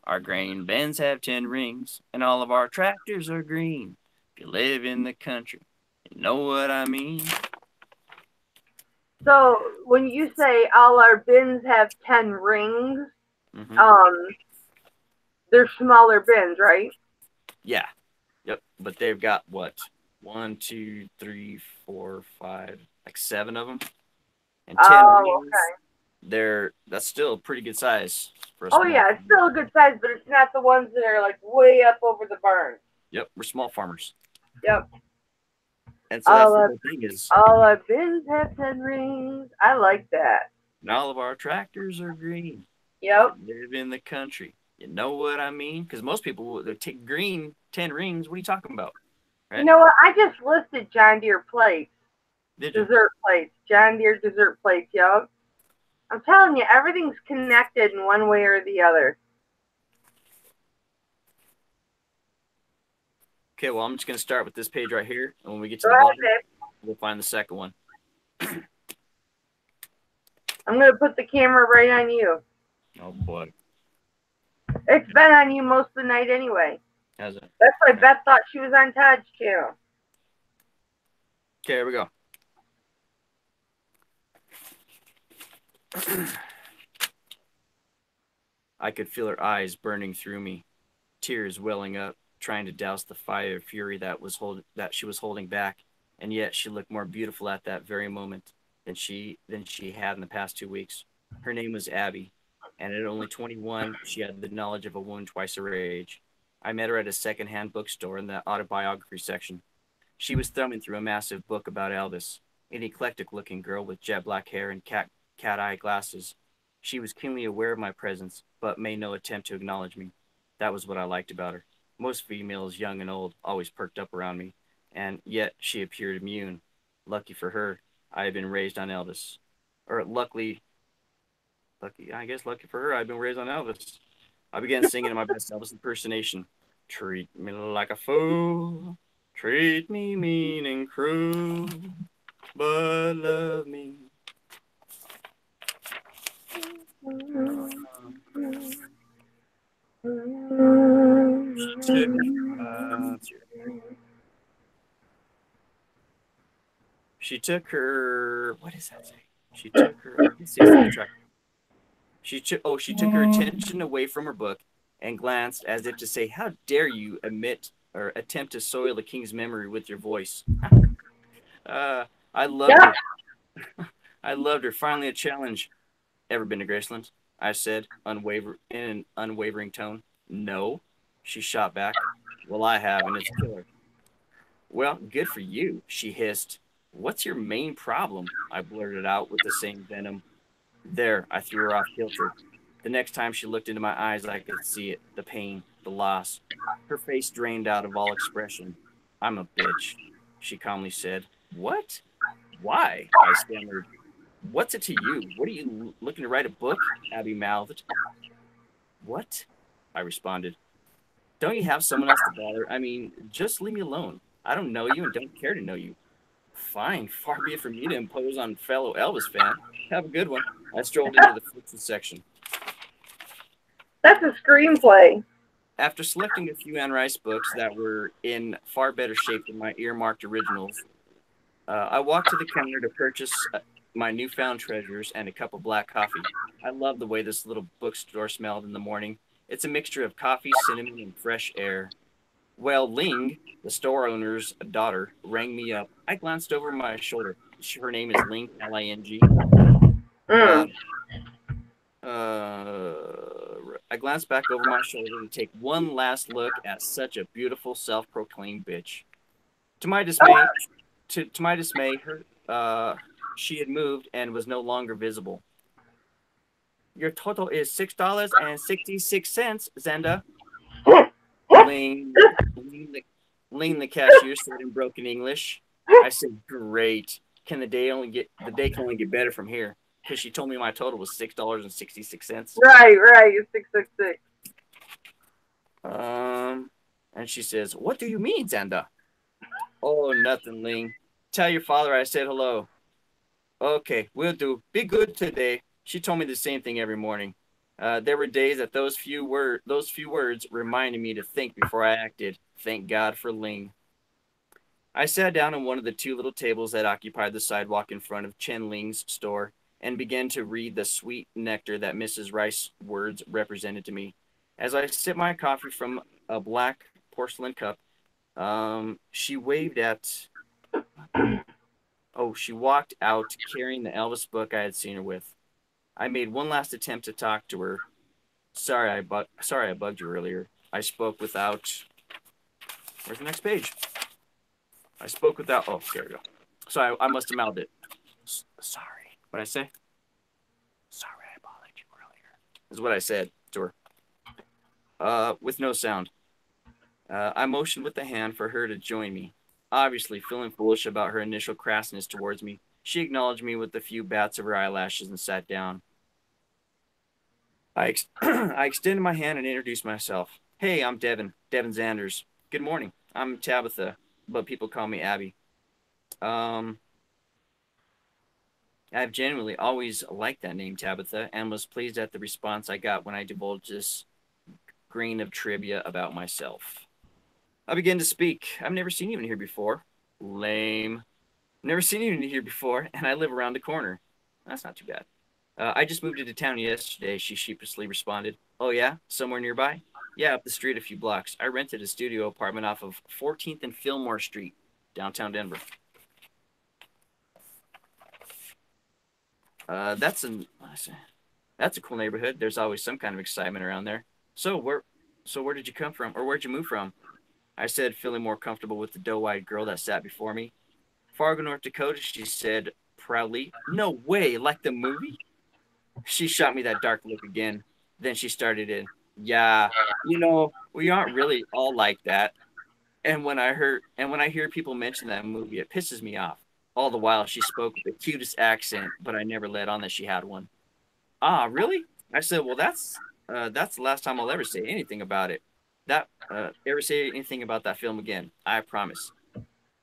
Our grain bins have 10 rings, and all of our tractors are green. If you live in the country, you know what I mean. So when you say all our bins have 10 rings, they're smaller bins, right? Yeah. Yep. But they've got what? 1, 2, 3, 4, 5, like 7 of them. And 10 rings. Okay. That's still a pretty good size for a Oh yeah, it's still a good size, but it's not the ones that are like way up over the barn. Yep, we're small farmers. Yep. And so that's the whole thing is all our bins have 10 rings. I like that. And all of our tractors are green. Yep. Live in the country. You know what I mean? Because most people, green 10 rings. What are you talking about? Right? You know what? I just listed John Deere plates. Did you? Dessert plates. John Deere dessert plates, yup. I'm telling you, everything's connected in one way or the other. Okay, well, I'm just going to start with this page right here. And when we get to Go the ahead, bottom, babe. we'll find the second one. I'm going to put the camera right on you. Oh, boy. It's been on you most of the night anyway. Has it? That's why Beth thought she was on Todd's channel. Okay, here we go. I could feel her eyes burning through me, tears welling up, trying to douse the fire of fury that she was holding back, and yet she looked more beautiful at that very moment than she had in the past 2 weeks. Her name was Abby, and at only 21, she had the knowledge of a woman twice her age. I met her at a secondhand bookstore in the autobiography section. She was thumbing through a massive book about Elvis, an eclectic-looking girl with jet black hair and cat-eye glasses. She was keenly aware of my presence, but made no attempt to acknowledge me. That was what I liked about her. Most females, young and old, always perked up around me, and yet she appeared immune. Lucky for her, I had been raised on Elvis. Or lucky for her, I'd been raised on Elvis. I began singing in my best Elvis impersonation. Treat me like a fool, treat me mean and cruel, but love me. She took her. What does that say? She took her. Let's see, she took her attention away from her book and glanced as if to say, "How dare you attempt to soil the king's memory with your voice?" I loved her. I loved her. Finally, a challenge. Ever been to Graceland? I said, in an unwavering tone. No, she shot back. Well, I have, and it's killer. Well, good for you, she hissed. What's your main problem? I blurted out with the same venom. There, I threw her off kilter. The next time she looked into my eyes, I could see it, the pain, the loss. Her face drained out of all expression. I'm a bitch, she calmly said. What? Why? I stammered. What's it to you? What are you looking to write a book? Abby mouthed. What? I responded. Don't you have someone else to bother? I mean, just leave me alone. I don't know you and don't care to know you. Fine, far be it from me to impose on fellow Elvis fan. Have a good one. I strolled into the fiction section. That's a screenplay. After selecting a few Anne Rice books that were in far better shape than my earmarked originals, I walked to the counter to purchase my newfound treasures and a cup of black coffee. I love the way this little bookstore smelled in the morning. It's a mixture of coffee, cinnamon, and fresh air. Well, Ling, the store owner's daughter, rang me up. I glanced over my shoulder. Her name is Ling, L-I-N-G. I glanced back over my shoulder to take one last look at such a beautiful, self-proclaimed bitch. To my dismay, she had moved and was no longer visible. Your total is $6.66, Zenda. Ling, the cashier said in broken English. I said, "Great. The day can only get better from here." Because she told me my total was $6.66. Right, 666. And she says, "What do you mean, Zenda?" "Oh, nothing, Ling. Tell your father I said hello." "Okay, will do. Be good today." She told me the same thing every morning. There were days that those few words reminded me to think before I acted. Thank God for Ling. I sat down on one of the two little tables that occupied the sidewalk in front of Chen Ling's store and began to read the sweet nectar that Mrs. Rice's words represented to me. As I sipped my coffee from a black porcelain cup, she waved at... she walked out carrying the Elvis book I had seen her with. I made one last attempt to talk to her. Sorry I bugged you earlier. I spoke without... Where's the next page? I spoke without... Oh, there we go. So I must have mouthed it. Sorry. What'd I say? Sorry I bothered you earlier. Is what I said to her. With no sound. I motioned with the hand for her to join me. Obviously, feeling foolish about her initial crassness towards me, she acknowledged me with a few bats of her eyelashes and sat down. I extended my hand and introduced myself. Hey, I'm Devin Zanders. Good morning. I'm Tabitha, but people call me Abby. I've genuinely always liked that name, Tabitha, and was pleased at the response I got when I divulged this grain of trivia about myself. I began to speak. I've never seen you in here before. Lame. Never seen you in here before, and I live around the corner. That's not too bad. I just moved into town yesterday, she sheepishly responded. Oh, yeah? Somewhere nearby? Yeah, up the street a few blocks. I rented a studio apartment off of 14th and Fillmore Street, downtown Denver. That's a cool neighborhood. There's always some kind of excitement around there. So where did you come from, or where'd you move from? I said, feeling more comfortable with the doe-eyed girl that sat before me. Fargo, North Dakota, she said proudly. No way, like the movie? She shot me that dark look again. Then she started in, yeah, we aren't really all like that. And when I hear people mention that movie, it pisses me off. All the while, she spoke with the cutest accent, but I never let on that she had one. Ah, really? I said, well, that's the last time I'll ever say anything about it. Ever say anything about that film again? I promise.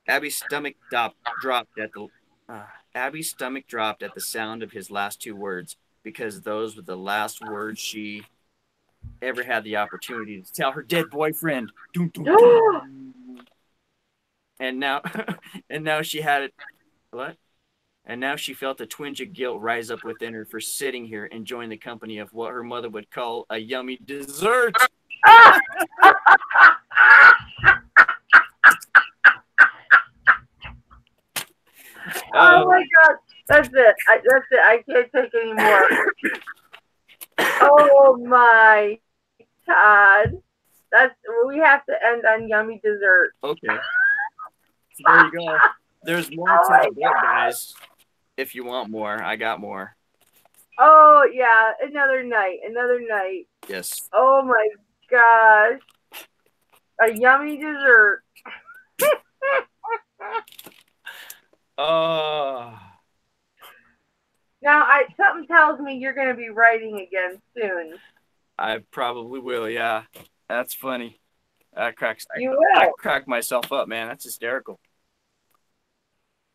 Abby's stomach dropped at the sound of his last two words, because those were the last words she ever had the opportunity to tell her dead boyfriend. Dun, dun, dun. And now she had it. What? And now she felt a twinge of guilt rise up within her for sitting here enjoying the company of what her mother would call a yummy dessert. Oh my God. That's it. That's it. I can't take any more. Oh my Todd. We have to end on yummy dessert. Okay. So there you go. There's more to the book, guys. If you want more, I got more. Oh yeah, another night. Yes. Oh my gosh. A yummy dessert. Oh. Now something tells me you're gonna be writing again soon. I probably will, yeah. That's funny. I crack myself up, man. That's hysterical.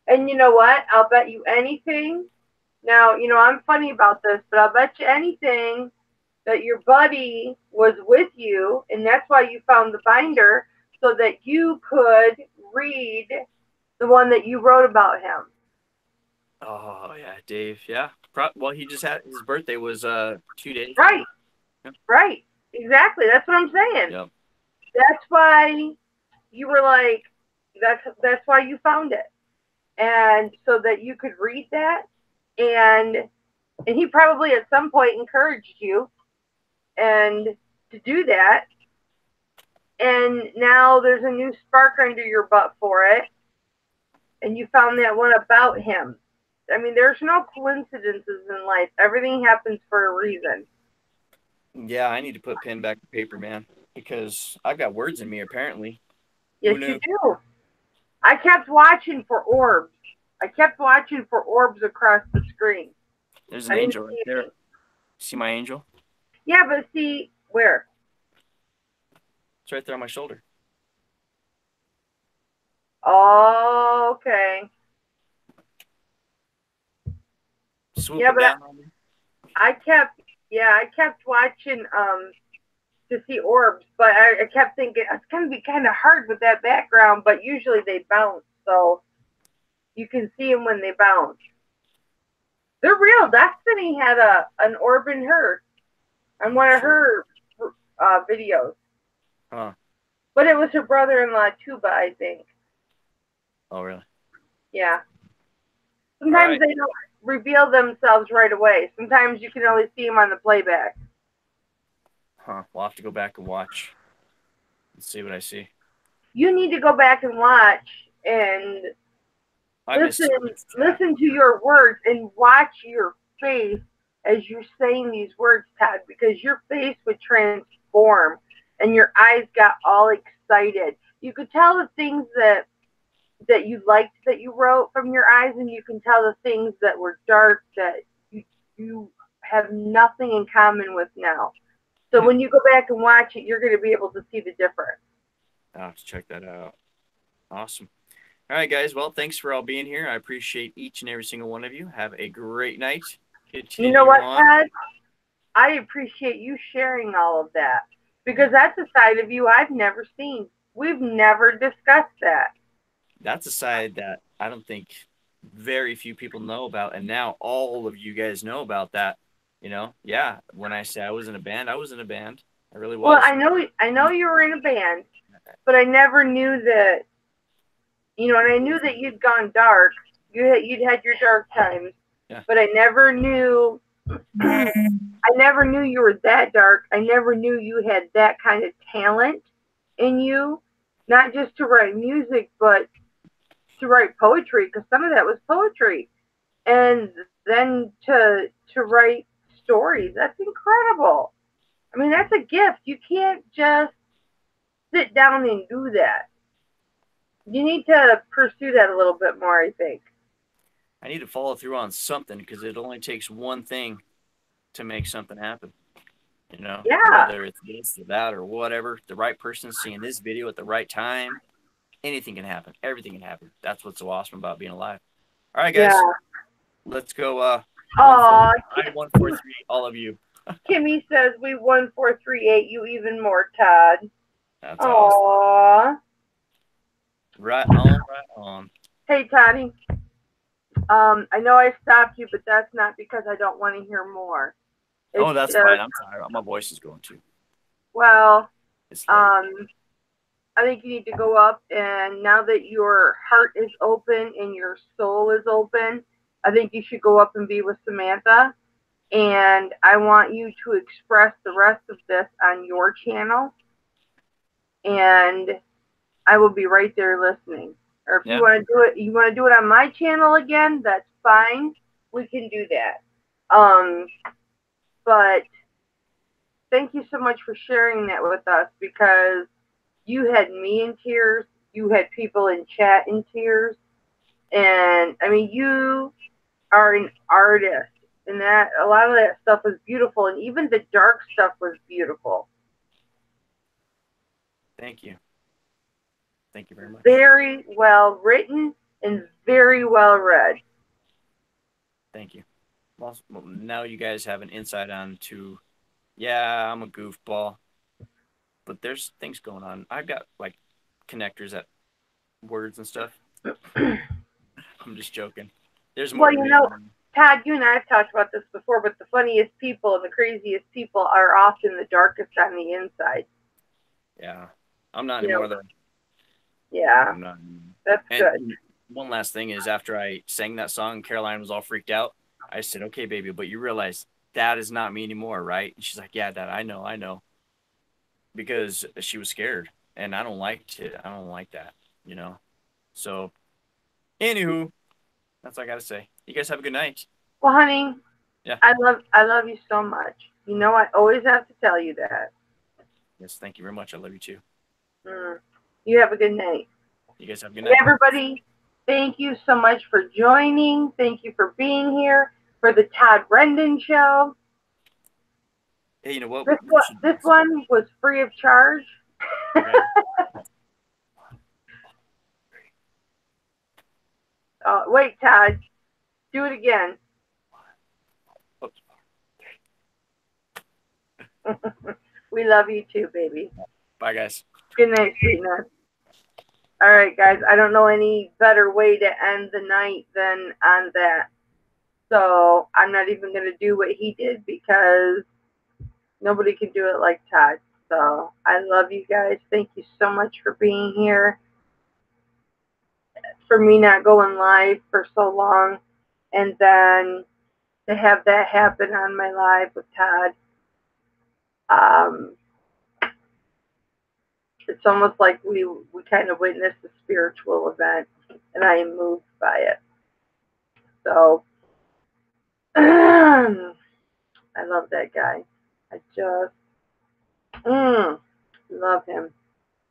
And you know what? I'll bet you anything. Now, I'm funny about this, but I'll bet you anything that your buddy was with you, and that's why you found the binder, so that you could read the one that you wrote about him. Oh, yeah, Dave, yeah. Well, he just had, his birthday was 2 days. Right. Yep. Right. Exactly. That's what I'm saying. Yep. That's why you were like, that's why you found it. And so that you could read that, and he probably at some point encouraged you and to do that. And now there's a new spark under your butt for it. And you found that one about him. I mean, there's no coincidences in life. Everything happens for a reason. Yeah, I need to put pen back to paper, man, because I've got words in me, apparently. Yes, you do. I kept watching for orbs. Across the screen. There's an angel right there. See my angel? Yeah, but see, where? It's right there on my shoulder. Oh, okay. Swooping down on me. I kept watching to see orbs, but I kept thinking it's gonna be kind of hard with that background, but usually they bounce, so you can see them when they bounce. They're real. Destiny had an orb in her on one of her videos. Huh. But it was her brother-in-law Tuba, I think. Oh, really? Yeah. Sometimes they don't reveal themselves right away. Sometimes you can only see them on the playback. Huh. We'll have to go back and watch and see what I see. You need to go back and watch and listen to your words and watch your face as you're saying these words, Todd, because your face would transform and your eyes got all excited. You could tell the things that you liked that you wrote from your eyes, and you can tell the things that were dark that you have nothing in common with now. So when you go back and watch it, you're going to be able to see the difference. I'll have to check that out. Awesome. All right, guys. Well, thanks for all being here. I appreciate each and every single one of you. Have a great night. You know what, Ted? I appreciate you sharing all of that, because that's a side of you I've never seen. We've never discussed that. That's a side that I don't think very few people know about, and now all of you guys know about that. You know, yeah. When I say I was in a band, I was in a band. I really was. Well, I know you were in a band, but I never knew that. You know, and I knew that you'd gone dark. You'd had your dark times, yeah. But I never knew. I never knew you were that dark. I never knew you had that kind of talent in you, not just to write music, but to write poetry, because some of that was poetry, and then to write stories. That's incredible. I mean, that's a gift. You can't just sit down and do that. You need to pursue that a little bit more, I think. I need to follow through on something, because it only takes one thing to make something happen. You know, Yeah. whether it's this or that or whatever, the right person seeing this video at the right time, anything can happen. Everything can happen. That's what's so awesome about being alive. All right, guys, let's go. 143, all of you. Kimmy says we 1438 you even more, Todd. That's awesome. Right on, right on. Hey, Toddy. I know I stopped you, but that's not because I don't want to hear more. Oh, that's fine. I'm tired. My voice is going too. Well, I think you need to go up, and now that your heart is open and your soul is open, I think you should go up and be with Samantha. And I want you to express the rest of this on your channel. And I will be right there listening. Or if you want to do it on my channel again, that's fine. We can do that. But thank you so much for sharing that with us, because you had me in tears. You had people in chat in tears. And I mean, you are an artist, and that a lot of that stuff was beautiful, and even the dark stuff was beautiful. Thank you. Thank you very much. Very well written and very well read. Thank you. Well, now you guys have an insight on to, yeah, I'm a goofball, but there's things going on. I've got like connectors at words and stuff. I'm just joking. There's more. Well, you know, Todd, you and I have talked about this before, but the funniest people and the craziest people are often the darkest on the inside. Yeah, I'm not anymore though. Yeah, I'm not. That's good. One last thing is, after I sang that song, Caroline was all freaked out. I said, "Okay, baby, but you realize that is not me anymore, right?" And she's like, "Yeah, Dad, I know," because she was scared, and I don't like that, you know. So, anywho, that's all I gotta say. You guys have a good night. Well, honey, yeah, I love you so much. You know, I always have to tell you that. Yes, thank you very much. I love you too. You have a good night. You guys have a good night. Everybody, thank you so much for joining. Thank you for being here for the Todd Rendon Show. Hey, you know what? This one was free of charge. Okay. Wait, Todd. Do it again. We love you too, baby. Bye, guys. Good night, sweetness. All right, guys. I don't know any better way to end the night than on that. So I'm not even going to do what he did, because nobody can do it like Todd. So I love you guys. Thank you so much for being here. For me not going live for so long, and then to have that happen on my live with Todd. It's almost like we kind of witnessed a spiritual event, and I am moved by it. So I love that guy. I just Love him.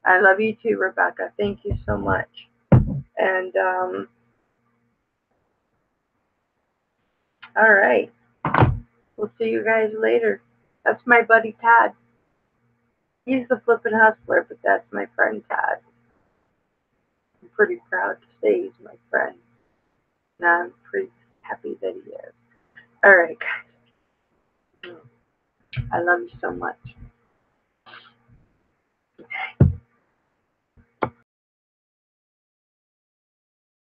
I love you too, Rebecca. Thank you so much. And all right. We'll see you guys later. That's my buddy Todd. He's the flippin' hustler, but that's my friend Todd. I'm pretty proud to say he's my friend. And I'm pretty happy that he is. All right, guys. I love you so much.